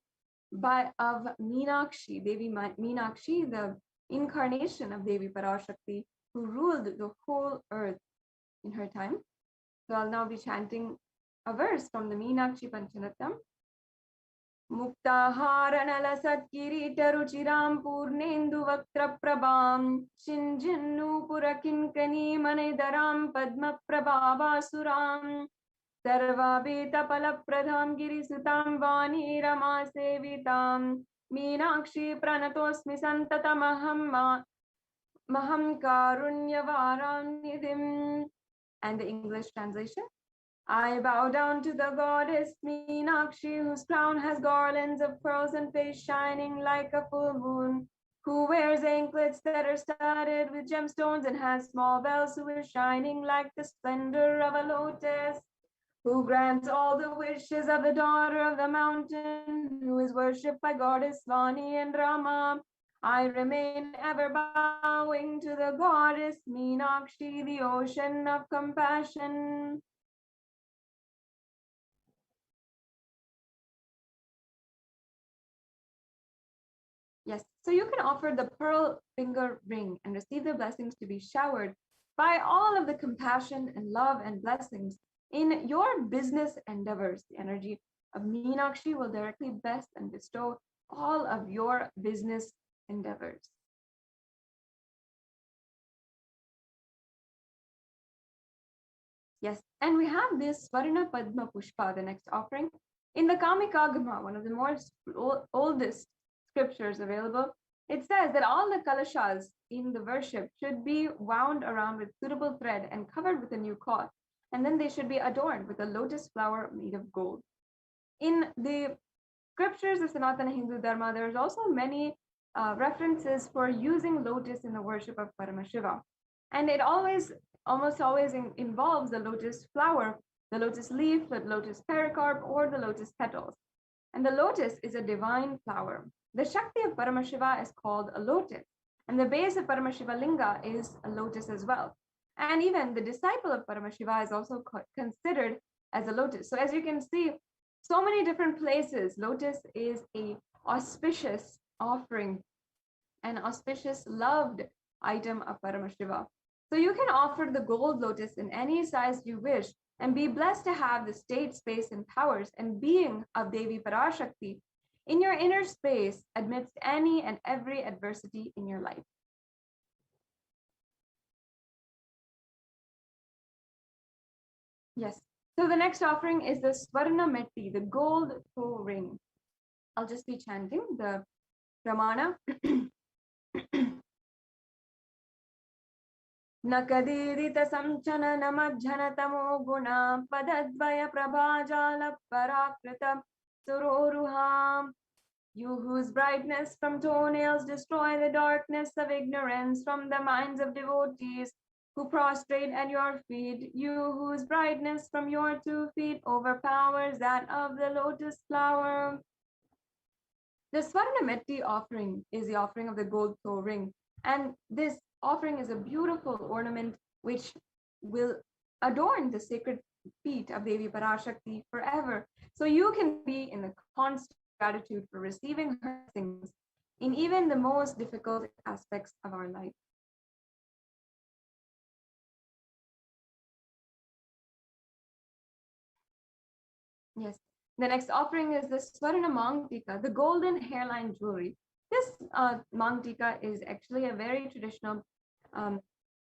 S7: of Meenakshi, Devi Meenakshi, the incarnation of Devi Parashakti, who ruled the whole earth in her time. So I'll now be chanting a verse from the Meenakshi Panchanatam. Muktaharanala Satkiritaruchiram Purnendu Vaktra Prabham Shinjinnu Purakinkani Manedaram Padma Prabhavasuram Sarvabeta Palapradham Girisutam Vani Rama Sevitam Meenakshi Pranatosmi Santatamaham Maham Karunyavaram Nidhim. And the English translation. I bow down to the goddess Meenakshi, whose crown has garlands of pearls and face shining like a full moon, who wears anklets that are studded with gemstones and has small bells, who is shining like the splendor of a lotus, who grants all the wishes of the daughter of the mountain, who is worshipped by goddess Vani and Rama. I remain ever bowing to the goddess Meenakshi, the ocean of compassion. Yes, so you can offer the pearl finger ring and receive the blessings to be showered by all of the compassion and love and blessings in your business endeavors. The energy of Meenakshi will directly bless and bestow all of your business endeavors. Yes, and we have this Svarna Padma Pushpa, the next offering. In the Kamikagama, one of the most oldest scriptures available, it says that all the kalashas in the worship should be wound around with suitable thread and covered with a new cloth, and then they should be adorned with a lotus flower made of gold. In the scriptures of Sanatana Hindu Dharma, there's also many references for using lotus in the worship of Paramashiva, and it almost always involves the lotus flower, the lotus leaf, the lotus pericarp, or the lotus petals. And the lotus is a divine flower. The Shakti of Paramashiva is called a lotus, and the base of Paramashiva Linga is a lotus as well. And even the disciple of Paramashiva is also considered as a lotus. So as you can see, so many different places, lotus is a auspicious offering, an auspicious loved item of Paramashiva. So you can offer the gold lotus in any size you wish and be blessed to have the state, space, and powers and being of Devi Parashakti in your inner space amidst any and every adversity in your life. Yes. So the next offering is the Swarna Metti, the gold toe ring. I'll just be chanting the Pramana. Nakadidita samchana namajjana tamo guna padadvaya prabhajala parakrita suroruham. You whose brightness from toenails destroy the darkness of ignorance from the minds of devotees who prostrate at your feet, you whose brightness from your 2 feet overpowers that of the lotus flower. The Swarnametti offering is the offering of the gold toe ring, and this offering is a beautiful ornament which will adorn the sacred feet of Devi Parashakti forever. So you can be in the constant gratitude for receiving her things in even the most difficult aspects of our life. Yes. The next offering is the Swarna Mangtika, the golden hairline jewelry. This Mangtika is actually a very traditional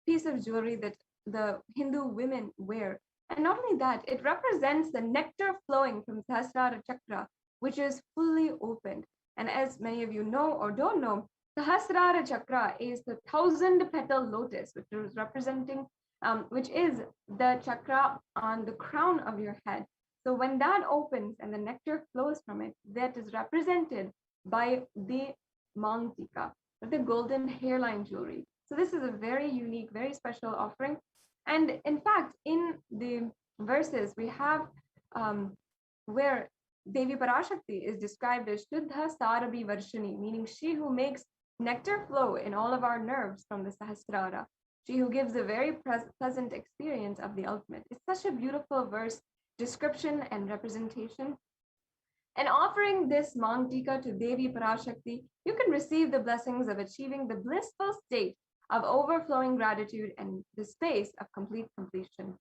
S7: piece of jewelry that the Hindu women wear. And not only that, it represents the nectar flowing from Sahasrara Chakra, which is fully opened. And as many of you know or don't know, Sahasrara Chakra is the 1,000-petal lotus, which is representing, which is the chakra on the crown of your head. So when that opens and the nectar flows from it, that is represented by the Mangtika, the golden hairline jewelry. So this is a very unique, very special offering. And in fact, in the verses, we have where Devi Parashakti is described as Shuddha Sarabi Varshini, meaning she who makes nectar flow in all of our nerves from the Sahasrara, she who gives a very pleasant experience of the ultimate. It's such a beautiful verse, description and representation. And offering this Mangtika to Devi Parashakti, you can receive the blessings of achieving the blissful state of overflowing gratitude and the space of complete completion.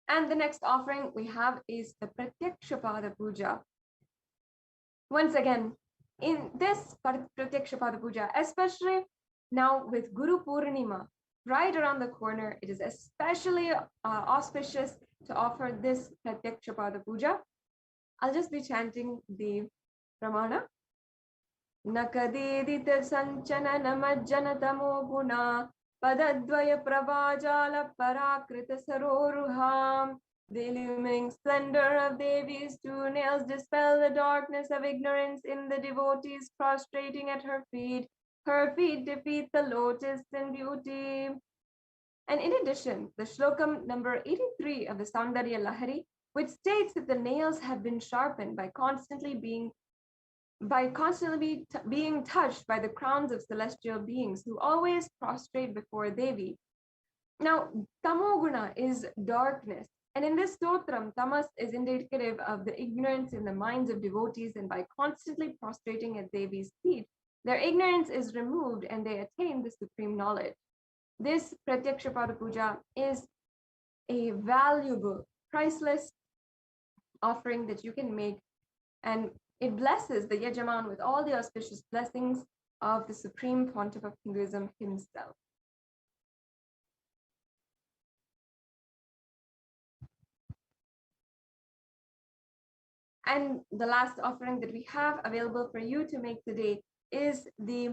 S7: And the next offering we have is the Pratyakshapada Puja. Once again, in this Pratyakshapada Puja, especially now with Guru Purnima right around the corner, it is especially auspicious to offer this Pratyakshapada Puja. I'll just be chanting the Pramana. Nakadidita sanchana namajjana tamo guna padadvaya prabhajala parakrita saroruham. The illumining splendor of Devi's 2 nails dispel the darkness of ignorance in the devotees prostrating at her feet. Her feet defeat the lotus in beauty. And in addition, the shlokam number 83 of the Saundarya Lahari, which states that the nails have been sharpened by constantly being touched by the crowns of celestial beings who always prostrate before Devi. Now, tamoguna is darkness. And in this stotram, tamas is indicative of the ignorance in the minds of devotees, and by constantly prostrating at Devi's feet, their ignorance is removed and they attain the supreme knowledge. This Pratyakshapada Puja is a valuable, priceless offering that you can make, and it blesses the Yajaman with all the auspicious blessings of the Supreme Pontiff of Hinduism himself. And the last offering that we have available for you to make today is the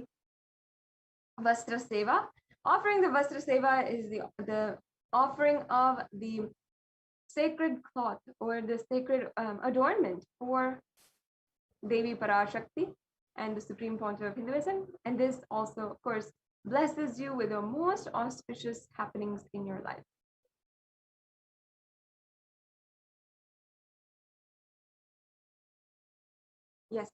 S7: Vastra Seva. Offering the Vastra Seva is the offering of the sacred cloth or the sacred adornment for Devi Parashakti and the Supreme Pontiff of Hinduism. And this also, of course, blesses you with the most auspicious happenings in your life. Yes.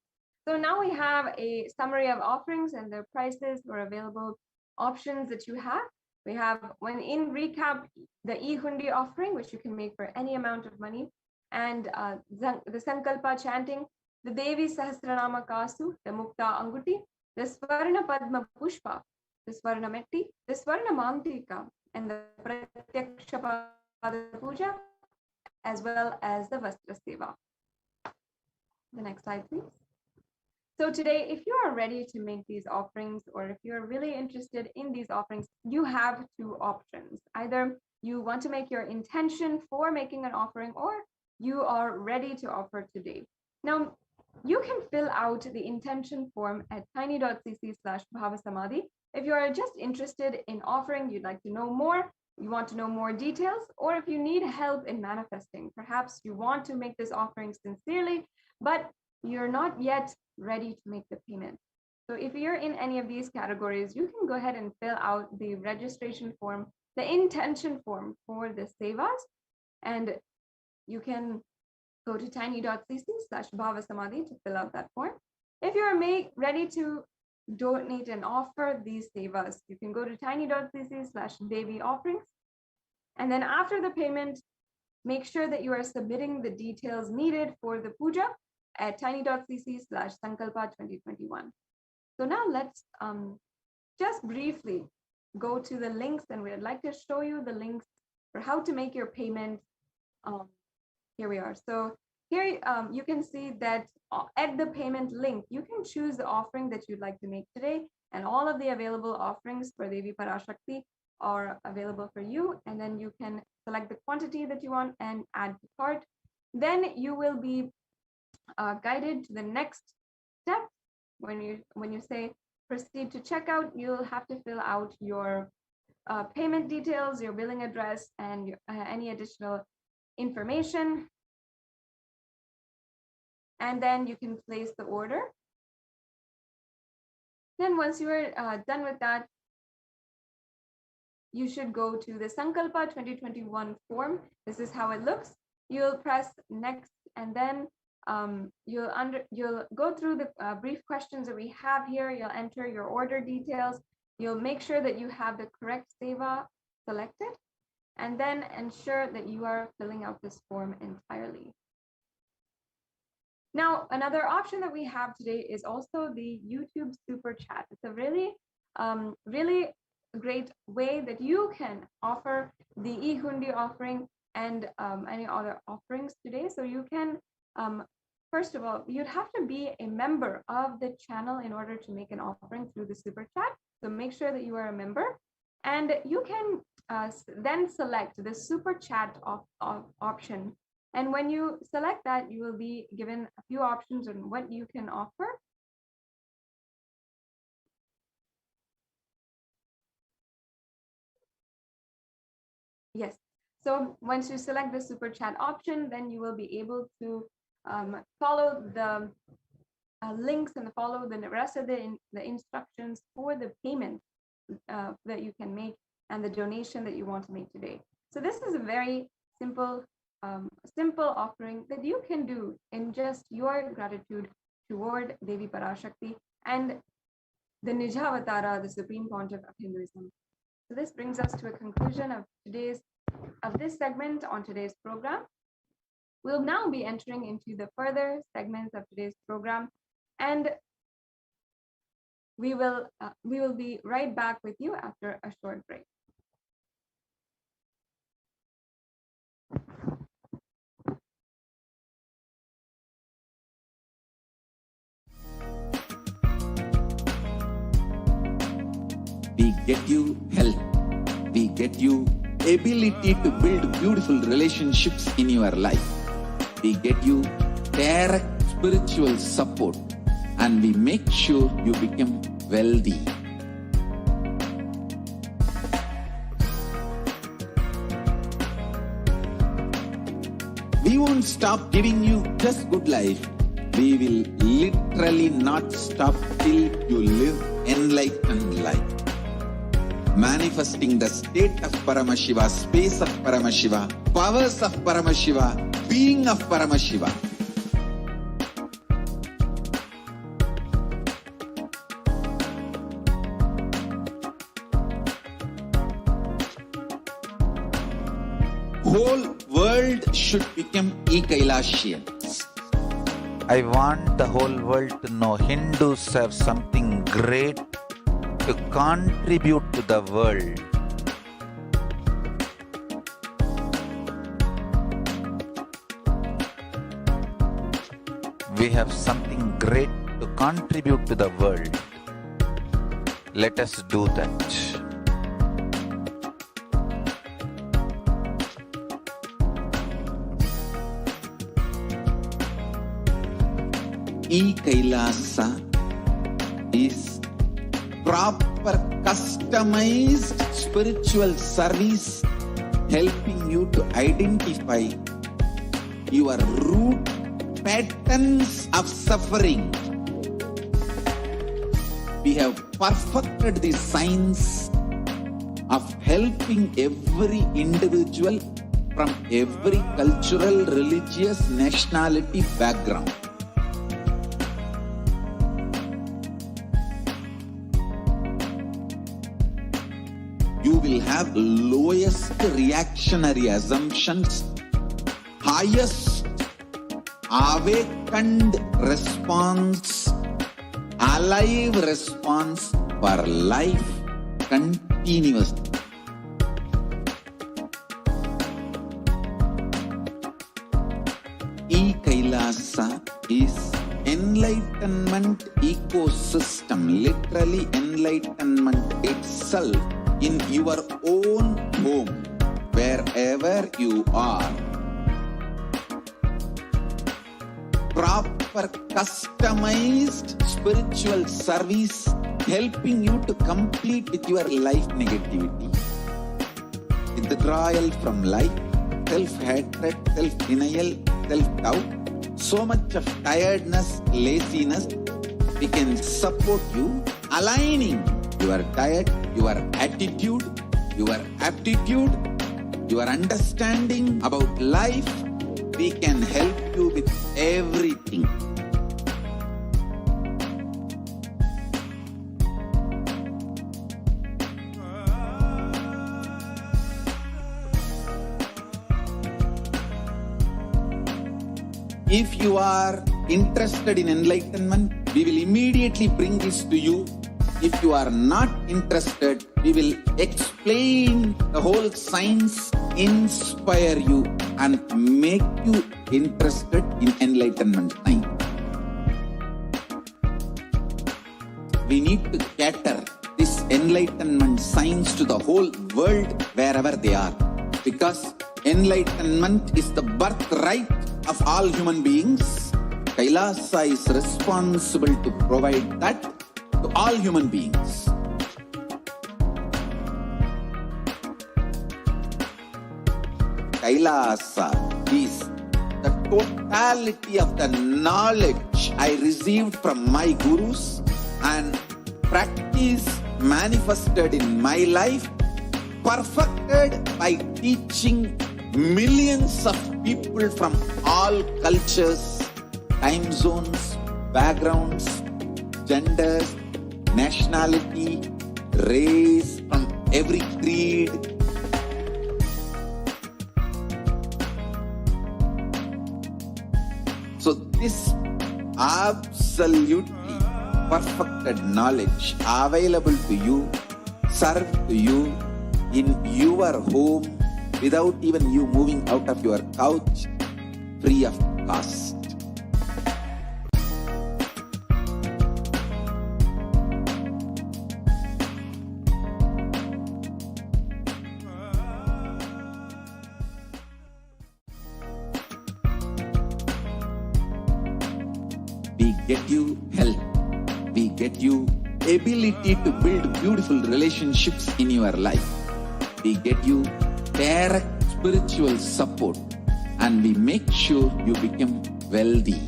S7: So now we have a summary of offerings and their prices or available options that you have. We have, when in recap, the e-hundi offering, which you can make for any amount of money, and the Sankalpa chanting, the Devi Sahasranama Kasu, the Mukta Anguti, the Swarna Padma Pushpa, the Swarna Metti, the Swarna Mangtika, and the Pratyakshapada Puja, as well as the Vastra Seva. The next slide, please. So today, if you are ready to make these offerings, or if you're really interested in these offerings, you have two options. Either you want to make your intention for making an offering, or you are ready to offer today. Now, you can fill out the intention form at tiny.cc/bhavasamadhi. If you are just interested in offering, you'd like to know more, you want to know more details, or if you need help in manifesting, perhaps you want to make this offering sincerely, but you're not yet ready to make the payment. So if you're in any of these categories, you can go ahead and fill out the registration form, the intention form for the sevas, and you can go to tiny.cc/bhavasamadhi to fill out that form. If you're ready to donate and offer these sevas, you can go to tiny.cc/Devi offerings. And then after the payment, make sure that you are submitting the details needed for the puja at tiny.cc/Sankalpa 2021. So now let's just briefly go to the links, and we'd like to show you the links for how to make your payment. Here we are. So here you can see that at the payment link, you can choose the offering that you'd like to make today, and all of the available offerings for Devi Parashakti are available for you. And then you can select the quantity that you want and add to cart. Then you will be guided to the next step. When you say proceed to checkout, you'll have to fill out your payment details, your billing address, and any additional information. And then you can place the order. Then once you are done with that, you should go to the Sankalpa 2021 form. This is how it looks. You'll press next, and then you'll go through the brief questions that we have here. You'll enter your order details. You'll make sure that you have the correct seva selected, and then ensure that you are filling out this form entirely. Now, another option that we have today is also the YouTube Super Chat. It's a really, really great way that you can offer the e-hundi offering and any other offerings today. So you can, first of all, you'd have to be a member of the channel in order to make an offering through the Super Chat. So make sure that you are a member, and you can then select the Super Chat option. And when you select that, you will be given a few options on what you can offer. Yes. So once you select the Super Chat option, then you will be able to follow the links and follow the rest of the instructions for the payment that you can make and the donation that you want to make today. So this is a very simple offering that you can do in just your gratitude toward Devi Parashakti and the Nijavatara, the Supreme Pontiff of Hinduism. So this brings us to a conclusion of this segment on today's program. We'll now be entering into the further segments of today's program, and we will be right back with you after a short break.
S4: We get you health. We get you ability to build beautiful relationships in your life. We get you direct spiritual support, and we make sure you become wealthy. We won't stop giving you just good life. We will literally not stop till you live enlightened life. Manifesting the state of Paramashiva, space of Paramashiva, powers of Paramashiva, being of Paramashiva. Whole world should become Kailasians.
S12: I want the whole world to know Hindus have something great to contribute to the world. We have something great to contribute to the world. Let us do that.
S4: Kailasa is proper customized spiritual service helping you to identify your root patterns of suffering. We have perfected the science of helping every individual from every cultural, religious, nationality background. You will have lowest reactionary assumptions, highest awakened response, alive response for life continuously. Kailasa is enlightenment ecosystem, literally enlightenment itself in your own home, wherever you are. Proper customized spiritual service helping you to complete with your life negativity, withdrawal from life, self-hatred, self-denial, self-doubt, so much of tiredness, laziness. We can support you aligning your diet, your attitude, your aptitude, your understanding about life. We can help you with everything. If you are interested in enlightenment, we will immediately bring this to you. If you are not interested, we will explain the whole science, inspire you and make you interested in enlightenment science. We need to cater this enlightenment science to the whole world wherever they are, because enlightenment is the birthright of all human beings. Kailasa is responsible to provide that to all human beings. Kailasa is the totality of the knowledge I received from my gurus and practice manifested in my life, perfected by teaching millions of people from all cultures, time zones, backgrounds, genders, nationality, race, from every creed. So this absolutely perfected knowledge available to you, served to you in your home without even you moving out of your couch, free of cost. We get you health. We get you ability to build beautiful relationships in your life. We get you direct spiritual support, and we make sure you become wealthy.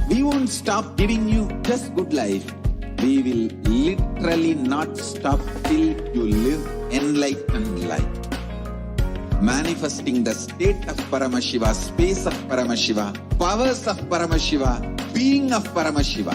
S4: We won't stop giving you just good life. We will literally not stop till you live enlightened life. Manifesting the state of Paramashiva, space of Paramashiva, powers of Paramashiva, being of Paramashiva.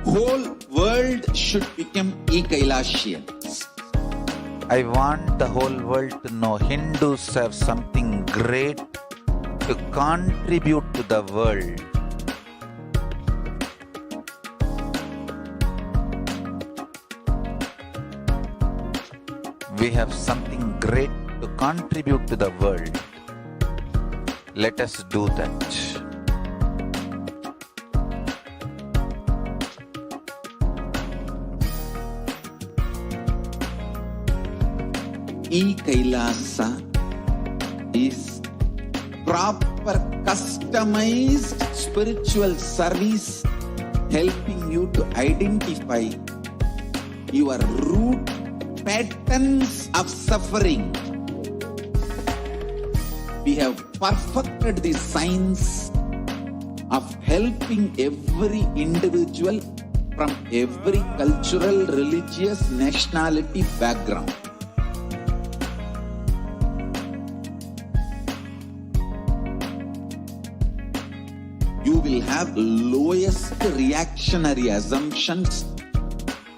S4: Whole world should become Kailasians.
S12: I want the whole world to know Hindus have something great to contribute to the world. We have something great to contribute to the world. Let us do that.
S4: Kailasa is proper customized spiritual service helping you to identify your root patterns of suffering. We have perfected the science of helping every individual from every cultural, religious, nationality background. You will have lowest reactionary assumptions,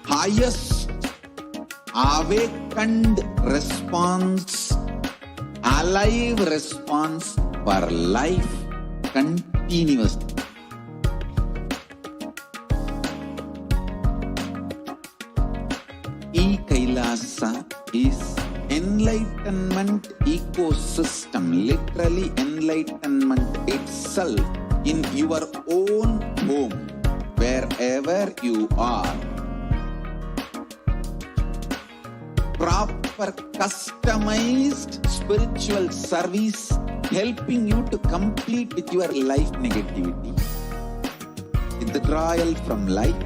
S4: highest awakened response, alive response for life continuously. Kailasa is enlightenment ecosystem, literally enlightenment itself in your own home, wherever you are. Proper customized spiritual service helping you to complete with your life negativity, withdrawal from life,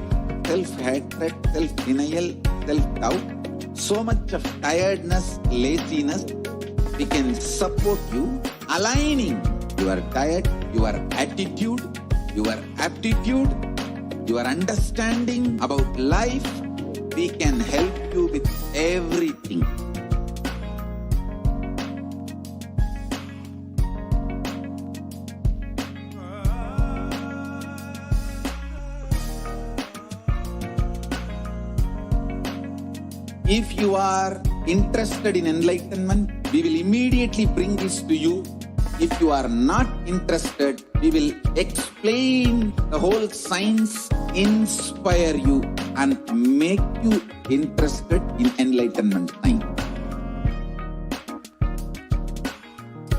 S4: self-hatred, self-denial, self-doubt, so much of tiredness, laziness. We can support you aligning your diet, your attitude, your aptitude, your understanding about life. We can help you with everything. If you are interested in enlightenment, we will immediately bring this to you. If you are not interested, we will explain the whole science, inspire you and make you interested in enlightenment science.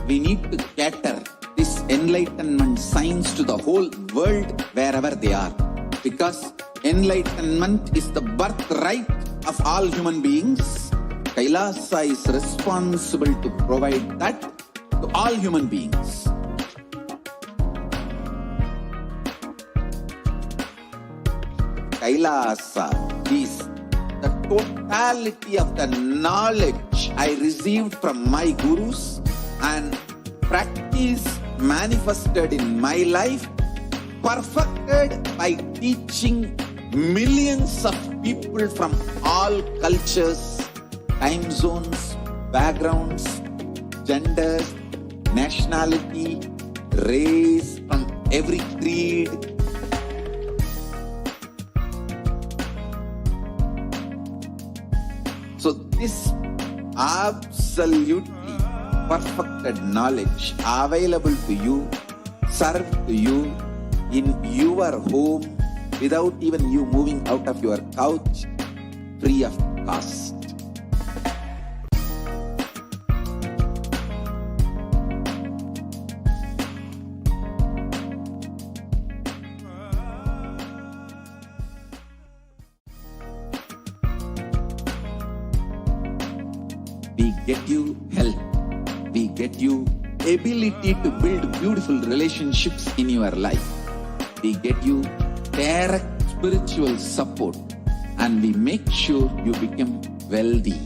S4: We need to cater this enlightenment science to the whole world wherever they are, because enlightenment is the birthright of all human beings. Kailasa is responsible to provide that to all human beings. Kailasa is the totality of the knowledge I received from my gurus and practice manifested in my life, perfected by teaching millions of people from all cultures, time zones, backgrounds, genders, nationality, race, from every creed. So this absolutely perfected knowledge available to you, served to you in your home without even you moving out of your couch, free of cost. We get you health. We get you ability to build beautiful relationships in your life. We get you direct spiritual support, and we make sure you become wealthy.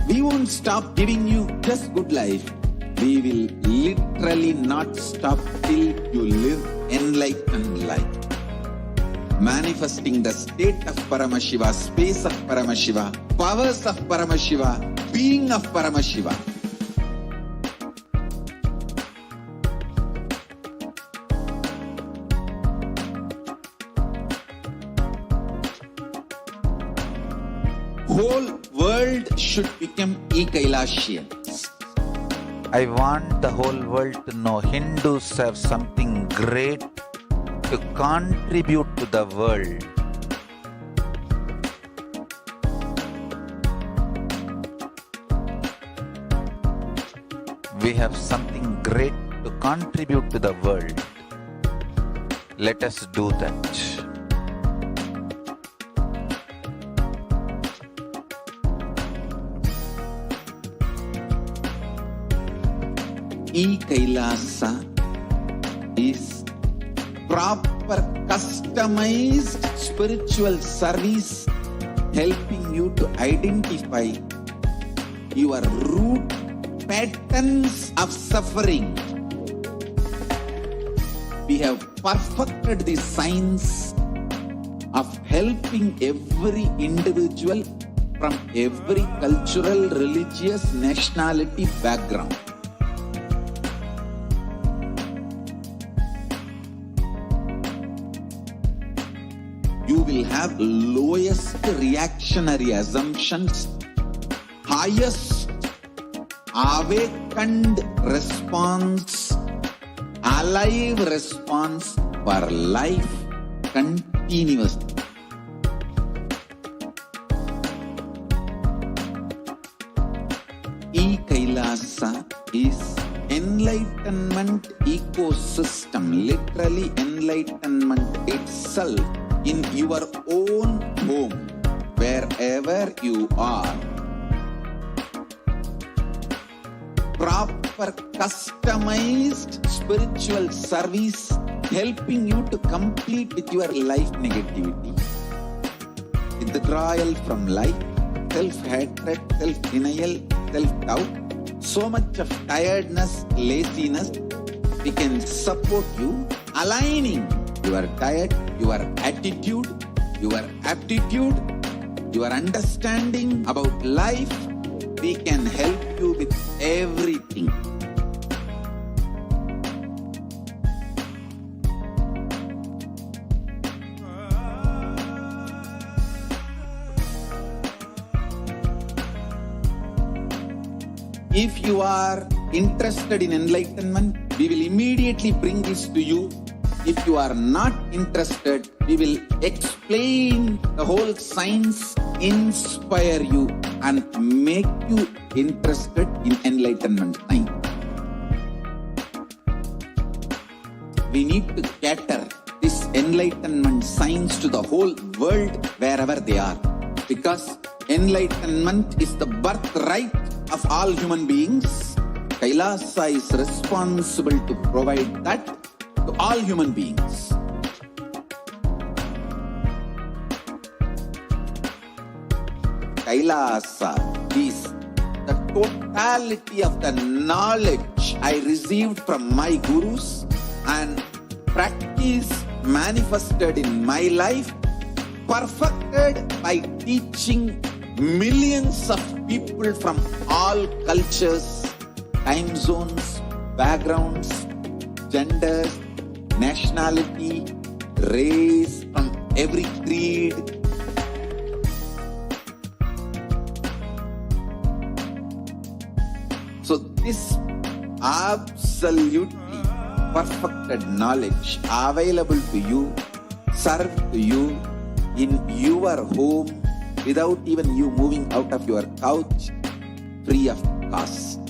S4: We won't stop giving you just good life. We will literally not stop till you live enlightened life. Manifesting the state of Paramashiva, space of Paramashiva, powers of Paramashiva, being of Paramashiva. whole world should become e-Kailasians.
S12: I want the whole world to know Hindus have something great to contribute to the world. We have something great to contribute to the world. Let us do that.
S4: E-Kailasa is proper customized spiritual service helping you to identify your root patterns of suffering. We have perfected the science of helping every individual from every cultural, religious, nationality background. You will have lowest reactionary assumptions, highest awakened response, alive response for life continuously. E-Kailasa is enlightenment ecosystem, literally enlightenment itself in your own home, wherever you are. Proper customized spiritual service helping you to complete with your life negativity, withdrawal from life, self-hatred, self-denial, self-doubt, so much of tiredness, laziness. We can support you aligning your diet, your attitude, your aptitude, your understanding about life. We can help you with everything. If you are interested in enlightenment, we will immediately bring this to you. If you are not interested, we will explain the whole science, inspire you and make you interested in enlightenment time. We need to cater this enlightenment science to the whole world wherever they are, because enlightenment is the birthright of all human beings. Kailasa is responsible to provide that to all human beings. Kailasa is the totality of the knowledge I received from my gurus and practice manifested in my life, perfected by teaching millions of people from all cultures, time zones, backgrounds, genders, nationality, race, from every creed. So this absolutely perfected knowledge available to you, served to you in your home without even you moving out of your couch, free of cost.